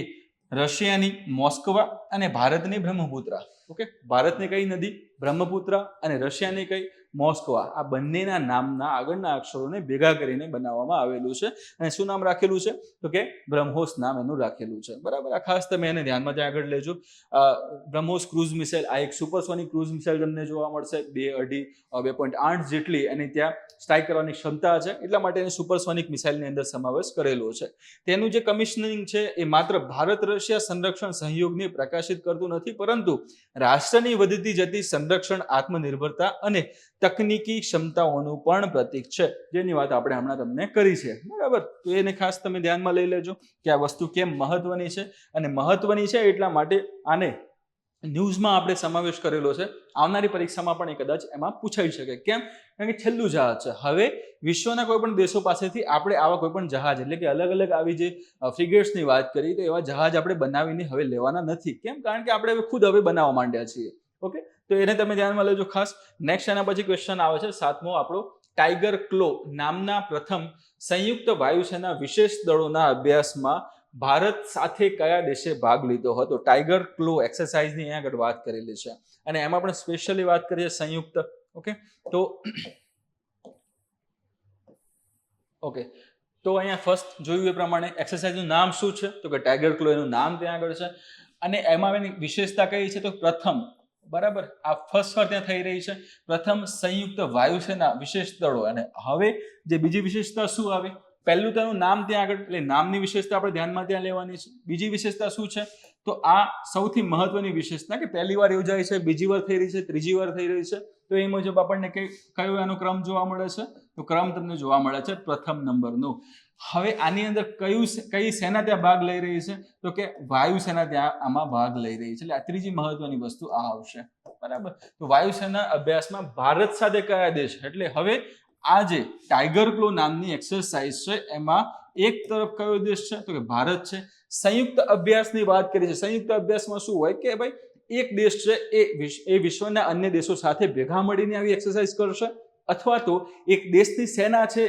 રશિયાની મોસ્કવા અને ભારતની બ્રહ્મપુત્રા. ઓકે, ભારતની કઈ નદી? બ્રહ્મપુત્રા, અને રશિયાની કઈ? મોસ્કવા. આ બંનેના નામના આગળના અક્ષરોને ભેગા કરીને બનાવવામાં આવેલું છે. અને શું નામ રાખેલું છે? તો કે બ્રહ્મોસ નામ એનું રાખેલું છે. બરાબર, આ ખાસ તમે એને ધ્યાનમાં ત્યાં આગળ લેજો. બ્રહ્મોસ ક્રૂઝ મિસાઇલ, આ એક સુપરસોનિક ક્રૂઝ મિસાઇલ તમને જોવા મળશે. 2.8 જેટલી એની ત્યાં સ્ટ્રાઇક કરવાની ક્ષમતા છે, એટલા માટે એની સુપરસોનિક મિસાઇલની અંદર સમાવેશ કરેલો છે. તેનું જે કમિશનિંગ છે એ માત્ર ભારત રશિયા સંરક્ષણ સહયોગને પ્રકાશિત કરતું નથી, પરંતુ રાષ્ટ્રની વધતી જતી સંરક્ષણ આત્મનિર્ભરતા અને તકનીકી ક્ષમતાઓનું પણ પ્રતીક છે, જેની વાત આપણે હમણાં તમને કરી છે. બરાબર, તો એને ખાસ તમે ધ્યાનમાં લઈ લેજો કે આ વસ્તુ કેમ મહત્વની છે. અને મહત્વની છે એટલા માટે આને ન્યૂઝમાં આપણે સમાવેશ કરેલો છે. આવનારી પરીક્ષામાં પણ એ કદાચ એમાં પૂછાઈ શકે. કેમ? કારણ કે છેલ્લું જહાજ છે. હવે વિશ્વના કોઈ પણ દેશો પાસેથી આપણે આવા કોઈ પણ જહાજ, એટલે કે અલગ અલગ આવી જે ફ્રિગેટ્સની વાત કરી, તો એવા જહાજ આપણે બનાવીને હવે લેવાના નથી. કેમ? કારણ કે આપણે ખુદ હવે બનાવવા માંડ્યા છીએ. ઓકે, તો એને તમે ધ્યાનમાં લેજો ખાસ. નેક્સ્ટ એના પછી ક્વેશ્ચન આવે છે 7મો આપણો. ટાઈગર ક્લો નામના પ્રથમ સંયુક્ત વાયુસેના વિશેષ દળોના અભ્યાસમાં ભારત સાથે કયા દેશે ભાગ લીધો હતો? ટાઈગર ક્લો એક્સરસાઇઝની અહીંયા આગળ વાત કરેલી છે, અને એમાં પણ સ્પેશિયલી વાત કરીએ સંયુક્ત. ઓકે, તો અહીંયા ફર્સ્ટ જોયું એ પ્રમાણે એક્સરસાઇઝનું નામ શું છે? તો કે ટાઈગર ક્લો એનું નામ ત્યાં આગળ છે. અને એમાં એની વિશેષતા કઈ છે? તો પ્રથમ. બરાબર, આ ફર્સ્ટ વાર ત્યાં થઈ રહી છે. પ્રથમ સંયુક્ત વાયુસેના વિશેષ દળો. અને હવે જે બીજી વિશેષતા શું આવે? પહેલું તેનું નામ ત્યાં આગળ, એટલે નામની વિશેષતા આપણે ધ્યાનમાં ત્યાં લેવાની છે. બીજી વિશેષતા શું છે? તો આ સૌથી મહત્વની વિશેષતા કે પહેલી વાર યોજાય છે, બીજી વાર થઈ રહી છે, ત્રીજી વાર થઈ રહી છે. તો એ મુજબ આપણને કયો એનો ક્રમ જોવા મળે છે? તો ક્રમ તમને જોવા મળે છે પ્રથમ નંબરનો. હવે આની અંદર કઈ સેના ત્યાં ભાગ લઈ રહી છે? તો કે વાયુસેના ત્યાં આમાં ભાગ લઈ રહી છે. એટલે આ ત્રીજી મહત્વની વસ્તુ આ આવશે. બરાબર, તો વાયુસેના અભ્યાસમાં ભારત સાથે કયા દેશ? એટલે હવે આ જે ટાઈગર ક્લો નામની એક્સરસાઇઝ છે એમાં એક તરફ કયો દેશ છે? તો કે ભારત છે. સંયુક્ત અભ્યાસની વાત કરી છે. સંયુક્ત અભ્યાસમાં શું હોય કે ભાઈ એક દેશ છે એ વિશ્વના અન્ય દેશો સાથે ભેગા મળીને આવી એક્સરસાઇઝ કરશે, અથવા તો એક દેશની સેના છે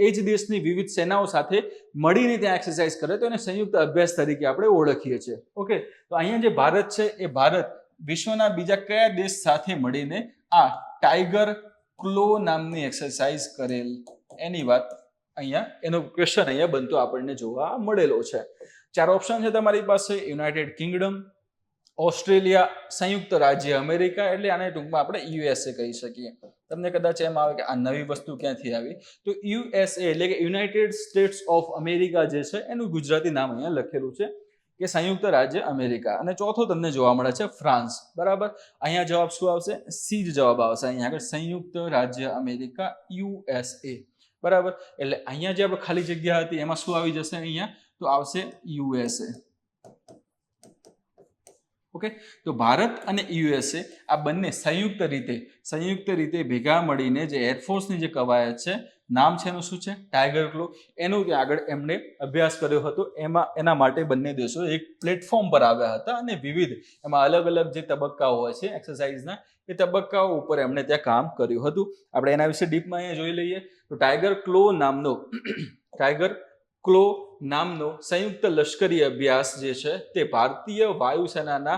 એ જ દેશની વિવિધ સેનાઓ સાથે મળીને ત્યાં એક્સરસાઇઝ કરે, તો એને સંયુક્ત અભ્યાસ તરીકે આપણે ઓળખીએ છીએ. ઓકે, તો અહીંયા જે ભારત છે એ ભારત વિશ્વના બીજા કયા દેશ સાથે મળીને આ ટાઈગર ક્લો નામની એક્સરસાઇઝ કરેલ, એની વાત અહીંયા એનો ક્વેશ્ચન અહીંયા બનતો આપણને જોવા મળેલો છે. 4 ઓપ્શન છે તમારી પાસે. યુનાઇટેડ કિંગડમ, ઓસ્ટ્રેલિયા, સંયુક્ત રાજ્ય અમેરિકા, એટલે આને ટૂંકમાં આપણે યુએસએ કહી શકીએ. તમને કદાચ એમ આવે કે આ નવી વસ્તુ ક્યાંથી આવી, તો યુએસએ એટલે કે યુનાઇટેડ સ્ટેટ્સ ઓફ અમેરિકા જે છે એનું ગુજરાતી નામ અહીંયા લખેલું છે કે સંયુક્ત રાજ્ય અમેરિકા. અને ચોથો તમને જોવા મળે છે ફ્રાન્સ. બરાબર, અહીંયા જવાબ શું આવશે? સી જ જવાબ આવશે અહીંયા આગળ, સંયુક્ત રાજ્ય અમેરિકા, યુએસએ. બરાબર, એટલે અહીંયા જે આપણે ખાલી જગ્યા હતી એમાં શું આવી જશે? અહીંયા તો આવશે યુએસએ. ઓકે, તો ભારત અને યુએસએ આ બંને સંયુક્ત રીતે ભેગા મળીને જે એરફોર્સની જે કવાયત છે, નામ છે એનું શું છે? ટાઈગર ક્લો. એનું ત્યાં આગળ એમણે અભ્યાસ કર્યો હતો. એના માટે બંને દેશો એક પ્લેટફોર્મ પર આવ્યા હતા અને વિવિધ એમાં અલગ અલગ જે તબક્કાઓ હોય છે એક્સરસાઇઝના, એ તબક્કાઓ ઉપર એમણે ત્યાં કામ કર્યું હતું. આપણે એના વિશે ડીપમાં અહીંયા જોઈ લઈએ. તો ટાઈગર ક્લો નામનો સંયુક્ત લશ્કરી અભ્યાસ જે છે તે ભારતીય વાયુસેનાના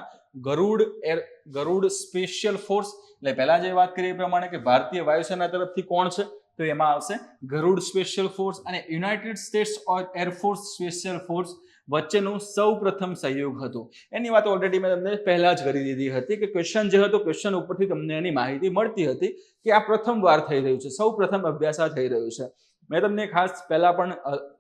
ગરુડ સ્પેશિયલ ફોર્સ, એટલે પહેલા જે વાત કરી એ પ્રમાણે કે ભારતીય વાયુસેના તરફથી કોણ છે? તો એમાં આવશે ગરુડ સ્પેશિયલ ફોર્સ અને United states air force special force વચ્ચેનું સૌ પ્રથમ સહયોગ હતું. એની વાત ઓલરેડી મેં તમને પહેલા જ કરી દીધી હતી કે ક્વેશ્ચન જે હતો, ક્વેશ્ચન ઉપરથી તમને એની માહિતી મળતી હતી કે આ પ્રથમ વાર થઈ રહ્યું છે, સૌ પ્રથમ અભ્યાસ આ થઈ રહ્યું છે. મેં તમને ખાસ પહેલા પણ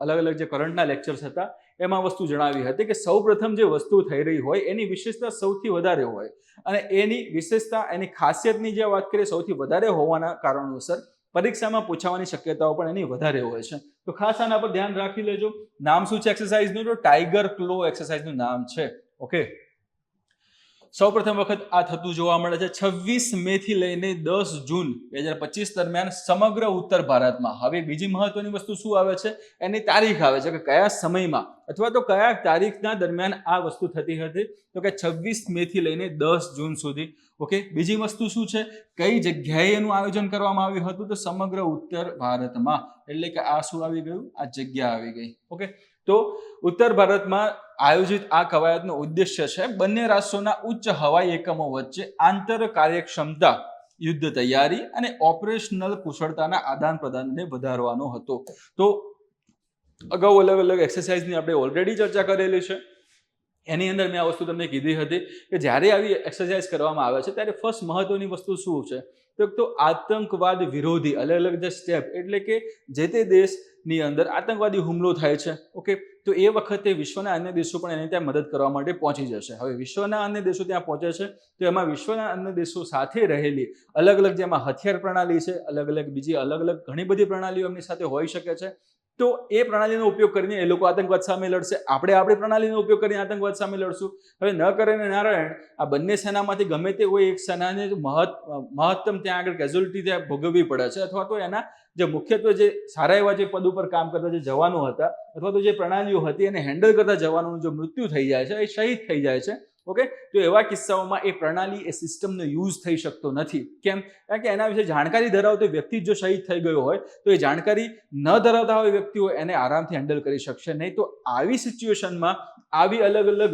અલગ અલગ જે કરંટના લેક્ચર્સ હતા એમાં વસ્તુ જણાવી હતી કે સૌ પ્રથમ જે વસ્તુ થઈ રહી હોય એની વિશેષતા સૌથી વધારે હોય, અને એની વિશેષતા, એની ખાસિયતની જે વાત કરીએ સૌથી વધારે હોવાના કારણોસર પરીક્ષામાં પૂછાવાની શક્યતાઓ પણ એની વધારે હોય છે. તો ખાસ આના પર ધ્યાન રાખી લેજો. નામ શું છે એક્સરસાઇઝનું? તો ટાઈગર ક્લો એક્સરસાઇઝનું નામ છે. ઓકે, સૌપ્રથમ વખત આ થતું જોવા મળે છે 26 મે થી લઈને 10 જૂન 2025 દરમિયાન સમગ્ર ઉત્તર ભારતમાં. હવે બીજી મહત્વની વસ્તુ શું આવે છે? એની તારીખ આવે છે કે કયા સમયમાં અથવા તો કયા તારીખના દરમિયાન આ વસ્તુ થતી હતી, તો કે 26 મે થી લઈને 10 જૂન સુધી. ઓકે, બીજી વસ્તુ શું છે? કઈ જગ્યાએ એનું આયોજન કરવામાં આવ્યું હતું? તો સમગ્ર ઉત્તર ભારતમાં, એટલે કે આ શું આવી ગયું? આ જગ્યા આવી ગઈ. ઓકે, તો ઉત્તર ભારતમાં આયોજિત આ કવાયતનો ઉદ્દેશ્ય છે બંને રાષ્ટ્રોના ઉચ્ચ હવાઈ એકમો વચ્ચે આંતર કાર્યક્ષમતા, યુદ્ધ તૈયારી અને ઓપરેશનલ કુશળતાના આદાન પ્રદાનને વધારવાનો હતો. તો અગાઉ અલગ અલગ એક્સરસાઇઝની આપણે ઓલરેડી ચર્ચા કરેલી છે. એની અંદર મેં આ વસ્તુ તમને કીધી હતી કે જ્યારે આવી એક્સરસાઇઝ કરવામાં આવે છે ત્યારે ફર્સ્ટ મહત્વની વસ્તુ શું છે તો આતંકવાદ વિરોધી અલગ અલગ જે સ્ટેપ, એટલે કે જે તે દેશની અંદર આતંકવાદી હુમલો થાય છે, ઓકે, તો એ વખતે વિશ્વના અન્ય દેશો પણ એને ત્યાં મદદ કરવા માટે પહોંચી જશે. હવે વિશ્વના અન્ય દેશો ત્યાં પહોંચે છે તો એમાં વિશ્વના અન્ય દેશો સાથે રહેલી અલગ અલગ જેમાં હથિયાર પ્રણાલી છે, અલગ અલગ બીજી અલગ અલગ ઘણી બધી પ્રણાલીઓ એમની સાથે હોઈ શકે છે. તો એ પ્રણાલીનો ઉપયોગ કરીને એ લોકો આતંકવાદ સામે લડશે, આપણે આપણી પ્રણાલીનો ઉપયોગ કરીને આતંકવાદ સામે લડશું. હવે ન કરે ને નારાયણ, આ બંને સેનામાંથી ગમે તે કોઈ એક સેનાને મહત્તમ ત્યાં આગળ કેઝ્યુઅલિટી ત્યાં ભોગવવી પડે છે, અથવા તો એના જે મુખ્યત્વે જે સારા એવા જે પદ ઉપર કામ કરતા જે જવાનો હતા અથવા તો જે પ્રણાલીઓ હતી એને હેન્ડલ કરતા જવાનોનું જો મૃત્યુ થઈ જાય છે, એ શહીદ થઈ જાય છે, ઓકે, તો એવા કિસ્સાઓમાં એ પ્રણાલી, એ સિસ્ટમનો યુઝ થઈ શકતો નથી. કેમ? કારણ કે એના વિશે જાણકારી ધરાવતો વ્યક્તિ જો શહીદ થઈ ગયો હોય તો એ જાણકારી ન ધરાવતા હોય વ્યક્તિઓ એને આરામથી હેન્ડલ કરી શકશે નહીં. તો આવી સિચ્યુએશનમાં આવી અલગ અલગ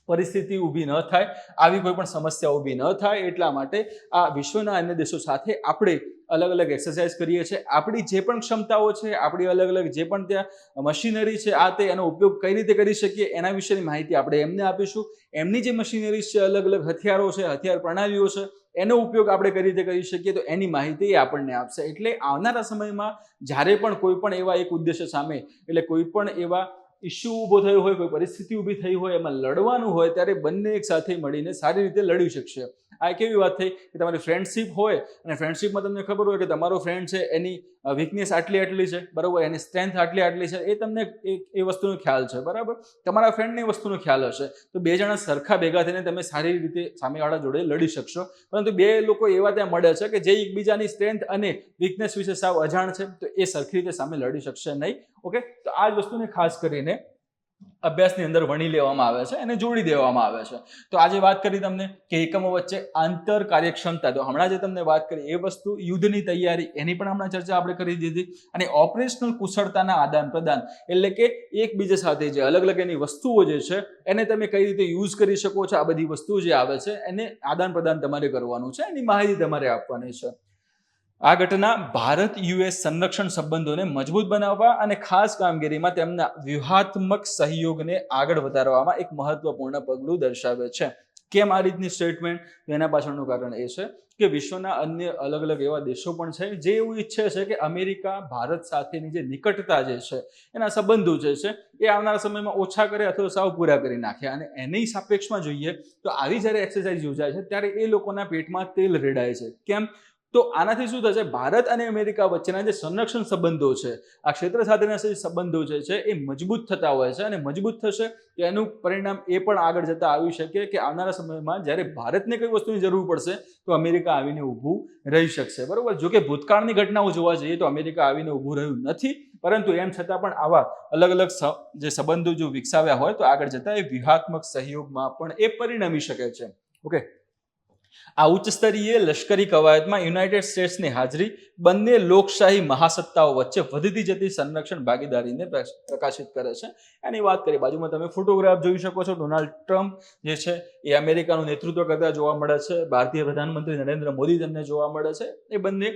પરિસ્થિતિ ઊભી ન થાય, આવી કોઈ પણ સમસ્યા ઊભી ન થાય, એટલા માટે આ વિશ્વના અન્ય દેશો સાથે આપણે અલગ અલગ એક્સરસાઇઝ કરીએ છીએ. આપણી જે પણ ક્ષમતાઓ છે, આપણી અલગ અલગ જે પણ ત્યાં મશીનરી છે, આ તે એનો ઉપયોગ કઈ રીતે કરી શકીએ એના વિશેની માહિતી આપણે એમને આપીશું. એમની જે મશીનરી છે, અલગ અલગ હથિયારો છે, હથિયાર પ્રણાલીઓ છે, એનો ઉપયોગ આપણે કઈ રીતે કરી શકીએ તો એની માહિતી આપણને આપશે. એટલે આવનારા સમયમાં જ્યારે પણ કોઈ પણ એવા એક ઉદ્દેશ્ય સામે, એટલે કોઈ પણ એવા ઇસ્યુ ઊભો થયો હોય, કોઈ પરિસ્થિતિ ઊભી થઈ હોય, એમાં લડવાનું હોય ત્યારે બંને એક સાથે મળીને સારી રીતે લડી શકશે. આ કેવી વાત થઈ કે તમારી ફ્રેન્ડશિપ હોય અને ફ્રેન્ડશિપમાં તમને ખબર હોય કે તમારો ફ્રેન્ડ છે એની વીકનેસ આટલી છે, બરાબર, એની સ્ટ્રેન્થ આટલી છે, એ તમને એ વસ્તુનો ખ્યાલ છે, બરાબર, તમારા ફ્રેન્ડને વસ્તુનો ખ્યાલ હશે, તો બે જણા સરખા ભેગા થઈને તમે સારી રીતે સામેવાળા જોડે લડી શકશો. પરંતુ બે લોકો એવા ત્યાં મળે છે કે જે એકબીજાની સ્ટ્રેન્થ અને વીકનેસ વિશે સાવ અજાણ છે, તો એ સરખી રીતે સામે લડી શકશે નહીં. ઓકે, તો આ જ વસ્તુને ખાસ કરીને અભ્યાસની અંદર વણી લેવામાં આવે છે અને જોડી દેવામાં આવે છે. તો આજે વાત કરી તમને કે એકમો વચ્ચે આંતર કાર્યક્ષમતા, તો હમણાં જે તમને વાત કરી એ વસ્તુ યુદ્ધની તૈયારી, એની પણ હમણાં ચર્ચા આપણે કરી દીધી. અને ઓપરેશનલ કુશળતાના આદાન પ્રદાન, એટલે કે એકબીજા સાથે જે અલગ અલગ એની વસ્તુઓ જે છે એને તમે કઈ રીતે યુઝ કરી શકો છો, આ બધી વસ્તુઓ જે આવે છે એને આદાન પ્રદાન તમારે કરવાનું છે, એની માહિતી તમારે આપવાની છે. આ ઘટના ભારત યુએસ સંરક્ષણ સંબંધોને મજબૂત બનાવવા અને ખાસ કામગીરીમાં તેમના વ્યૂહાત્મક સહયોગને આગળ વધારવામાં એક મહત્વપૂર્ણ પગલું દર્શાવે છે. કેમ આ રીતની સ્ટેટમેન્ટ? એના પાછળનું કારણ એ છે કે વિશ્વના અન્ય અલગ અલગ એવા દેશો પણ છે જે એવું ઈચ્છે છે કે અમેરિકા ભારત સાથેની જે નિકટતા જે છે, એના સંબંધો જે છે એ આવનારા સમયમાં ઓછા કરે અથવા સાવ પૂરા કરી નાખે. અને એની સાપેક્ષમાં જોઈએ તો આવી જ્યારે એક્સરસાઇઝ યોજાય છે ત્યારે એ લોકોના પેટમાં તેલ રેડાય છે. કેમ? તો આનાથી શું થશે? ભારત અને અમેરિકા વચ્ચેના જે સંરક્ષણ સંબંધો છે, આ ક્ષેત્ર સાથેના જે સંબંધો જે છે એ મજબૂત થતા હોય છે. અને મજબૂત થશે તો એનું પરિણામ એ પણ આગળ જતા આવી શકે કે આવનારા સમયમાં જ્યારે ભારતને કઈ વસ્તુની જરૂર પડશે તો અમેરિકા આવીને ઊભું રહી શકશે, બરોબર. જો કે ભૂતકાળની ઘટનાઓ જોવા જઈએ તો અમેરિકા આવીને ઊભું રહ્યું નથી, પરંતુ એમ છતાં પણ આવા અલગ અલગ જે સંબંધો જો વિકસાવ્યા હોય તો આગળ જતા એ વ્યૂહાત્મક સહયોગમાં પણ એ પરિણમી શકે છે. ઓકે, આ ઉચ્ચ સ્તરીય લશ્કરી કવાયતમાં યુનાઇટેડ સ્ટેટ્સની હાજરી બંને લોકશાહી મહાસત્તાઓ વચ્ચે વધતી જતી સંરક્ષણ ભાગીદારીને પ્રકાશિત કરે છે. એની વાત કરીએ, બાજુમાં તમે ફોટોગ્રાફ જોઈ શકો છો. ડોનાલ્ડ ટ્રમ્પ જે છે એ અમેરિકાનું નેતૃત્વ કરતા જોવા મળે છે. ભારતીય પ્રધાનમંત્રી નરેન્દ્ર મોદી તેમને જોવા મળે છે. એ બંને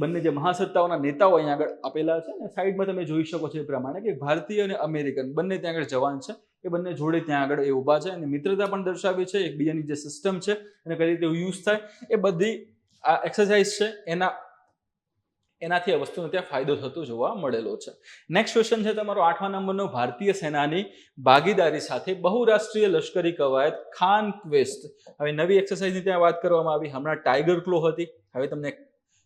બંને જે મહાસત્તાઓના નેતાઓ અહીંયા આગળ આપેલા છે ને, સાઈડમાં તમે જોઈ શકો છો એ પ્રમાણે કે ભારતીય અને અમેરિકન બંને ત્યાં આગળ જવાન છે, એ બંને જોડે ત્યાં આગળ એ ઊભા છે અને મિત્રતા પણ દર્શાવી છે. એકબીજાની જે સિસ્ટમ છે એને કઈ રીતે યુઝ થાય એ બધી આ એક્સરસાઇઝ છે એનાથી આ વસ્તુનો ત્યાં ફાયદો થતો જોવા મળેલો છે. નેક્સ્ટ ક્વેશ્ચન છે તમારો 8મા નંબરનો. ભારતીય સેનાની ભાગીદારી સાથે બહુરાષ્ટ્રીય લશ્કરી કવાયત ખાન ક્વેસ્ટ. હવે નવી એક્સરસાઇઝની ત્યાં વાત કરવામાં આવી. હમણાં ટાઈગર ક્લો હતી, હવે તમને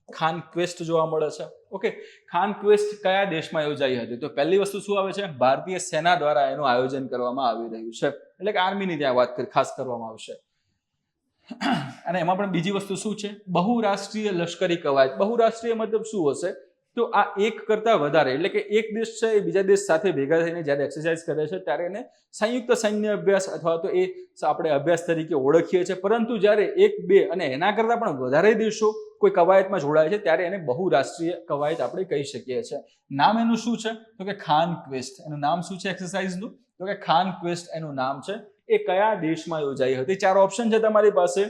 ખાન ક્વેસ્ટ જોવા મળે છે. ઓકે, ખાન ક્વેસ્ટ કયા દેશમાં યોજાઈ હતી? તો પહેલી વસ્તુ શું આવે છે? ભારતીય સેના દ્વારા એનું આયોજન કરવામાં આવી રહ્યું છે, એટલે કે આર્મીની ત્યાં વાત ખાસ કરવામાં આવશે. અને એમાં પણ બીજી વસ્તુ શું છે? બહુરાષ્ટ્રીય લશ્કરી કવાયત. બહુરાષ્ટ્રીય મતલબ શું હશે? તો આ એક કરતા વધારે, એટલે કે એક દેશ છે એ બીજા દેશ સાથે ભેગા થઈને જ્યારે એક્સરસાઇઝ કરે છે ત્યારે એને સંયુક્ત સૈન્ય અભ્યાસ અથવા તો એ આપણે અભ્યાસ તરીકે ઓળખીએ છીએ. પરંતુ જ્યારે એક, બે અને એના કરતા પણ વધારે દેશો કોઈ કવાયતમાં જોડાય છે ત્યારે એને બહુરાષ્ટ્રીય કવાયત આપણે કહી શકીએ છીએ. નામ એનું શું છે? તો કે ખાન ક્વેસ્ટ. એનું નામ શું છે એક્સરસાઇઝનું? તો કે ખાન ક્વેસ્ટ એનું નામ છે. એ કયા દેશમાં યોજાઈ હતી? 4 ઓપ્શન છે તમારી પાસે: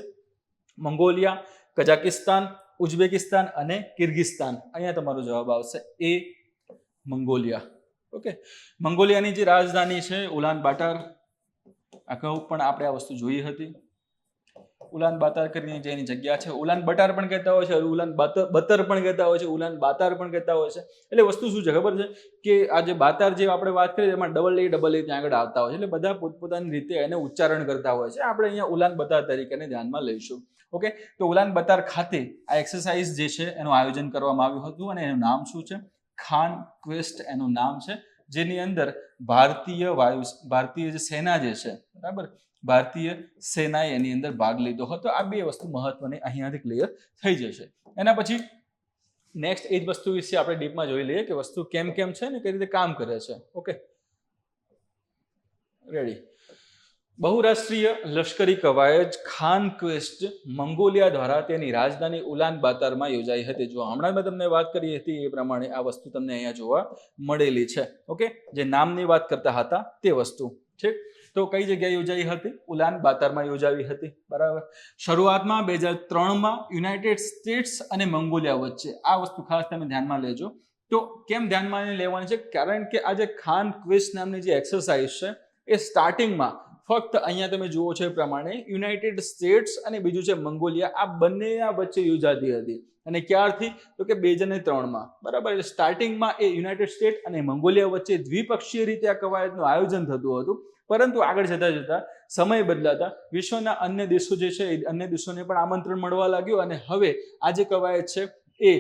મંગોલિયા, કઝાકિસ્તાન, ઉઝબેકિસ્તાન અને કિર્ગિસ્તાન. અહીંયા તમારો જવાબ આવશે એ મંગોલિયા. ઓકે, મંગોલિયાની જે રાજધાની છે ઉલાન બાટર, અગાઉ પણ આપણે આ વસ્તુ જોઈ હતી. ઉલાન બાતર કરીને જે એની જગ્યા છે, ઉલાન બટાર પણ કહેતા હોય છે, ઉલાન બતર પણ કહેતા હોય છે, ઉલાન બાતાર પણ કહેતા હોય છે. એટલે વસ્તુ શું છે ખબર છે કે આ જે બાતાર જે આપણે વાત કરીએ એમાં ડબલ એ ત્યાં આગળ આવતા હોય છે. એટલે બધા પોતપોતાની રીતે એને ઉચ્ચારણ કરતા હોય છે. આપણે અહીંયા ઉલાન બતાર તરીકે ધ્યાનમાં લઈશું. ઓકે, તો ઉલાન બતાર ખાતે આ એક્સરસાઇઝ જે છે એનું આયોજન કરવામાં આવ્યું હતું અને એનું નામ શું છે? ખાન ક્વેસ્ટ એનું નામ છે. જેની અંદર ભારતીય જે સેના જે છે, બરાબર, ભારતીય સેનાએ એની અંદર ભાગ લીધો હતો. આ 2 વસ્તુ મહત્વની અહીંયાથી ક્લિયર થઈ જશે. એના પછી નેક્સ્ટ એ જ વસ્તુ વિશે આપણે ડીપમાં જોઈ લઈએ કે વસ્તુ કેમ છે ને કઈ રીતે કામ કરે છે. Okay, ready. બહુરાષ્ટ્રીય લશ્કરી કવાયત ખાન ક્વેસ્ટ મંગોલિયા દ્વારા તેની રાજધાની ઉલાન બાતારમાં યોજાઈ હતી. જો હમણાં મેં તમને વાત કરી હતી એ પ્રમાણે આ વસ્તુ તમને અહીંયા જોવા મળેલી છે. ઓકે, જે નામની વાત કરતા હતા તે વસ્તુ છે. તો કઈ જગ્યાએ યોજાઈ હતી? ઉલાન બાતારમાં યોજાવી હતી. બરાબર. શરૂઆતમાં 2003માં યુનાઇટેડ સ્ટેટ્સ અને મંગોલિયા વચ્ચે, આ વસ્તુ ખાસ તમે ધ્યાનમાં લેજો. તો કેમ ધ્યાનમાં લેવાની છે? કારણ કે આ જે ખાન ક્વેસ્ટ નામની જે એક્સરસાઇઝ છે એ સ્ટાર્ટિંગમાં ફક્ત અહીંયા તમે જુઓ છો એ પ્રમાણે યુનાઇટેડ સ્ટેટ્સ અને બીજું છે મંગોલિયા, આ બંનેના વચ્ચે યોજાતી હતી. અને ક્યારથી? તો કે 2003માં. બરાબર. એટલે સ્ટાર્ટિંગમાં એ યુનાઇટેડ સ્ટેટ અને મંગોલિયા વચ્ચે દ્વિપક્ષીય રીતે આ કવાયતનું આયોજન થતું હતું. પરંતુ આગળ જતા સમય બદલાતા વિશ્વના અન્ય દેશો જે છે એ અન્ય દેશોને પણ આમંત્રણ મળવા લાગ્યું અને હવે આ જે કવાયત છે એ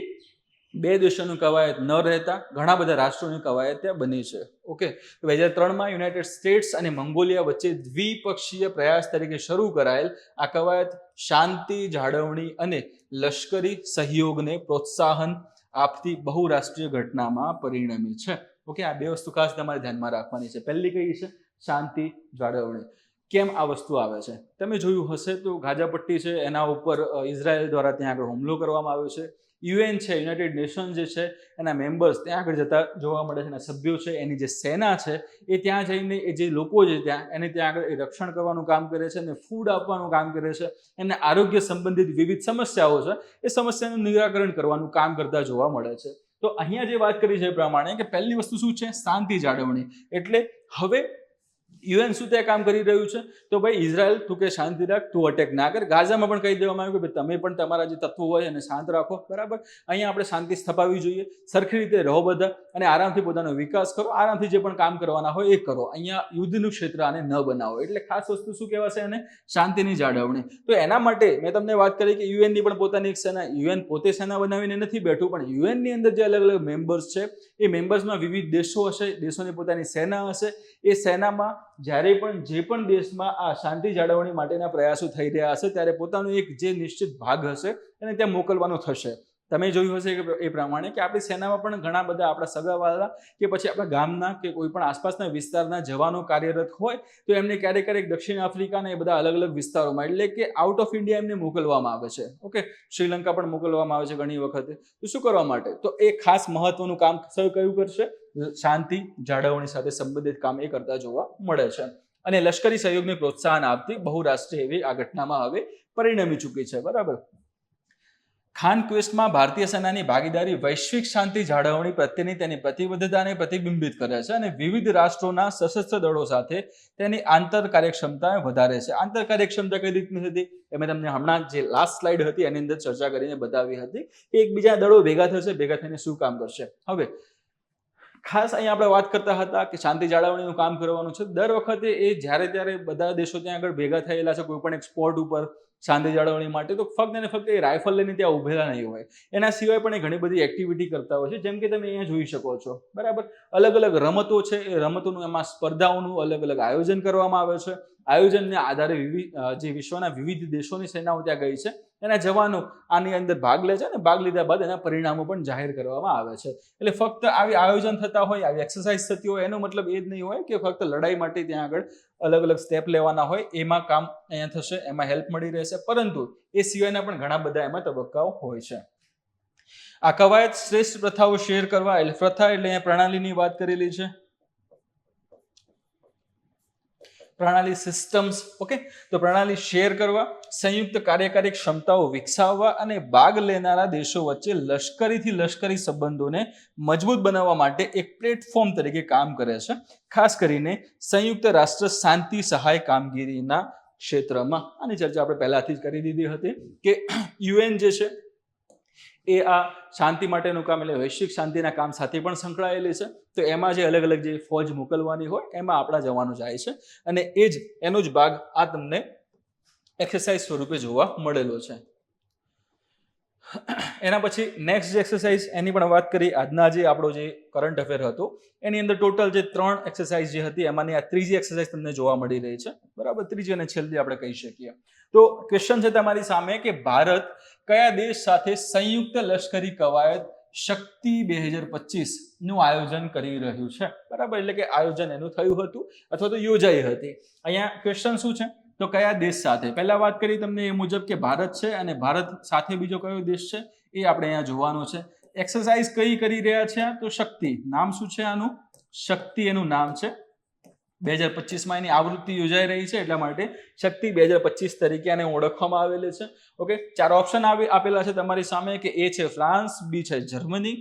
2 દેશોની કવાયત ન રહેતા ઘણા બધા રાષ્ટ્રોની કવાયત ત્યાં બની છે. ઓકે, 2003માં યુનાઇટેડ સ્ટેટ્સ અને મંગોલિયા વચ્ચે દ્વિપક્ષીય પ્રયાસ તરીકે શરૂ કરાયેલ આ કવાયત શાંતિ જાળવણી અને લશ્કરી સહયોગને પ્રોત્સાહન આપતી બહુરાષ્ટ્રીય ઘટનામાં પરિણમી છે. ઓકે, આ 2 વસ્તુ ખાસ તમારે ધ્યાનમાં રાખવાની છે. પહેલી કઈ છે? શાંતિ જાળવણી. કેમ આ વસ્તુ આવે છે? તમે જોયું હશે તો ગાઝા પટ્ટી છે એના ઉપર ઇઝરાયલ દ્વારા ત્યાં આગળ હુમલો કરવામાં આવ્યો છે. યુએન છે, યુનાઇટેડ નેશન જે છે એના મેમ્બર્સ ત્યાં આગળ જતા જોવા મળે છે. એના સભ્યો છે, એની જે સેના છે એ ત્યાં જઈને એ જે લોકો છે એને ત્યાં આગળ એ રક્ષણ કરવાનું કામ કરે છે અને ફૂડ આપવાનું કામ કરે છે. એમને આરોગ્ય સંબંધિત વિવિધ સમસ્યાઓ છે એ સમસ્યાનું નિરાકરણ કરવાનું કામ કરતા જોવા મળે છે. તો અહીંયા જે વાત કરી છે એ પ્રમાણે કે પહેલી વસ્તુ શું છે? શાંતિ જાળવણી. એટલે હવે યુએન શું ત્યાં કામ કરી રહ્યું છે? તો ભાઈ ઇઝરાયલ તું કે શાંતિ રાખ, તું અટેક ના કર. ગાઝામાં પણ કહી દેવામાં આવ્યું કે તમે પણ તમારા જે તત્વો હોય એને શાંત રાખો. બરાબર. અહીંયા આપણે શાંતિ સ્થપાવવી જોઈએ, સરખી રીતે રહો બધા અને આરામથી પોતાનો વિકાસ કરો, આરામથી જે પણ કામ કરવાના હોય એ કરો. અહીંયા યુદ્ધનું ક્ષેત્ર આને ન બનાવો. એટલે ખાસ વસ્તુ શું કહેવાશે? એને શાંતિની જાળવણી. તો એના માટે મેં તમને વાત કરી કે યુએનની પણ પોતાની એક સેના, યુએન પોતે સેના બનાવીને નથી બેઠું, પણ યુએનની અંદર જે અલગ અલગ મેમ્બર્સ છે એ મેમ્બર્સમાં વિવિધ દેશો હશે, દેશોની પોતાની સેના હશે. એ સેનામાં જ્યારે પણ જે પણ દેશમાં આ શાંતિ જાળવણી માટેના પ્રયાસો થઈ રહ્યા હશે ત્યારે પોતાનો એક જે નિશ્ચિત ભાગ હશે એને ત્યાં મોકલવાનો થશે. તમે જોયું હશે કે એ પ્રમાણે કે આપણી સેનામાં પણ ઘણા બધા આપણા સગાવાલા કે પછી આપણા ગામના કે કોઈ પણ આસપાસના વિસ્તારના જવાનો કાર્યરત હોય તો એમને ક્યારેક દક્ષિણ આફ્રિકાના એ બધા અલગ અલગ વિસ્તારોમાં, એટલે કે આઉટ ઓફ ઇન્ડિયા એમને મોકલવામાં આવે છે. ઓકે, શ્રીલંકા પણ મોકલવામાં આવે છે ઘણી વખતે. તો શું કરવા માટે? તો એ ખાસ મહત્વનું કામ કયું કરશે? શાંતિ જાળવણી સાથે સંબંધિત કામ એ કરતા જોવા મળે છે. અને લશ્કરી સહયોગને પ્રોત્સાહન આપતી બહુરાષ્ટ્રીય એવી આ ઘટનામાં હવે પરિણમી ચૂકી છે. બરાબર. ખાન ક્વેસ્ટમાં ભારતીય સેનાની ભાગીદારી વૈશ્વિક શાંતિ જાળવણી પ્રત્યેની તેની પ્રતિબદ્ધતાને પ્રતિબિંબિત કરે છે અને વિવિધ રાષ્ટ્રોના સશસ્ત્ર દળો સાથે તેની આંતર કાર્યક્ષમતા વધારે છે. આંતર કાર્યક્ષમતા કઈ રીતની હતી એ મેં તમને હમણાં જે લાસ્ટ સ્લાઇડ હતી એની અંદર ચર્ચા કરીને બતાવી હતી કે એકબીજા દળો ભેગા થશે, ભેગા થઈને શું કામ કરશે. હવે ખાસ અહીંયા આપણે વાત કરતા હતા કે શાંતિ જાળવણીનું કામ કરવાનું છે. દર વખતે એ જ્યારે ત્યારે બધા દેશો ત્યાં આગળ ભેગા થયેલા છે કોઈ પણ એક સ્પોટ ઉપર શાંતિ જાળવણી માટે, તો ફક્ત અને ફક્ત એ રાઇફલ લઈને ત્યાં ઉભેલા નહીં હોય, એના સિવાય પણ એ ઘણી બધી એક્ટિવિટી કરતા હોય છે. જેમ કે તમે અહીંયા જોઈ શકો છો. બરાબર. અલગ અલગ રમતો છે, એ રમતોનું એમાં સ્પર્ધાઓનું અલગ અલગ આયોજન કરવામાં આવે છે આયોજનને આધારે જે વિશ્વના વિવિધ દેશોની સેનાઓ ત્યાં ગઈ છે એના જવાનો આની અંદર ભાગ લે છે અને ભાગ લીધા બાદ એના પરિણામો પણ જાહેર કરવામાં આવે છે. એટલે ફક્ત આવી આયોજન થતા હોય, આવી એક્સરસાઇઝ થતી હોય એનો મતલબ એ જ નહીં હોય કે ફક્ત લડાઈ માટે ત્યાં આગળ અલગ અલગ સ્ટેપ લેવાના હોય, એમાં કામ અહીંયા થશે, એમાં હેલ્પ મળી રહેશે, પરંતુ એ સિવાયના પણ ઘણા બધા એમાં તબક્કાઓ હોય છે. આ કવાયત શ્રેષ્ઠ પ્રથાઓ શેર કરવા, એટલે પ્રથા એટલે અહીંયા પ્રણાલીની વાત કરેલી છે, પ્રણાલી સિસ્ટમ્સ. ઓકે, તો પ્રણાલી શેર કરવા, સંયુક્ત કાર્યકારી ક્ષમતાઓ વિકસાવવા અને ભાગ લેનારા દેશો વચ્ચે લશ્કરીથી લશ્કરી સંબંધોને મજબૂત બનાવવા માટે એક પ્લેટફોર્મ તરીકે કામ કરે છે, ખાસ કરીને સંયુક્ત રાષ્ટ્ર શાંતિ સહાય કામગીરીના ક્ષેત્રમાં. આની ચર્ચા આપણે પહેલાથી જ કરી દીધી હતી કે યુએન જે છે એ આ શાંતિ માટેનું કામ, એટલે વૈશ્વિક શાંતિના કામ સાથે પણ સંકળાયેલી છે. તો એમાં જે અલગ અલગ જે ફોજ મોકલવાની હોય એમાં આપણા જવાનો જાય છે અને એનો જ ભાગ આ તમને એક્સરસાઇઝ સ્વરૂપે જોવા મળેલો છે. એના પછી નેક્સ્ટ જે એક્સરસાઇઝ એની પણ વાત કરી. આજના જે આપણો જે કરંટ અફેર હતો એની અંદર ટોટલ જે 3 એક્સરસાઇઝ જે હતી એમાંની આ ત્રીજી એક્સરસાઇઝ તમને જોવા મળી રહી છે, બરાબર. ત્રીજી અને છેલ્લી આપણે કહી શકીએ. તો ક્વેશ્ચન છે તમારી સામે કે ભારત કયા દેશ સાથે સંયુક્ત લશ્કરી કવાયત શક્તિ 2025 નું આયોજન કરી રહ્યું છે, બરાબર. એટલે કે આયોજન એનું થયું હતું અથવા તો યોજાઈ હતી. અહીંયા ક્વેશ્ચન શું છે તો કયા દેશ સાથે. પહેલા વાત કરી તમને એ મુજબ કે ભારત છે અને ભારત સાથે બીજો કયો દેશ છે એ આપણે અહીંયા જોવાનો છે. એક્સરસાઇઝ કઈ કરી રહ્યા છે તો શક્તિ. નામ શું છે આનું? શક્તિ એનું નામ છે. 2025 એની આવૃત્તિ યોજાઈ રહી છે એટલા માટે શક્તિ 2025 તરીકે આને ઓળખવામાં આવેલી છે. ઓકે, 4 ઓપ્શન આપેલા છે તમારી સામે કે એ છે ફ્રાન્સ, બી છે જર્મની,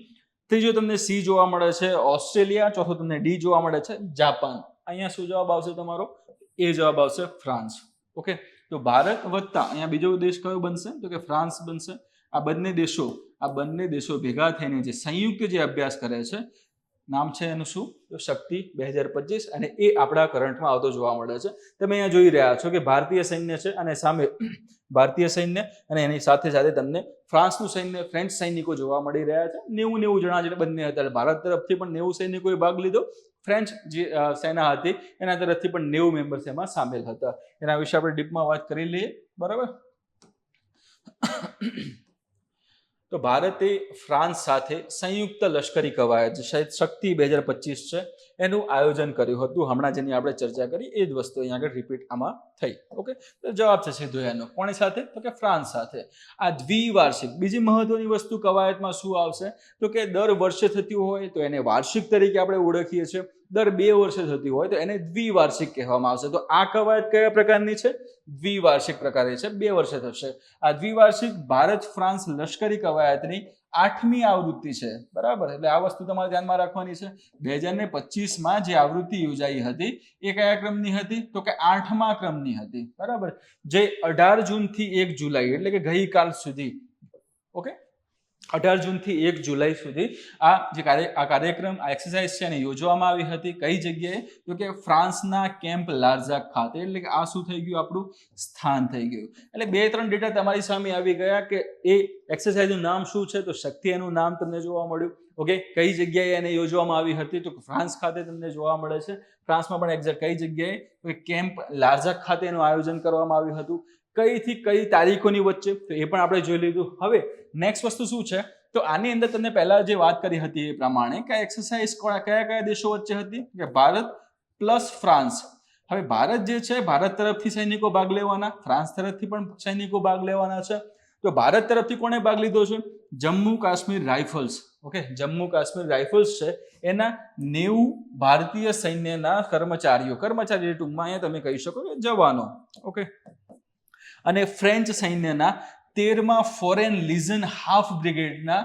ત્રીજો તમને સી જોવા મળે છે ઓસ્ટ્રેલિયા, ચોથો તમને ડી જોવા મળે છે જાપાન. અહીંયા શું જવાબ આવશે તમારો? એ જવાબ આવશે ફ્રાન્સ. ઓકે, તો ભારત વત્તા અહીંયા બીજો દેશ કયો બનશે તો કે ફ્રાન્સ બનશે. આ બંને દેશો ભેગા થઈને જે સંયુક્ત જે અભ્યાસ કરે છે, નામ છે એનું શું તો શક્તિ 2025, અને એ આપણા કરંટમાં આવતો જોવા મળે છે. તમે અહીંયા જોઈ રહ્યા છો કે ભારતીય સૈન્ય છે અને સામે ભારતીય સૈન્ય અને એની સાથે સાથે તમને ફ્રાન્સનું સૈન્ય, ફ્રેન્ચ સૈનિકો જોવા મળી રહ્યા છે. 90 જણા જે બંને હતા. ભારત તરફથી પણ 90 સૈનિકોએ ભાગ લીધો, ફ્રેન્ચ જે સેના હતી એના તરફથી પણ 90 મેમ્બર્સ એમાં સામેલ હતા. એના વિશે આપણે ડીપમાં વાત કરી લઈએ, બરાબર. તો ભારતે ફ્રાન્સ સાથે સંયુક્ત લશ્કરી કવાયત શક્તિ 2025 છે એનું આયોજન કર્યું હતું. હમણાં જેની આપણે ચર્ચા કરી એ જ વસ્તુ અહીંયા આગળ રિપીટ આમાં થઈ. ઓકે, તો જવાબ છે સીધો એનો. કોની સાથે તો કે ફ્રાન્સ સાથે. આ દ્વિવાર્ષિક. બીજી મહત્વની વસ્તુ કવાયતમાં શું આવશે તો કે દર વર્ષે થતી હોય તો એને વાર્ષિક તરીકે આપણે ઓળખીએ છીએ, દર 2 વર્ષે થતી હોય તો એને દ્વિવાર્ષિક કહેવામાં આવશે. તો આ કવાયત કયા પ્રકારની છે? દ્વિવાર્ષિક પ્રકારની છે, 2 વર્ષે થશે. આ દ્વિવાર્ષિક ભારત ફ્રાન્સ લશ્કરી કવાયતની 8મી આવૃત્તિ છે, બરાબર. એટલે આ વસ્તુ તમારે ધ્યાનમાં રાખવાની છે. 2025 જે આવૃત્તિ યોજાઈ હતી એ કયા ક્રમની હતી તો કે 8મા ક્રમની હતી, બરાબર. જે 18 જૂનથી 1 જુલાઈ એટલે કે ગઈકાલ સુધી, ઓકે, 18 જૂનથી 1 જુલાઈ સુધી આ કાર્યક્રમ, આ એક્સરસાઇઝ છે એને યોજવામાં આવી હતી. કઈ જગ્યાએ તો કે ફ્રાન્સના કેમ્પ લાર્જાક ખાતે. એટલે કે આ શું થઈ ગયું? આપણું સ્થાન થઈ ગયું. એટલે 2-3 ડેટા તમારી સામે આવી ગયા કે એ એક્સરસાઇઝનું નામ શું છે તો શક્તિ એનું નામ તમને જોવા મળ્યું. ઓકે, કઈ જગ્યાએ એને યોજવામાં આવી હતી તો ફ્રાન્સ ખાતે તમને જોવા મળે છે. ફ્રાન્સમાં પણ એક્ઝેક્ટ કઈ જગ્યાએ કેમ્પ લાર્જાક ખાતે એનું આયોજન કરવામાં આવ્યું હતું. કઈથી કઈ તારીખોની વચ્ચે તો એ પણ આપણે જોઈ લીધું. હવે નેક્સ્ટ વસ્તુ શું છે તો આની અંદર તમને પહેલા જે વાત કરી હતી એ પ્રમાણે કે એક્સરસાઇઝ કયા દેશો વચ્ચે હતી કે ભારત પ્લસ ફ્રાન્સ. હવે ભારત જે છે, ભારત તરફથી સૈનિકો ભાગ લેવાના, ફ્રાન્સ તરફથી પણ સૈનિકો ભાગ લેવાના છે. તો ભારત તરફથી કોણે ભાગ લીધો છે? Jammu Kashmir rifles. Okay, Jammu Kashmir rifles છે એના 90 ભારતીય સૈન્યના કર્મચારી ટૂંકમાં અહીંયા તમે કહી શકો કે જવાનો. ઓકે, અને ફ્રેન્ચ સૈન્યના 13મા ફોરેન લીઝન હાફ બ્રિગેડના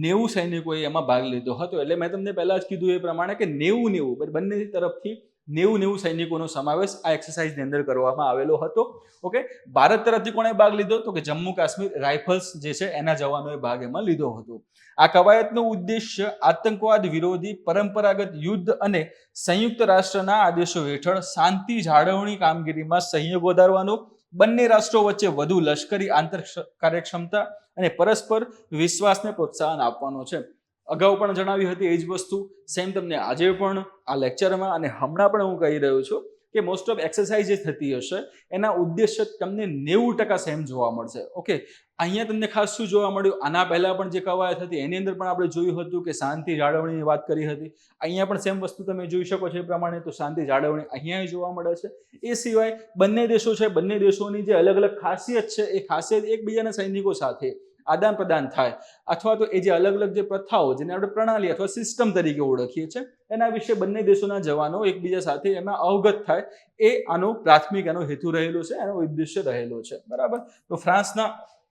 90 સૈનિકોએ એમાં ભાગ લીધો હતો. એટલે મેં તમને પહેલા જ કીધું એ પ્રમાણે કે 90 બંને તરફથી 90 સૈનિકોનો સમાવેશ આ એક્સરસાઇઝની અંદર કરવામાં આવેલો હતો. ઓકે, ભારત તરફથી કોણે ભાગ લીધો તો કે જમ્મુ કાશ્મીર રાઇફલ્સ જે છે એના જવાનોએ ભાગ એમાં લીધો હતો. આ કવાયતનો ઉદ્દેશ્ય આતંકવાદ વિરોધી, પરંપરાગત યુદ્ધ અને સંયુક્ત રાષ્ટ્રના આદેશો હેઠળ શાંતિ જાળવણી કામગીરીમાં સહયોગ વધારવાનો, બંને રાષ્ટ્રો વચ્ચે વધુ લશ્કરી આંતર કાર્યક્ષમતા અને પરસ્પર વિશ્વાસને પ્રોત્સાહન આપવાનો છે. અગાઉ પણ જણાવી હતી એ જ વસ્તુ સેમ તમને આજે પણ આ લેક્ચરમાં અને હમણાં પણ હું કહી રહ્યો છું કે મોસ્ટ ઓફ એક્સરસાઇઝ જે થતી હશે એના ઉદ્દેશ્ય તમને 90% સેમ જોવા મળશે. ઓકે, અહીંયા તમને ખાસ શું જોવા મળ્યું? આના પહેલા પણ જે કવાયત હતી એની અંદર પણ આપણે જોયું હતું કે શાંતિ જાળવણીની વાત કરી હતી. અહીંયા પણ સેમ વસ્તુ તમે જોઈ શકો છો એ પ્રમાણે, તો શાંતિ જાળવણી અહીંયા જોવા મળે છે. એ સિવાય બંને દેશો છે, બંને દેશોની જે અલગ અલગ ખાસિયત છે એ ખાસિયત એકબીજાના સૈનિકો સાથે આદાન પ્રદાન થાય, અથવા તો એ જે અલગ અલગ જે પ્રથાઓ જેને આપણે પ્રણાલી અથવા સિસ્ટમ તરીકે ઓળખીએ છીએ એના વિશે બંને દેશોના જવાનો એકબીજા સાથે એમાં અવગત થાય, એ આનો પ્રાથમિક એનો હેતુ રહેલો છે, એનો ઉદ્દેશ્ય રહેલો છે. બરાબર. તો ફ્રાન્સના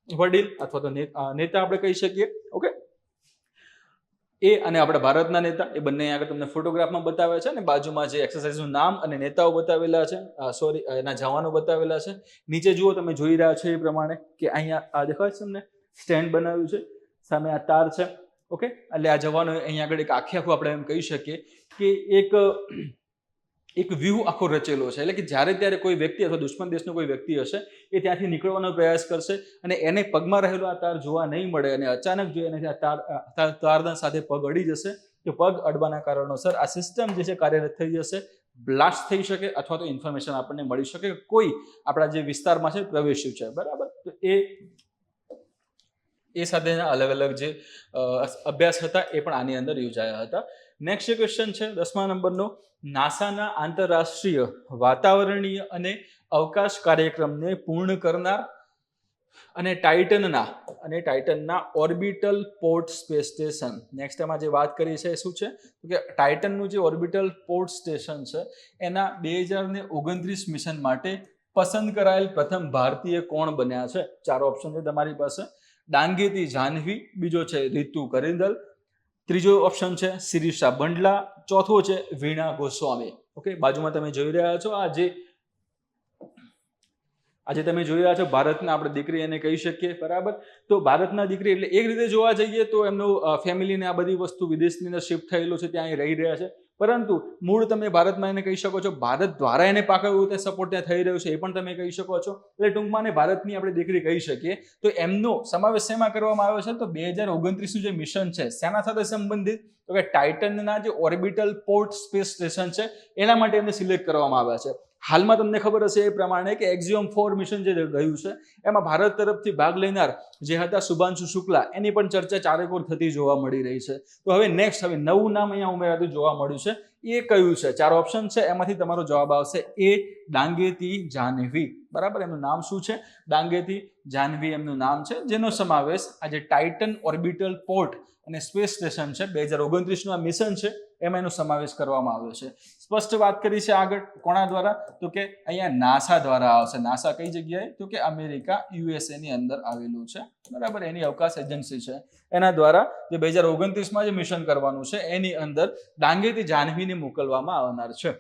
વડીલ અથવા તો નેતા આપણે કહી શકીએ. ઓકે, એ અને આપણે ભારતના નેતા, એ બંને આગળ તમને ફોટોગ્રાફમાં બતાવ્યા છે, અને બાજુમાં જે એક્સરસાઇઝનું નામ અને નેતાઓ બતાવેલા છે, એના જવાનો બતાવેલા છે. નીચે જુઓ, તમે જોઈ રહ્યા છો એ પ્રમાણે કે અહીંયા આ દેખાય છે તમને સ્ટેન્ડ બનાવ્યું છે, સામે આ તાર છે. ઓકે, એટલે આ જવાનો અહીંયા આગળ એક આખું આપણે એમ કહી શકીએ કે એક વ્યૂહ આખો રચેલો છે. એટલે કે જ્યારે ત્યારે કોઈ વ્યક્તિ અથવા દુશ્મન દેશનો કોઈ વ્યક્તિ હશે એ ત્યાંથી નીકળવાનો પ્રયાસ કરશે અને એને પગમાં રહેલો આ તાર જોવા નહીં મળે અને અચાનક જો એને તારના સાથે પગ અડી જશે તો પગ અડવાના કારણોસર આ સિસ્ટમ જે છે કાર્યરત થઈ જશે, બ્લાસ્ટ થઈ શકે અથવા તો ઇન્ફોર્મેશન આપણને મળી શકે કે કોઈ આપણા જે વિસ્તારમાં છે પ્રવેશ્યું છે. બરાબર. તો એ સાથેના અલગ અલગ જે અભ્યાસ હતા એ પણ આની અંદર યોજાયા હતા. નેક્સ્ટ ક્વેશ્ચન છે 10મા નંબરનો. નાસાના આંતરરાષ્ટ્રીય વાતાવરણીય અને અવકાશ કાર્યક્રમને પૂર્ણ કરનાર અને ટાઇટનના orbital port space station. Next એમાં જે વાત કરી છે શું છે કે ટાઇટનનું જે ઓર્બિટલ પોર્ટ સ્ટેશન છે એના 2029 મિશન માટે પસંદ કરાયેલ પ્રથમ ભારતીય કોણ બન્યા છે? 4 ઓપ્શન છે તમારી પાસે. ડાંગેતી જાહ્નવી, બીજો છે રીતુ કરિંદલ, ત્રીજો ઓપ્શન છે શિરીષા બંડલા, ચોથો છે વીણા ગોસ્વામી. ઓકે, બાજુમાં તમે જોઈ રહ્યા છો આજે તમે જોઈ રહ્યા છો ભારતના આપણે દીકરી એને કહી શકીએ. બરાબર. તો ભારતના દીકરી એટલે એક રીતે જોવા જઈએ તો એમનું ફેમિલીને આ બધી વસ્તુ વિદેશની અંદર શિફ્ટ થયેલું છે, ત્યાં રહી રહ્યા છે, પરંતુ મૂળ તમે ભારતમાં એને કહી શકો છો. ભારત દ્વારા એને પાકું રીતે સપોર્ટ ત્યાં થઈ રહ્યું છે એ પણ તમે કહી શકો છો. એટલે ટૂંકમાં ભારતની આપણે દીકરી કહી શકીએ. તો એમનો સમાવેશ શેમાં કરવામાં આવ્યો છે? તો 2029નું જે મિશન છે શેના સાથે સંબંધિત? તો કે ટાઇટનના જે ઓર્બિટલ પોર્ટ સ્પેસ સ્ટેશન છે એના માટે એમને સિલેક્ટ કરવામાં આવ્યા છે. હાલમાં તમને ખબર હશે એ પ્રમાણે કે એક્ઝિયોમ 4 મિશન જે ગયું છે એમાં ભારત તરફથી ભાગ લેનાર જે હતા શુભાંશુ શુક્લા, એની પણ ચર્ચા ચારેકોર થતી જોવા મળી રહી છે. તો હવે નવું નામ અહીંયા ઉમેરાતું જોવા મળ્યું છે. એ કયું છે? 4 ઓપ્શન છે, એમાંથી તમારો જવાબ આવશે એ ડાંગેતી જાહ્નવી. બરાબર. એમનું નામ શું છે? ડાંગેતી જાહ્નવી એમનું નામ છે, જેનો સમાવેશ આજે ટાઇટન ઓર્બિટલ પોર્ટ અને સ્પેસ સ્ટેશન છે 2029નું આ મિશન છે એમાં એનો સમાવેશ કરવામાં આવ્યો છે. સ્પષ્ટ વાત કરી છે આગળ. કોના દ્વારા? તો કે અહીંયા નાસા દ્વારા આવશે. નાસા કઈ જગ્યાએ? તો કે અમેરિકા USA ની અંદર આવેલું છે. બરાબર. એની અવકાશ એજન્સી છે, એના દ્વારા જે 2029માં જે મિશન કરવાનું છે એની અંદર ડાંગેતી જાહ્નવીને મોકલવામાં આવનાર છે.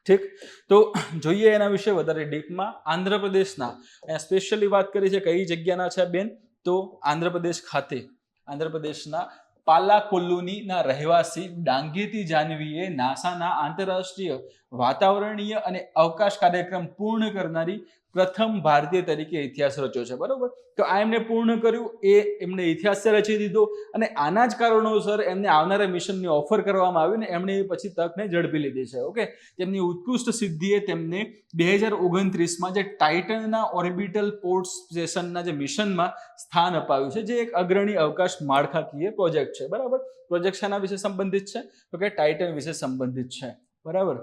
ઠીક. તો જોઈએ એના વિશે વધારે ડીપમાં. આંધ્રપ્રદેશના અહીંયા સ્પેશિયલી વાત કરી છે કઈ જગ્યાના છે બેન? તો આંધ્રપ્રદેશ ખાતે આંધ્રપ્રદેશના પાલાકોલ્લુના રહેવાસી ડાંગેતી જાહ્નવીએ નાસાના આંતરરાષ્ટ્રીય વાતાવરણીય અને અવકાશ કાર્યક્રમ પૂર્ણ કરનારી પ્રથમ ભારતીય તરીકે ઇતિહાસ રચ્યો છે. બરોબર. તો આ એમને પૂર્ણ કર્યું, એમને ઇતિહાસ રચી દીધો અને આના જ કારણોસર એમને આવનારા મિશનની ઓફર કરવામાં આવી ને એમણે પછી તકને ઝડપી લીધી છે. ઓકે, તેમની ઉત્કૃષ્ટ સિદ્ધિએ તેમને 2029માં જે ટાઇટનના ઓર્બિટલ પોર્ટ સ્ટેશનના જે મિશનમાં સ્થાન અપાવ્યું છે, જે એક અગ્રણી અવકાશ માળખાકીય પ્રોજેક્ટ છે. બરાબર. પ્રોજેક્ટ શાના વિશે સંબંધિત છે? તો કે ટાઇટન વિશે સંબંધિત છે. બરાબર.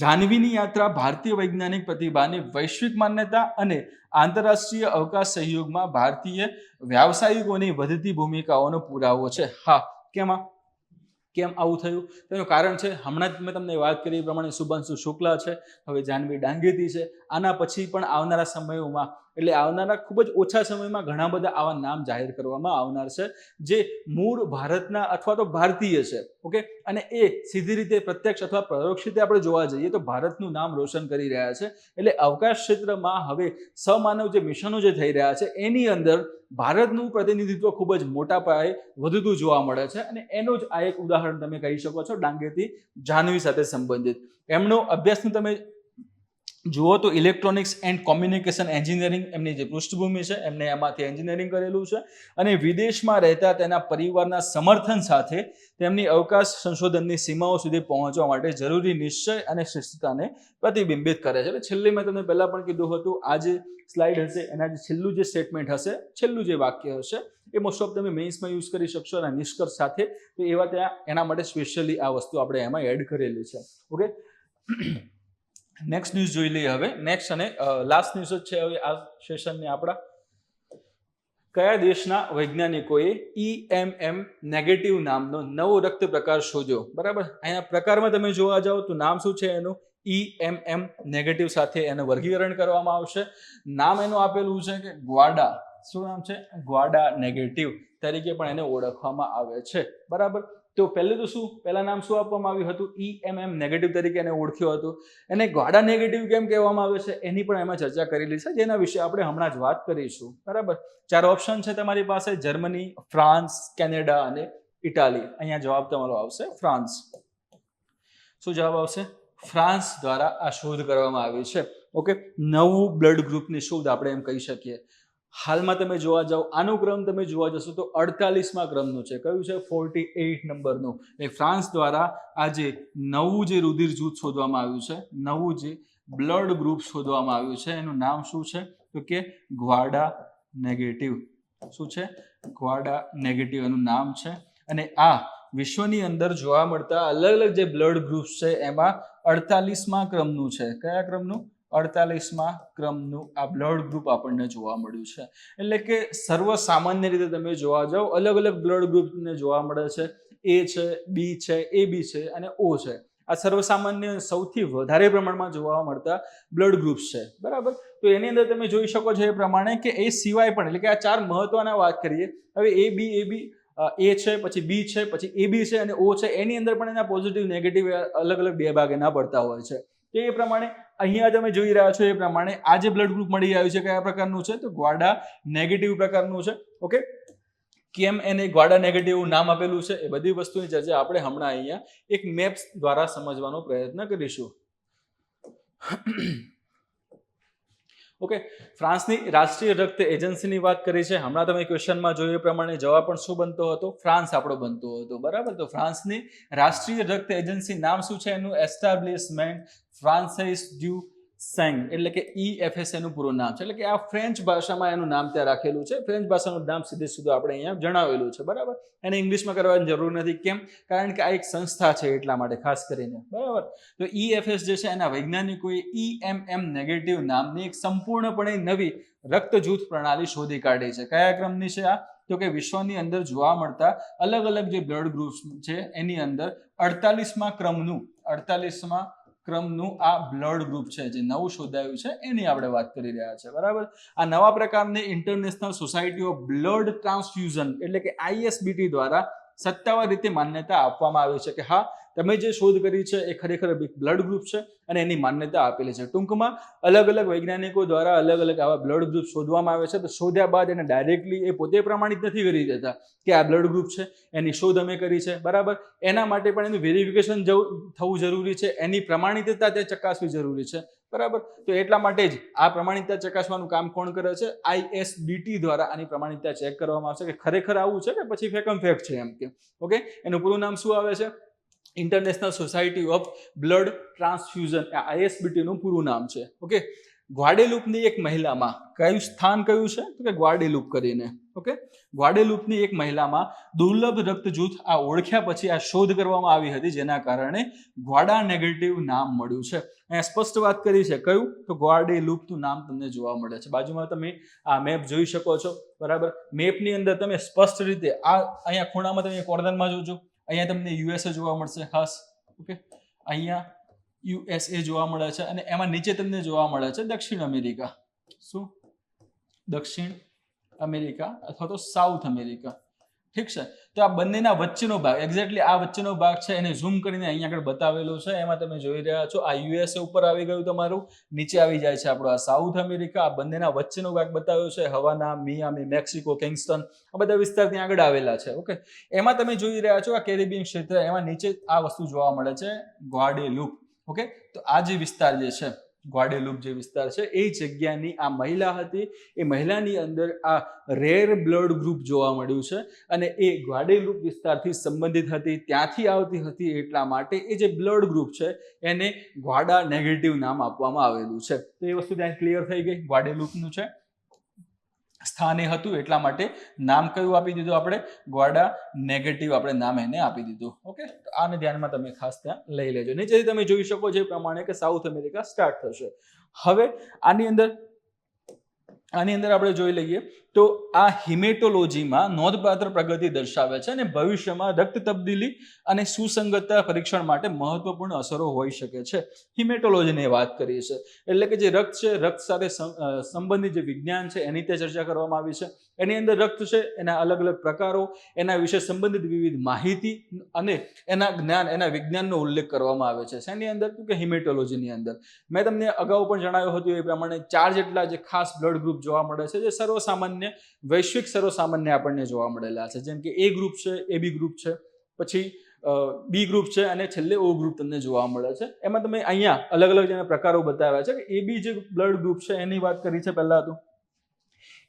જાહ્નવીની યાત્રા ભારતીય વૈજ્ઞાનિક પ્રતિભાની વૈશ્વિક માન્યતા અને આંતરરાષ્ટ્રીય અવકાશ સહયોગમાં ભારતીય વ્યાવસાયિકોની વધતી ભૂમિકાઓનો પુરાવો છે. હા, કેમ આવું થયું? તેનું કારણ છે હમણાં જ મેં તમને વાત કરી એ પ્રમાણે શુભાંશુ શુક્લા છે, હવે જાહ્નવી ડાંગેતી છે. આના પછી પણ આવનારા સમયોમાં એટલે આવનારા ખૂબ જ ઓછા સમયમાં ઘણા બધા આવા નામ જાહેર કરવામાં આવનાર છે જે મૂળ ભારતના અથવા તો ભારતીય છે. ઓકે, અને એ સીધી રીતે પ્રત્યક્ષ અથવા પરોક્ષ રીતે આપણે જોવા જઈએ તો ભારતનું નામ રોશન કરી રહ્યા છે. એટલે અવકાશ ક્ષેત્રમાં હવે સમાનવ જે મિશનો જે થઈ રહ્યા છે એની અંદર ભારતનું પ્રતિનિધિત્વ ખૂબ જ મોટા પાયે વધતું જોવા મળે છે. અને એનું જ આ એક ઉદાહરણ તમે કહી શકો છો ડાંગેતી જાહ્નવી સાથે સંબંધિત. એમનો અભ્યાસનું તમે જુઓ તો ઇલેક્ટ્રોનિક્સ એન્ડ કોમ્યુનિકેશન એન્જિનિયરિંગ એમની જે પૃષ્ઠભૂમિ છે, એમને એમાંથી એન્જિનિયરિંગ કરેલું છે અને વિદેશમાં રહેતા તેના પરિવારના સમર્થન સાથે તેમની અવકાશ સંશોધનની સીમાઓ સુધી પહોંચવા માટે જરૂરી નિશ્ચય અને શિસ્તતાને પ્રતિબિંબિત કરે છે. એટલે છેલ્લે મેં તમને પહેલા પણ કીધું હતું, આ જે સ્લાઇડ હશે એના જે છેલ્લું જે સ્ટેટમેન્ટ હશે, છેલ્લું જે વાક્ય હશે, એ મોસ્ટ ઓફ તમે મેઇન્સમાં યુઝ કરી શકશો અને નિષ્કર્ષ સાથે. તો એવા ત્યાં એના માટે સ્પેશિયલી આ વસ્તુ આપણે એમાં એડ કરેલી છે. ઓકે, નેક્સ્ટ ન્યૂઝ જોઈ લઈએ હવે. નેક્સ્ટ અને લાસ્ટ ન્યૂઝ જ છે હવે આ સેશનની આપણા. કયા દેશના વૈજ્ઞાનિકોએ EMM નેગેટિવ નામનો નવો રક્ત પ્રકાર શોધ્યો? બરાબર, અહીંયા પ્રકારમાં તમે જોવા જાઓ તો નામ શું છે એનું? EMM નેગેટિવ સાથે એનું વર્ગીકરણ કરવામાં આવશે. નામ એનું આપેલું છે કે ગ્વાડા. શું નામ છે? ગ્વાડા નેગેટિવ તરીકે પણ એને ઓળખવામાં આવે છે. બરાબર, તો પહેલું તો શું, પહેલા નામ શું આપવામાં આવ્યું હતું? EMM નેગેટિવ તરીકે એને ઓળખ્યો હતો. એને ગ્વાડા નેગેટિવ કેમ કહેવામાં આવે છે એની પણ એમાં ચર્ચા કરેલી છે, જેના વિશે આપણે હમણાં જ વાત કરીશું. બરાબર, 4 ઓપ્શન છે તમારી પાસે: જર્મની, ફ્રાન્સ, કેનેડા અને ઇટાલી. અહીંયા જવાબ તમારો આવશે ફ્રાન્સ. શું જવાબ આવશે? ફ્રાન્સ દ્વારા આ શોધ કરવામાં આવી છે. ઓકે, નવું બ્લડ ગ્રુપની શોધ આપણે એમ કહી શકીએ. હાલમાં તમે જોવા જાઓ, આનો ક્રમ તમે જોવા જશો તો 48મા ક્રમનું છે. કયું છે? 48 નંબરનું. એ ફ્રાન્સ દ્વારા આ જે નવું જે રુધિર જૂથ શોધવામાં આવ્યું છે, નવું જે બ્લડ ગ્રુપ શોધવામાં આવ્યું છે, એનું નામ શું છે? તો કે ગ્વાડા નેગેટિવ. શું છે? ગ્વાડા નેગેટિવ એનું નામ છે. અને આ વિશ્વની અંદર જોવા મળતા અલગ અલગ જે બ્લડ ગ્રુપ્સ છે એમાં 48મા ક્રમનું છે. કયા ક્રમનું? 48મા ક્રમનું આ બ્લડ ગ્રુપ આપણને જોવા મળ્યું છે. એટલે કે સર્વસામાન્ય રીતે તમે જોવા જાઓ, અલગ અલગ બ્લડ ગ્રુપને જોવા મળે છે. એ છે, બી છે, AB છે અને O છે. આ સર્વસામાન્ય સૌથી વધારે પ્રમાણમાં જોવા મળતા બ્લડ ગ્રુપ્સ છે. બરાબર, તો એની અંદર તમે જોઈ શકો છો એ પ્રમાણે કે એ સિવાય પણ, એટલે કે આ 4 મહત્વના વાત કરીએ હવે. AB A છે, પછી B છે, પછી AB છે અને O છે. એની અંદર પણ એના પોઝિટિવ નેગેટિવ અલગ અલગ 2 ભાગ એના પડતા હોય છે. તો એ પ્રમાણે અહીંયા તમે જોઈ રહ્યા છો એ પ્રમાણે આ જે બ્લડ ગ્રુપ મળી આવ્યું છે કયા પ્રકારનું છે? તો ગ્વાડા નેગેટિવ પ્રકારનું છે. ઓકે, કેમ એને ગ્વાડા નેગેટિવ નામ આપેલું છે એ બધી વસ્તુની ચર્ચા આપણે હમણાં અહીંયા એક મેપ દ્વારા સમજવાનો પ્રયત્ન કરીશું. ઓકે, ફ્રાન્સની રાષ્ટ્રીય રક્ત એજન્સીની વાત કરી છે. હમણાં તમે ક્વેશ્ચનમાં જોયું એ પ્રમાણે જવાબ પણ શું બનતો હતો? ફ્રાન્સ આપણો બનતો હતો. બરાબર, તો ફ્રાન્સની રાષ્ટ્રીય રક્ત એજન્સી નામ શું છે એનું? એસ્ટાબ્લિશમેન્ટ ફ્રાન્સાઇસ ડ્યુ સેંગ, એટલે કે EFS એનું પૂરું નામ છે. એટલે કે આ ફ્રેન્ચ ભાષામાં એનું નામ ત્યાં રાખેલું છે. ફ્રેન્ચ ભાષાનું નામ સીધે સીધું આપણે અહીંયા જણાવેલું છે. બરાબર, એને ઇંગ્લિશમાં કરવાની જરૂર નથી. કેમ? કારણ કે આ એક સંસ્થા છે એટલા માટે ખાસ કરીને. બરાબર, તો EFS જે છે એના વૈજ્ઞાનિકોએ EMM નેગેટિવ નામની એક સંપૂર્ણપણે નવી રક્ત જૂથ પ્રણાલી શોધી કાઢી છે. કયા ક્રમની છે આ? તો કે વિશ્વની અંદર જોવા મળતા અલગ અલગ જે બ્લડ ગ્રુપ્સ છે એની અંદર 48મા ક્રમનું આ બ્લડ ગ્રુપ છે જે નવું શોધાયું છે એની આપણે વાત કરી રહ્યા છે. બરાબર, આ નવા પ્રકારની international society of blood transfusion એટલે કે ISBT દ્વારા સત્તાવાર રીતે માન્યતા આપવામાં આવી છે કે હા, તમે જે શોધ કરી છે એ ખરેખર બ્લડ ગ્રુપ છે અને એની માન્યતા આપેલી છે. ટૂંકમાં અલગ અલગ વૈજ્ઞાનિકો દ્વારા અલગ અલગ આવા બ્લડ ગ્રુપ શોધવામાં આવે છે. તો શોધ્યા બાદ એને ડાયરેક્ટલી એ પોતે પ્રમાણિત નથી કરી દેતા કે આ બ્લડ ગ્રુપ છે, એની શોધ અમે કરી છે. બરાબર, એના માટે પણ એનું વેરિફિકેશન થવું જરૂરી છે, એની પ્રમાણિતતા તે ચકાસવી જરૂરી છે. બરાબર, તો એટલા માટે જ આ પ્રમાણિતતા ચકાસવાનું કામ કોણ કરે છે? ISBT દ્વારા આની પ્રમાણિતતા ચેક કરવામાં આવશે કે ખરેખર આવું છે કે પછી ફેકમ ફેક છે એમ કે. ઓકે, એનું પૂરું નામ શું આવે છે? International society of blood transfusion, ISBT નું પૂરું નામ છે. ઓકે, ગ્વાડેલુપની એક મહિલામાં કયું સ્થાન કયું છે? તો કે ગ્વાડેલુપ કરીને. ઓકે, ગ્વાડેલુપની એક મહિલામાં દુર્લભ રક્ત જૂથ આ ઓળખ્યા પછી આ શોધ કરવામાં આવી હતી, જેના કારણે ગ્વાડા નેગેટિવ નામ મળ્યું છે. અહીંયા સ્પષ્ટ વાત કરી છે. કયું? તો ગ્વાડેલુપનું નામ તમને જોવા મળે છે. બાજુમાં તમે આ મેપ જોઈ શકો છો. બરાબર, મેપની અંદર તમે સ્પષ્ટ રીતે આ અહીંયા ખૂણામાં તમે કોર્નરમાં જોજો, અહીંયા તમને USA જોવા મળશે ખાસ. ઓકે, અહીંયા USA જોવા મળે છે અને એમાં નીચે તમને જોવા મળે છે દક્ષિણ અમેરિકા. શું? દક્ષિણ અમેરિકા અથવા તો સાઉથ અમેરિકા. ઠીક છે, તો આ બંનેના વચ્ચેનો ભાગ, એક્ઝેક્ટલી આ વચ્ચેનો ભાગ છે એને ઝૂમ કરીને અહીંયા આગળ બતાવેલો છે. એમાં તમે જોઈ રહ્યા છો આ USA ઉપર આવી ગયું તમારું, નીચે આવી જાય છે આપણો આ સાઉથ અમેરિકા. આ બંનેના વચ્ચેનો ભાગ બતાવ્યો છે. હવાના, મિયામી, મેક્સિકો, કિંગસ્ટન, આ બધા વિસ્તાર ત્યાં આગળ આવેલા છે. ઓકે, એમાં તમે જોઈ રહ્યા છો આ કેરેબિયન ક્ષેત્ર, એમાં નીચે આ વસ્તુ જોવા મળે છે ગ્વાડેલુપ. ઓકે, તો આ જે વિસ્તાર જે છે ગ્વાડેલુપ જે વિસ્તાર છે એ જગ્યાની આ મહિલા હતી. એ મહિલાની અંદર આ રેર બ્લડ ગ્રુપ જોવા મળ્યું છે અને એ ગ્વાડેલુપ વિસ્તારથી સંબંધિત હતી, ત્યાંથી આવતી હતી, એટલા માટે એ જે બ્લડ ગ્રુપ છે એને ગ્વાડા નેગેટિવ નામ આપવામાં આવેલું છે. તો એ વસ્તુ ત્યાં ક્લિયર થઈ ગઈ. ગ્વાડેલુપનું છે સ્થાને હતું એટલા માટે નામ કયું આપી દીધું આપણે? ગ્વાડા નેગેટિવ આપણે નામ એને આપી દીધું. ઓકે, તો આને ધ્યાનમાં તમે ખાસ ત્યાં લઈ લેજો. નીચેથી તમે જોઈ શકો જે પ્રમાણે કે સાઉથ અમેરિકા સ્ટાર્ટ થશે. હવે આની અંદર આપણે જોઈ લઈએ તો આ હિમેટોલોજીમાં નોંધપાત્ર પ્રગતિ દર્શાવે છે અને ભવિષ્યમાં રક્ત તબદીલી અને સુસંગતતા પરીક્ષણ માટે મહત્વપૂર્ણ અસરો હોઈ શકે છે. હિમેટોલોજીની વાત કરીએ છે એટલે કે જે રક્ત છે, રક્ત સાથે સંબંધિત જે વિજ્ઞાન છે એની તે ચર્ચા કરવામાં આવી છે. એની અંદર રક્ત છે, એના અલગ અલગ પ્રકારો, એના વિશે સંબંધિત વિવિધ માહિતી અને એના જ્ઞાન, એના વિજ્ઞાનનો ઉલ્લેખ કરવામાં આવે છે. શેની અંદર? તો કે હિમેટોલોજીની અંદર. મેં તમને અગાઉ પણ જણાવ્યું હતું એ પ્રમાણે 4 જેટલા જે ખાસ બ્લડ ગ્રુપ જોવા મળે છે જે સર્વસામાન્ય, વૈશ્વિક સર્વસામાન્ય આપણને જોવા મળેલા છે. જેમ કે એ ગ્રુપ છે, એબી ગ્રુપ છે, પછી બી ગ્રુપ છે અને છેલ્લે ઓ ગ્રુપ તમને જોવા મળે છે. એમાં તમે અહીંયા અલગ અલગ જેના પ્રકારો બતાવ્યા છે કે એબી જે બ્લડ ગ્રુપ છે એની વાત કરી છે પહેલા તો.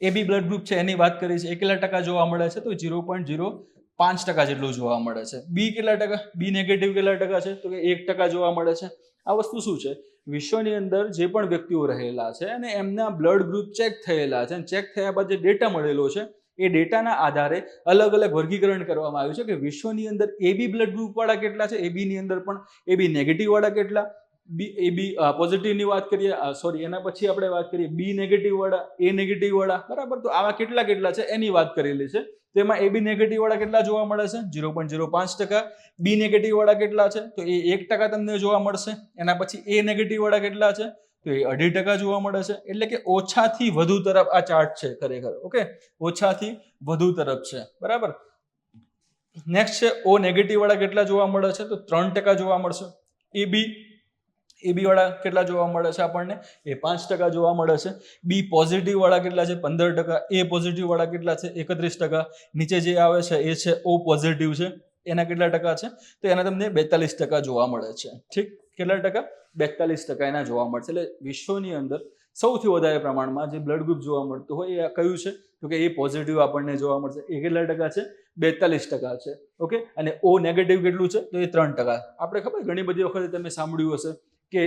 એબી બ્લડ ગ્રુપ છે એની વાત કરી છે, એ કેટલા ટકા જોવા મળે છે? તો 0.05% જેટલું જોવા મળે છે. બી કેટલા ટકા? બી નેગેટિવ કેટલા ટકા છે? તો કે 1% જોવા મળે છે. આ વસ્તુ શું છે? વિશ્વની અંદર જે પણ વ્યક્તિઓ રહેલા છે અને એમના બ્લડ ગ્રુપ ચેક થયેલા છે અને ચેક થયા બાદ જે ડેટા મળેલો છે એ ડેટાના આધારે અલગ અલગ વર્ગીકરણ કરવામાં આવ્યું છે કે વિશ્વની અંદર એબી બ્લડ ગ્રુપ વાળા કેટલા છે, એબીની અંદર પણ એબી નેગેટિવ વાળા કેટલા, એબી પોઝિટિવની વાત કરીએ, એના પછી આપણે વાત કરીએ બી નેગેટિવ વાળા, એ નેગેટિવ વાળા, બરાબર. તો આવા કેટલા છે એની વાત કરેલી છે. તો એમાં એબી નેગેટિવ વાળા કેટલા જોવા મળે છે? 0.05%. બી નેગેટિવ વાળા કેટલા છે? તો એ 1% તમને જોવા મળશે. એના પછી એ નેગેટિવ વાળા કેટલા છે? તો એ 2.5% જોવા મળે છે. એટલે કે ઓછાથી વધુ તરફ આ ચાર્ટ છે ખરેખર. ઓકે, ઓછાથી વધુ તરફ છે, બરાબર. નેક્સ્ટ છે ઓ નેગેટિવ વાળા કેટલા જોવા મળે છે? તો 3% જોવા મળશે. એબી વાળા કેટલા જોવા મળે છે આપણને? એ 5% જોવા મળે છે. બી પોઝિટિવ વાળા કેટલા છે? 15%. એ પોઝિટિવ વાળા કેટલા છે? 31%. નીચે જે આવે છે એ છે ઓ પોઝિટિવ છે, એના કેટલા ટકા છે? તો એના તમને 42% જોવા મળે છે. ઠીક, કેટલા ટકા? 42% એના જોવા મળશે. એટલે વિશ્વની અંદર સૌથી વધારે પ્રમાણમાં જે બ્લડ ગ્રુપ જોવા મળતું હોય એ કયું છે? તો કે એ પોઝિટિવ આપણને જોવા મળશે. એ કેટલા ટકા છે? 42% છે. ઓકે, અને ઓ નેગેટિવ કેટલું છે? તો એ 3%. આપણે ખબર ઘણી બધી વખતે તમે સાંભળ્યું હશે કે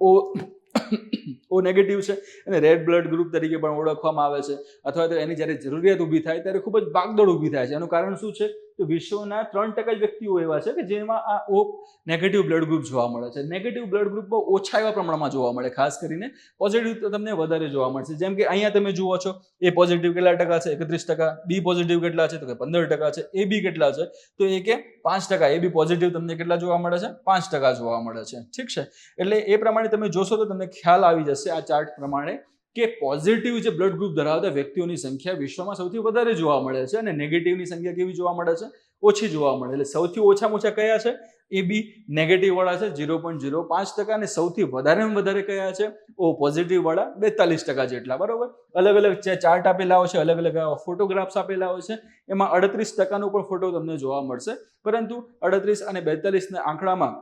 ઓ નેગેટિવ છે અને રેડ બ્લડ ગ્રુપ તરીકે પણ ઓળખવામાં આવે છે, અથવા તો એની જ્યારે જરૂરિયાત ઊભી થાય ત્યારે ખૂબ જ ભાગદોડ ઊભી થાય છે. એનું કારણ શું છે? તો વિશ્વના 3% જ વ્યક્તિઓ એવા છે કે જેમાં આ ઓ નેગેટિવ બ્લડ ગ્રુપ જોવા મળે છે. નેગેટિવ બ્લડ ગ્રુપ બહુ ઓછા એવા પ્રમાણમાં જોવા મળે, ખાસ કરીને પોઝિટિવ તો તમને વધારે જોવા મળશે. જેમ કે અહીંયા તમે જુઓ છો એ પોઝિટિવ કેટલા ટકા છે? 31%. બી પોઝિટિવ કેટલા છે? તો કે 15% છે. એ બી કેટલા છે? તો એ કે 5%. એ બી પોઝિટિવ તમને કેટલા જોવા મળે છે? 5% જોવા મળે છે. ઠીક છે, એટલે એ પ્રમાણે તમે જોશો તો તમને ખ્યાલ આવી જશે આ ચાર્ટ પ્રમાણે કે પોઝિટિવ જે બ્લડ ગ્રુપ ધરાવતા વ્યક્તિઓની સંખ્યા વિશ્વમાં સૌથી વધારે જોવા મળે છે અને નેગેટિવની સંખ્યા કેવી જોવા મળે છે? ઓછી જોવા મળે. એટલે સૌથી ઓછામાં ઓછા કયા છે? એ બી નેગેટિવ વાળા છે 0.05%, અને સૌથી વધારેમાં વધારે કયા છે? ઓ પોઝિટિવ વાળા 42% જેટલા, બરોબર. અલગ અલગ ચાર્ટ આપેલા હોય છે, અલગ અલગ ફોટોગ્રાફ્સ આપેલા હોય છે. એમાં 38%નો પણ ફોટો તમને જોવા મળશે, પરંતુ 38 અને 42ના આંકડામાં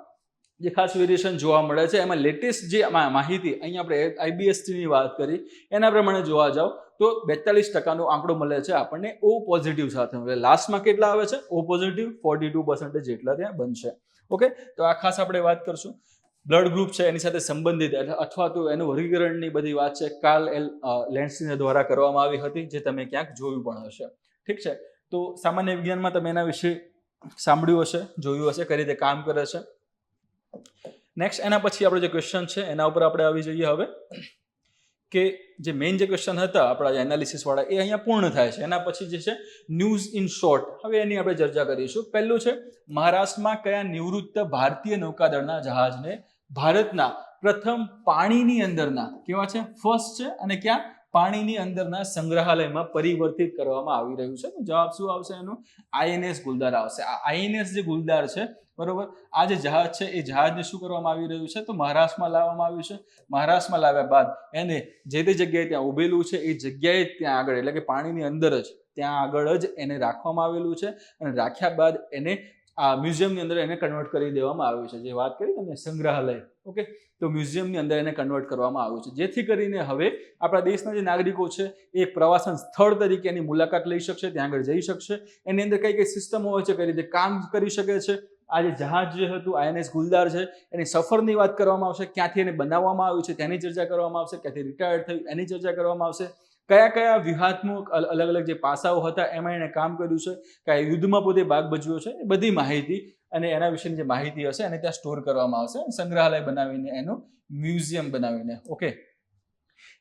જે ખાસ વેરિએશન જોવા મળે છે. એમાં લેટેસ્ટ જે માહિતી અહીંયા આપણે આઈબીએસની વાત કરી એના પ્રમાણે જોવા જાવ તો 42%નો આંકડો મળે છે આપણને ઓ પોઝિટિવ સાથે. લાસ્ટમાં કેટલા આવે છે? ઓ પોઝિટિવ 42% જેટલા ત્યાં બનશે. ઓકે, તો આ ખાસ આપણે વાત કરશું. બ્લડ ગ્રુપ છે એની સાથે સંબંધિત અથવા તો એનું વર્ગીકરણની બધી વાત છે કાર્લ એલ લેન્ડ્સને દ્વારા કરવામાં આવી હતી, જે તમે ક્યાંક જોયું પણ હશે. ઠીક છે, તો સામાન્ય વિજ્ઞાનમાં તમે એના વિશે સાંભળ્યું હશે, જોયું હશે, કઈ રીતે કામ કરે છે. નેક્સ્ટ એના પછી આપણે જે ક્વેશ્ચન છે એના ઉપર આપણે આવી જઈએ હવે, કે જે મેઇન જે ક્વેશ્ચન હતા આપણા જે એનાલિસિસ વાળા એ અહીંયા પૂર્ણ થાય છે. એના પછી જે છે ન્યૂઝ ઇન શોર્ટ, હવે એની આપણે ચર્ચા કરીશું. પહેલું છે મહારાષ્ટ્રમાં કયા નિવૃત્ત ભારતીય નૌકાદળના જહાજને ભારતના પ્રથમ પાણીની અંદરના કેવા છે ફર્સ્ટ છે અને ક્યાં પાણીની અંદરના સંગ્રહાલયમાં પરિવર્તિત કરવામાં આવી રહ્યું છે? જવાબ શું આવશે એનો? આઈએનએસ ગુલદાર આવશે. આ આઈએનએસ જે ગુલદાર છે, બરોબર, આ જે જહાજ છે એ જહાજને શું કરવામાં આવી રહ્યું છે? તો મહારાષ્ટ્રમાં લાવવામાં આવ્યું છે. મહારાષ્ટ્રમાં લાવ્યા બાદ એને જે તે જગ્યાએ ત્યાં ઉભેલું છે એ જગ્યાએ ત્યાં આગળ એટલે કે પાણીની અંદર જ ત્યાં આગળ જ એને રાખવામાં આવેલું છે, અને રાખ્યા બાદ એને આ મ્યુઝિયમની અંદર એને કન્વર્ટ કરી દેવામાં આવ્યું છે. જે વાત કરી તમે સંગ્રહાલય, ઓકે, તો મ્યુઝિયમની અંદર એને કન્વર્ટ કરવામાં આવ્યું છે, જેથી કરીને હવે આપણા દેશના જે નાગરિકો છે એ એક પ્રવાસન સ્થળ તરીકે એની મુલાકાત લઈ શકશે, ત્યાં આગળ જઈ શકશે. એની અંદર કઈ કઈ સિસ્ટમો હોય છે, કઈ રીતે કામ કરી શકે છે. આ જે જહાજ જે હતું INS ગુલદાર છે, એની સફરની વાત કરવામાં આવશે, ક્યાંથી એને બનાવવામાં આવ્યું છે તેની ચર્ચા કરવામાં આવશે, ક્યાંથી રિટાયર્ડ થયું એની ચર્ચા કરવામાં આવશે, કયા કયા વ્યૂહાત્મક અલગ અલગ જે પાસાઓ હતા એમાં એને કામ કર્યું છે, કયા યુદ્ધમાં પોતે ભાગ ભજવ્યો છે, એ બધી માહિતી અને એના વિશેની જે માહિતી હશે એને ત્યાં સ્ટોર કરવામાં આવશે, સંગ્રહાલય બનાવીને, એનું મ્યુઝિયમ બનાવીને. ઓકે,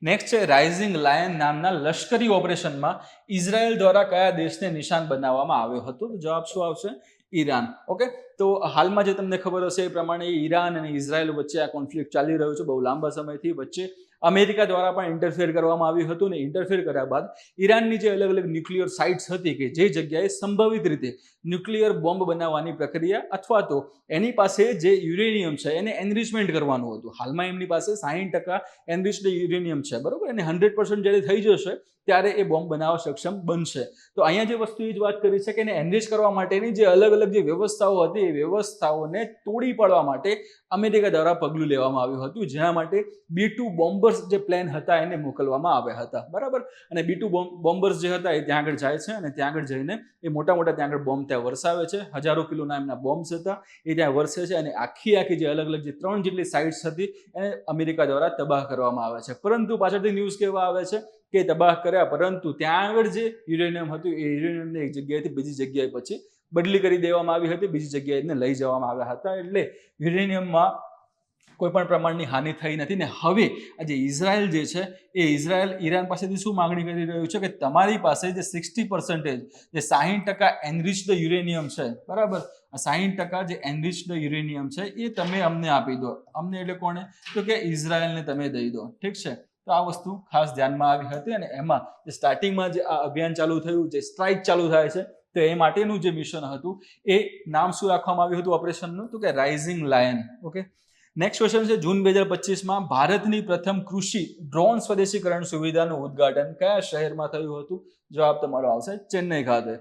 નેક્સ્ટ છે રાઇઝિંગ લાયન નામના લશ્કરી ઓપરેશનમાં ઇઝરાયલ દ્વારા કયા દેશને નિશાન બનાવવામાં આવ્યો હતો? તો જવાબ શું આવશે? ઈરાન. ઓકે, તો હાલમાં જે તમને ખબર હશે એ પ્રમાણે ઈરાન અને ઇઝરાયલ વચ્ચે આ કોન્ફ્લિક્ટ ચાલી રહ્યું છે બહુ લાંબા સમયથી. વચ્ચે અમેરિકા દ્વારા પણ ઇન્ટરફેર કરવામાં આવ્યું હતું ને ઇન્ટરફેર કર્યા બાદ ઈરાનની જે અલગ અલગ ન્યુક્લિયર સાઇટ્સ હતી કે જે જગ્યાએ સંભવિત રીતે ન્યુક્લિયર બોમ્બ બનાવવાની પ્રક્રિયા અથવા તો એની પાસે જે યુરેનિયમ છે એને એનરિચમેન્ટ કરવાનું હતું. હાલમાં એમની પાસે 60% એનરિચ્ડ યુરેનિયમ છે, બરોબર, અને 100% જ્યારે થઈ જશે ત્યારે એ બોમ્બ બનાવવા સક્ષમ બનશે. તો અહીંયા જે વસ્તુ એ જ વાત કરી છે કે એને એનરિચ કરવા માટેની જે અલગ અલગ જે વ્યવસ્થાઓ હતી એ વ્યવસ્થાઓને તોડી પાડવા માટે અમેરિકા દ્વારા પગલું લેવામાં આવ્યું હતું, જેના માટે B-2 બોમ્બર્સ જે પ્લેન હતા એને મોકલવામાં આવ્યા હતા, બરાબર. અને B-2 બોમ્બર્સ જે હતા એ ત્યાં આગળ જાય છે અને ત્યાં આગળ જઈને એ મોટા મોટા ત્યાં આગળ બોમ્બ ત્યાં વરસાવે છે. 1000 કિલોના એમના બોમ્બ્સ હતા એ ત્યાં વરસે છે અને આખી જે અલગ અલગ જે 3 જેટલી સાઇટ્સ હતી એને અમેરિકા દ્વારા તબાહ કરવામાં આવે છે. પરંતુ પાછળથી ન્યૂઝ કેવા આવે છે કે તબાહ કર્યા, પરંતુ ત્યાં આગળ જે યુરેનિયમ હતું એ યુરેનિયમને એક જગ્યાએથી બીજી જગ્યાએ પછી બદલી કરી દેવામાં આવી હતી, બીજી જગ્યાએ એને લઈ જવામાં આવ્યા હતા. એટલે યુરેનિયમમાં કોઈ પણ પ્રમાણની હાનિ થઈ નથી. ને હવે આ જે ઇઝરાયલ જે છે એ ઇઝરાયલ ઈરાન પાસેથી શું માંગણી કરી રહ્યું છે કે તમારી પાસે જે 60% જે 60% એનરિચ્ડ યુરેનિયમ છે, બરાબર, આ 60% જે એનરિચ્ડ યુરેનિયમ છે એ તમે અમને આપી દો. અમને એટલે કોને? તો કે ઇઝરાયલને તમે દઈ દો. ઠીક છે, તો આ વસ્તુ ખાસ ધ્યાનમાં આવી હતી. અને એમાં જે સ્ટાર્ટિંગમાં જે આ અભિયાન ચાલુ થયું, જે સ્ટ્રાઇક ચાલુ થાય છે, તો એ માટેનું જે મિશન હતું એ નામ શું રાખવામાં આવ્યું હતું ઓપરેશનનું? તો કે rising lion. Okay, next question છે જૂન 2025માં ભારતની પ્રથમ કૃષિ ડ્રોન સ્વદેશીકરણ સુવિધાનું ઉદ્ઘાટન કયા શહેરમાં થયું હતું? જવાબ તમારો આવશે ચેન્નઈ ખાતે.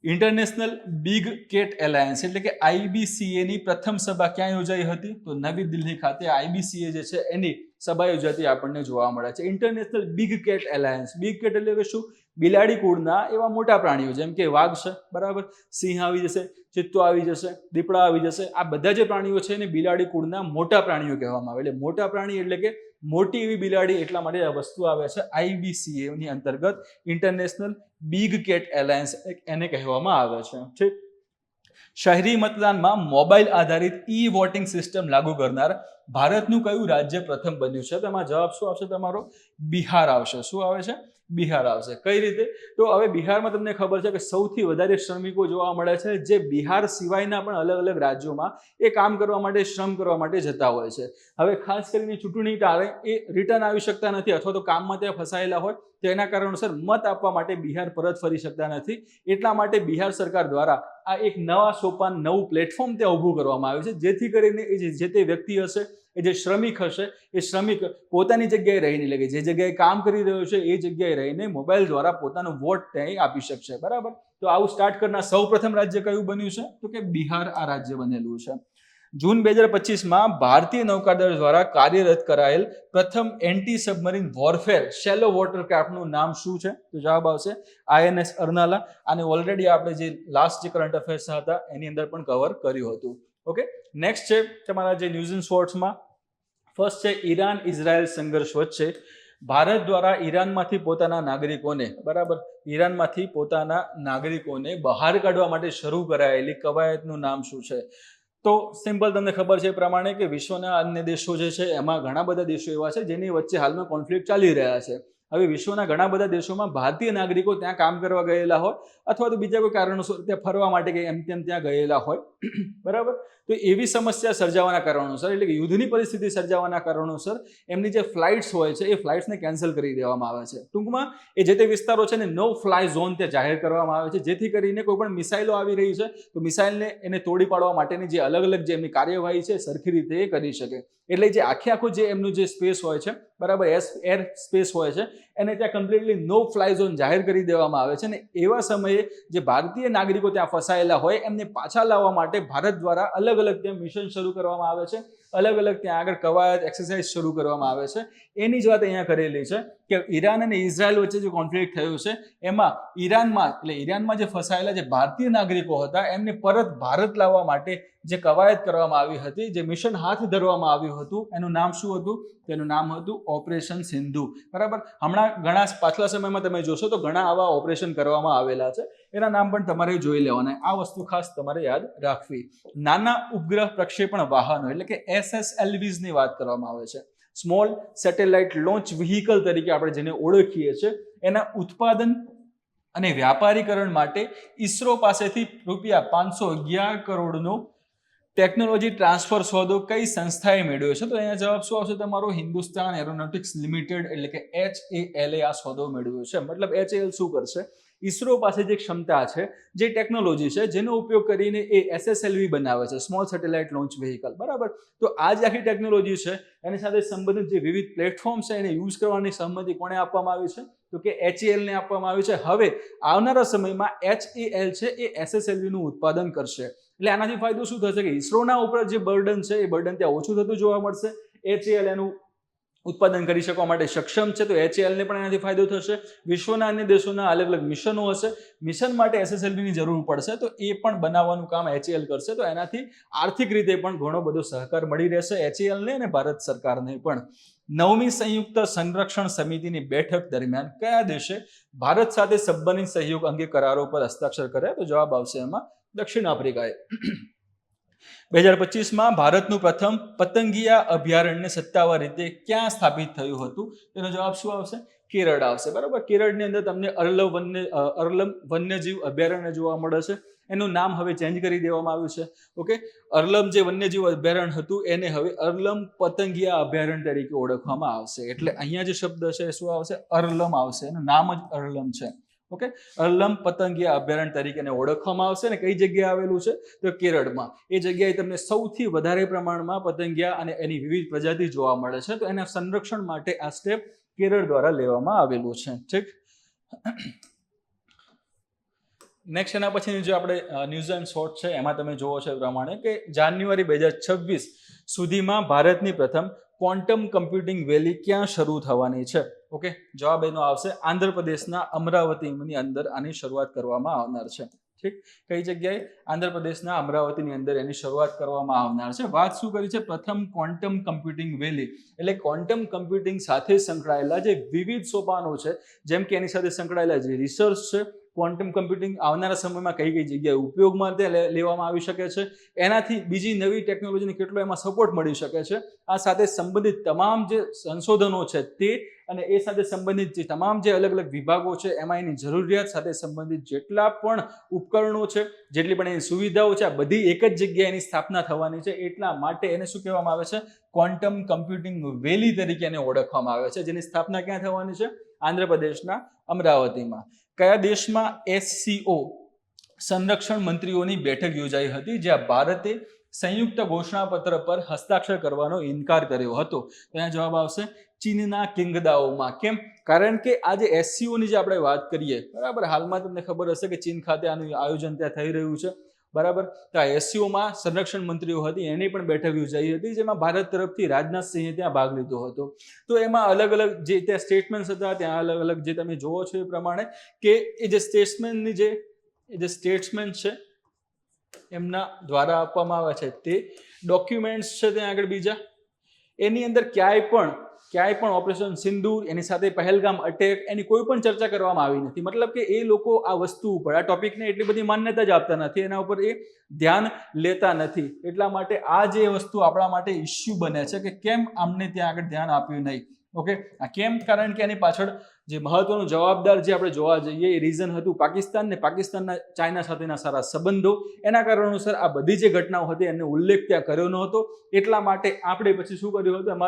ઇન્ટરનેશનલ બિગ કેટ એલાયન્સ એટલે કે IBCA ની પ્રથમ સભા ક્યાં યોજાઈ હતી? તો નવી દિલ્હી ખાતે IBCA જે છે એની સભા યોજાતી આપણને જોવા મળે છે. International big cat alliance, big cat એટલે કે શું? બિલાડી કુળના એવા મોટા પ્રાણીઓ, જેમ કે વાઘ છે, બરાબર, સિંહ આવી જશે, ચિત્તો આવી જશે, દીપડા આવી જશે. આ બધા જે પ્રાણીઓ છે એને બિલાડી કુળના મોટા પ્રાણીઓ કહેવામાં આવે. એટલે મોટા પ્રાણી એટલે કે મોટી એવી બિલાડી, એટલા માટે આ વસ્તુ આવે છે IBCA ની અંતર્ગત. ઇન્ટરનેશનલ બિગ કેટ એલાયન્સ એને કહેવામાં આવે છે. ઠીક. શહેરી મતદાનમાં મોબાઈલ આધારિત વોટિંગ સિસ્ટમ લાગુ કરનાર ભારતનું કયું રાજ્ય પ્રથમ બન્યું છે? તેમાં જવાબ શું આવશે તમારો? બિહાર આવશે. શું આવે છે? બિહાર આવશે. કઈ રીતે? તો હવે બિહારમાં તમને ખબર છે કે સૌથી વધારે શ્રમિકો જોવા મળે છે જે બિહાર સિવાયના પણ અલગ અલગ રાજ્યોમાં એ કામ કરવા માટે, શ્રમ કરવા માટે જતા હોય છે. હવે ખાસ કરીને ચૂંટણી ટાળે એ રિટર્ન આવી શકતા નથી અથવા તો કામમાં ત્યાં ફસાયેલા હોય, તેના કારણોસર મત આપવા માટે બિહાર પરત ફરી શકતા નથી. એટલા માટે બિહાર સરકાર દ્વારા આ એક નવા સોપાન, નવું પ્લેટફોર્મ ત્યાં ઊભું કરવામાં આવ્યું છે, જેથી કરીને એ જે તે વ્યક્તિ હશે, એ જે શ્રમિક હશે, એ શ્રમિક પોતાની જગ્યાએ રહીને, એટલે કે જે જગ્યાએ કામ કરી રહ્યો છે એ જગ્યાએ રહીને મોબાઈલ દ્વારા પોતાનો વોટ ત્યાં આપી શકશે, બરાબર. તો આવું સ્ટાર્ટ કરનાર સૌ પ્રથમ રાજ્ય કયું બન્યું છે? તો કે બિહાર આ રાજ્ય બનેલું છે. જૂન 2025માં ભારતીય નૌકાદળ દ્વારા કાર્યરત કરાયેલ પ્રથમ એન્ટી સબમરીન વોરફેર શેલો વોટરક્રાફ્ટનું નામ શું છે? તો જવાબ આવશે INS અર્નાલા. અને ઓલરેડી આપણે જે લાસ્ટ જે કરંટ અફેર્સ હતા એની અંદર પણ કવર કર્યું હતું. ઓકે, નેક્સ્ટ છે તમારા જે ન્યૂઝ ઇન શોર્ટ્સમાં. ફર્સ્ટ છે ઈરાન ઇઝરાયલ સંઘર્ષ વચ્ચે ભારત દ્વારા ઈરાનમાંથી પોતાના નાગરિકોને, બરાબર, ઈરાનમાંથી પોતાના નાગરિકોને બહાર કાઢવા માટે શરૂ કરાયેલી કવાયતનું નામ શું છે? તો સિમ્પલ, તમને ખબર છે એ પ્રમાણે કે વિશ્વના અન્ય દેશો જે છે એમાં ઘણા બધા દેશો એવા છે જેની વચ્ચે હાલમાં કોન્ફ્લિક્ટ ચાલી રહ્યા છે. હવે વિશ્વના ઘણા બધા દેશોમાં ભારતીય નાગરિકો ત્યાં કામ કરવા ગયેલા હોય અથવા તો બીજા કોઈ કારણોસર ત્યાં ફરવા માટે કે એમ તેમ ત્યાં ગયેલા હોય, બરાબર. તો એવી સમસ્યા સર્જાવાના કારણોસર, એટલે કે યુદ્ધની પરિસ્થિતિ સર્જાવાના કારણોસર એમની જે ફ્લાઇટ્સ હોય છે એ ફ્લાઇટ્સને કેન્સલ કરી દેવામાં આવે છે. ટૂંકમાં એ જે તે વિસ્તારો છે ને નો ફ્લાય ઝોન ત્યાં જાહેર કરવામાં આવે છે, જેથી કરીને કોઈ પણ મિસાઇલો આવી રહી છે તો મિસાઇલને એને તોડી પાડવા માટેની જે અલગ અલગ જે એમની કાર્યવાહી છે સરખી રીતે એ કરી શકે. એટલે જે આખો જે એમનું જે સ્પેસ હોય છે બરાબર, એર સ્પેસ હોય છે એને ત્યાં કમ્પ્લીટલી નો ફ્લાય ઝોન જાહેર કરી દેવામાં આવે છે. અને એવા સમયે જે ભારતીય નાગરિકો ત્યાં ફસાયેલા હોય એમને પાછા લાવવા માટે ભારત દ્વારા અલગ અલગ ત્યાં મિશન શરૂ કરવામાં આવે છે, અલગ અલગ ત્યાં આગળ કવાયત એક્સરસાઇઝ શરૂ કરવામાં આવે છે. એની જ વાત અહીંયા કરેલી છે કે ઈરાન અને ઇઝરાયલ વચ્ચે જે કોન્ફ્લિક્ટ થયું છે એમાં ઈરાનમાં જે ફસાયેલા જે ભારતીય નાગરિકો હતા એમને પરત ભારત લાવવા માટે જે કવાયત કરવામાં આવી હતી, જે મિશન હાથ ધરવામાં આવ્યું હતું, એનું નામ શું હતું? તેનું નામ હતું ઓપરેશન સિંધુ. બરાબર, હમણાં ઘણા પાછલા સમયમાં તમે જોશો તો ઘણા આવા ઓપરેશન કરવામાં આવેલા છે, એના નામ પણ તમારે જોઈ લેવાના. આ વસ્તુ ખાસ તમારે યાદ રાખવી. નાના ઉપગ્રહ પ્રક્ષેપણ વાહનો એટલે કે SSLVs ની વાત કરવામાં આવે છે, સ્મોલ સેટેલાઇટ લોન્ચ વ્હીકલ તરીકે આપણે જેને ઓળખીએ છીએ, એના ઉત્પાદન અને વ્યાપારીકરણ માટે ઈસરો પાસેથી ₹511 કરોડનો ટેકનોલોજી ટ્રાન્સફર સોદો કઈ સંસ્થાએ મેળવ્યો છે? તો અહીંયા જવાબ શું આવશે તમારો? હિન્દુસ્તાન એરોનોટિક્સ લિમિટેડ એટલે કે HAL આ સોદો મેળવ્યો છે. મતલબ HAL શું કરશે? ઈસરો પાસે જે ક્ષમતા છે, જે ટેકનોલોજી છે, જેનો ઉપયોગ કરીને એ SSLV બનાવે છે, સ્મોલ સેટેલાઇટ લોન્ચ વ્હીકલ. બરાબર, તો આ જે આખી ટેકનોલોજી છે એની સાથે સંબંધિત જે વિવિધ પ્લેટફોર્મ છે એને યુઝ કરવાની સંમતિ કોને આપવામાં આવી છે? તો કે HAL ને આપવામાં આવી છે. હવે આવનારા સમયમાં HAL છે એ SSLV નું ઉત્પાદન કરશે. એટલે આનાથી ફાયદો શું થશે કે ઈસરોના ઉપર જે બર્ડન છે એ બર્ડન ત્યાં ઓછું થતું જોવા મળશે. HAL એનું ઉત્પાદન કરી શકવા માટે સક્ષમ છે, તો HAL ને પણ એનાથી ફાયદો થશે. વિશ્વના અન્ય દેશોના અલગ અલગ મિશનો હશે, મિશન માટે SSLV ની જરૂર પડશે, તો એ પણ બનાવવાનું કામ HAL કરશે. તો એનાથી આર્થિક રીતે પણ ઘણો બધો સહકાર મળી રહેશે HAL ને અને ભારત સરકારને પણ. 9મી સંયુક્ત સંરક્ષણ સમિતિની બેઠક દરમિયાન કયા દેશે ભારત સાથે સંબંધિત સહયોગ અંગે કરારો પર હસ્તાક્ષર કર્યા? તો જવાબ આવશે એમાં દક્ષિણ આફ્રિકાએ. 2025માં ભારતનું પ્રથમ પતંગિયા અભયારણ્ય સત્તાવાર રીતે ક્યાં સ્થાપિત થયું હતું? તેનો જવાબ શું આવશે? કેરળ આવશે. બરાબર, કેરળની અંદર તમને અરલમ વન્યજીવ અભયારણ્ય જોવા મળે છે. એનું નામ હવે ચેન્જ કરી દેવામાં આવ્યું છે. ઓકે, અરલમ જે વન્યજીવ અભયારણ્ય હતું એને હવે અરલમ પતંગિયા અભયારણ્ય તરીકે ઓળખવામાં આવશે. એટલે અહીંયા જે શબ્દ છે શું આવશે? અરલમ આવશે. એનું નામ જ અરલમ છે. ઓકે, અરલમ પતંગિયા અભયારણ્ય તરીકે ઓળખવામાં આવશે. ને કઈ જગ્યાએ આવેલું છે? તો કેરળમાં. એ જગ્યાએ તમને સૌથી વધારે પ્રમાણમાં પતંગિયા અને એની વિવિધ પ્રજાતિ જોવા મળે છે. તો એના સંરક્ષણ માટે આ સ્ટેપ કેરળ દ્વારા લેવામાં આવેલું છે. ઠીક, નેક્સ્ટ એના પછીની જે આપણે ન્યૂઝ એન્ડ શોર્ટ છે એમાં તમે જોવો છો એ પ્રમાણે કે જાન્યુઆરી 2026 સુધીમાં ભારતની પ્રથમ ક્વોન્ટમ કમ્પ્યુટિંગ વેલી ક્યાં શરૂ થવાની છે? ઓકે, જવાબ એનો આવશે આંધ્રપ્રદેશના અમરાવતીની અંદર આની શરૂઆત કરવામાં આવનાર છે. ઠીક, કઈ જગ્યાએ? આંધ્રપ્રદેશના અમરાવતીની અંદર એની શરૂઆત કરવામાં આવનાર છે. વાત શું કરી છે? પ્રથમ ક્વોન્ટમ કમ્પ્યુટિંગ વેલી એટલે ક્વોન્ટમ કમ્પ્યુટિંગ સાથે સંકળાયેલા જે વિવિધ સોપાનો છે, જેમ કે એની સાથે સંકળાયેલા જે રિસર્ચ છે, ક્વોન્ટમ કમ્પ્યુટિંગ આવનારા સમયમાં કઈ કઈ જગ્યાએ ઉપયોગમાં લેવામાં આવી શકે છે, એનાથી બીજી નવી ટેકનોલોજીને કેટલો એમાં સપોર્ટ મળી શકે છે, આ સાથે સંબંધિત તમામ જે સંશોધનો છે તે અને એ સાથે સંબંધિત જે તમામ જે અલગ અલગ વિભાગો છે એમાં એની જરૂરિયાત સાથે સંબંધિત જેટલા પણ ઉપકરણો છે, જેટલી પણ એની સુવિધાઓ છે, આ બધી એક જ જગ્યાએ એની સ્થાપના થવાની છે. એટલા માટે એને શું કહેવામાં આવે છે? ક્વોન્ટમ કમ્પ્યુટિંગ વેલી તરીકે એને ઓળખવામાં આવે છે, જેની સ્થાપના ક્યાં થવાની છે? આંધ્રપ્રદેશના અમરાવતીમાં. કયા દેશમાં SCO સંરક્ષણ મંત્રીઓની બેઠક યોજાઈ હતી જ્યાં ભારતે સંયુક્ત ઘોષણાપત્ર પર હસ્તાક્ષર કરવાનો ઇનકાર કર્યો હતો? ત્યાં જવાબ આવશે ચીનના કિંગદાઓમાં. કેમ? કારણ કે આ જે SCO ની જે આપણે વાત કરીએ, બરાબર, હાલમાં તમને ખબર હશે કે ચીન ખાતે આનું આયોજન ત્યાં થઈ રહ્યું છે. બરાબર, તો આ SCOમાં સંરક્ષણ મંત્રીઓ હતી એની પણ બેઠક યોજાઈ હતી, જેમાં ભારત તરફથી રાજનાથસિંહે ત્યાં ભાગ લીધો હતો. તો એમાં અલગ અલગ જે ત્યાં સ્ટેટમેન્ટ્સ હતા, ત્યાં અલગ અલગ જે તમે જોવો છો એ પ્રમાણે કે એ જે સ્ટેટ્સમેન છે એમના દ્વારા આપવામાં આવે છે તે ડોક્યુમેન્ટ્સ છે ત્યાં આગળ બીજા, એની અંદર ક્યાંય પણ ઓપરેશન સિંદૂર, એની સાથે પહેલગામ અટેક, એની કોઈ પણ ચર્ચા કરવામાં આવી નથી. મતલબ કે એ લોકો આ વસ્તુ ઉપર, આ ટોપિકને એટલી બધી માન્યતા જ આપતા નથી, એના ઉપર એ ધ્યાન લેતા નથી. એટલા માટે આ જે વસ્તુ આપણા માટે ઇસ્યુ બને છે કે કેમ આમને ત્યાં આગળ ધ્યાન આપ્યું નહીં. ઓકે, આ કેમ? કારણ કે એની પાછળ જે મહત્વનો જવાબદાર જે આપણે જોવા જઈએ એ રીઝન હતું પાકિસ્તાન ને પાકિસ્તાનના ચાઇના સાથેના સારા સંબંધો. એના કારણોસર આ બધી જે ઘટનાઓ હતી એનો ઉલ્લેખ ત્યાં કર્યો નહોતો. એટલા માટે આપણે પછી શું કર્યું હતું?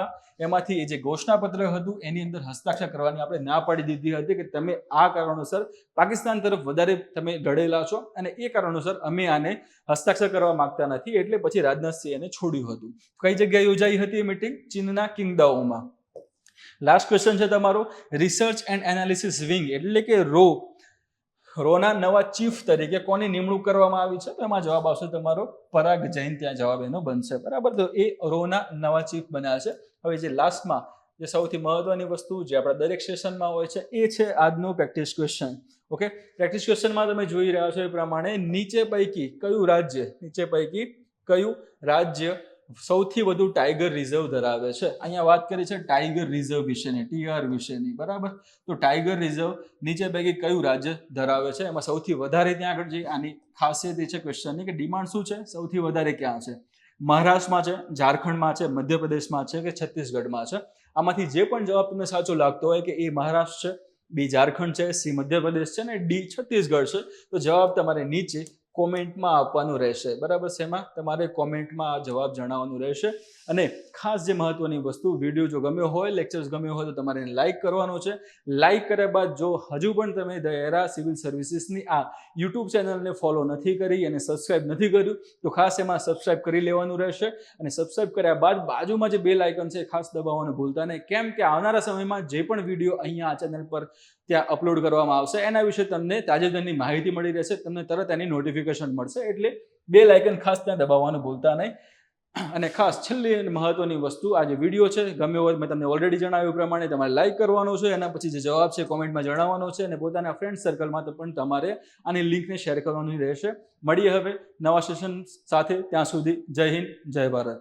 એમાંથી જે ઘોષણાપત્ર હતું એની અંદર હસ્તાક્ષર કરવાની આપણે ના પાડી દીધી હતી કે તમે આ કારણોસર પાકિસ્તાન તરફ વધારે તમે ઢળેલા છો અને એ કારણોસર અમે આને હસ્તાક્ષર કરવા માંગતા નથી. એટલે પછી રાજનાથસિંહ એને છોડ્યું હતું. કઈ જગ્યાએ યોજાઈ હતી એ મીટિંગ? ચીનના કિંગદાઓમાં. લાસ્ટ ક્વેશ્ચન છે તમારો, રિસર્ચ એન્ડ એનાલિસિસ વિંગ એટલે કે રોના નવા ચીફ તરીકે કોની નિમણૂક કરવામાં આવી છે? તો એમાં જવાબ આવશે તમારો પરાગ જૈન, ત્યાં જવાબ એનો બનશે. બરાબર, તો એ રોના નવા ચીફ બન્યા છે. હવે જે લાસ્ટમાં જે સૌથી મહત્વની વસ્તુ જે આપણા દરેક સેશનમાં હોય છે એ છે આજનો પ્રેક્ટિસ ક્વેશ્ચન. ઓકે, પ્રેક્ટિસ ક્વેશ્ચનમાં તમે જોઈ રહ્યા છો એ પ્રમાણે નીચે પૈકી કયું રાજ્ય સૌથી વધુ ટાઈગર રિઝર્વ ધરાવે છે? અહીંયા વાત કરી છે ટાઈગર રિઝર્વ વિશેની, TR વિશેની. બરાબર, તો ટાઈગર રિઝર્વ નીચે પૈકી કયું રાજ્ય ધરાવે છે? એમાં સૌથી વધારે ત્યાં આગળ જે આની ખાસિયત એ છે ક્વેશ્ચનની કે ડિમાન્ડ શું છે, સૌથી વધારે ક્યાં છે? મહારાષ્ટ્રમાં છે, ઝારખંડમાં છે, મધ્યપ્રદેશમાં છે કે છત્તીસગઢમાં છે? આમાંથી જે પણ જવાબ તમને સાચો લાગતો હોય કે એ મહારાષ્ટ્ર છે, બી ઝારખંડ છે, સી મધ્યપ્રદેશ છે ને ડી છત્તીસગઢ છે, તો જવાબ તમારે નીચે કોમેન્ટમાં આપવાનું રહેશે. બરાબર, શેમાં? તમારે કોમેન્ટમાં આ જવાબ જણાવવાનું રહેશે. અને ખાસ જે મહત્વની વસ્તુ, વિડીયો જો ગમ્યો હોય, લેક્ચર્સ ગમ્યો હોય તો તમારે એને લાઇક કરવાનો છે. લાઇક કર્યા બાદ જો હજુ પણ તમે ધ એરા સિવિલ સર્વિસીસની આ યુટ્યુબ ચેનલને ફોલો નથી કરી અને સબસ્ક્રાઇબ નથી કર્યું તો ખાસ એમાં સબસ્ક્રાઇબ કરી લેવાનું રહેશે. અને સબસ્ક્રાઇબ કર્યા બાદ બાજુમાં જે બેલ આઇકન છે ખાસ દબાવવાનું ભૂલતા નહીં, કેમ કે આવનારા સમયમાં જે પણ વિડીયો અહીંયા આ ચેનલ પર ત્યાં અપલોડ કરવામાં આવશે એના વિશે તમને તાજેતરની માહિતી મળી રહેશે, તમને તરત એની નોટિફિકેશન મળશે. એટલે બેલ આઇકન ખાસ ત્યાં દબાવવાનું ભૂલતા નહીં. અને ખાસ છેલ્લી મહત્વની વસ્તુ, આ જે વિડીયો છે ગમ્યો હોય, મેં તમને ઓલરેડી જણાવ્યું પ્રમાણે તમારે લાઇક કરવાનો છે, એના પછી જે જવાબ છે કોમેન્ટમાં જણાવવાનો છે, અને પોતાના ફ્રેન્ડ સર્કલમાં તો પણ તમારે આની લિંકને શેર કરવાની રહેશે. મળીએ હવે નવા સેશન સાથે, ત્યાં સુધી જય હિન્દ, જય ભારત.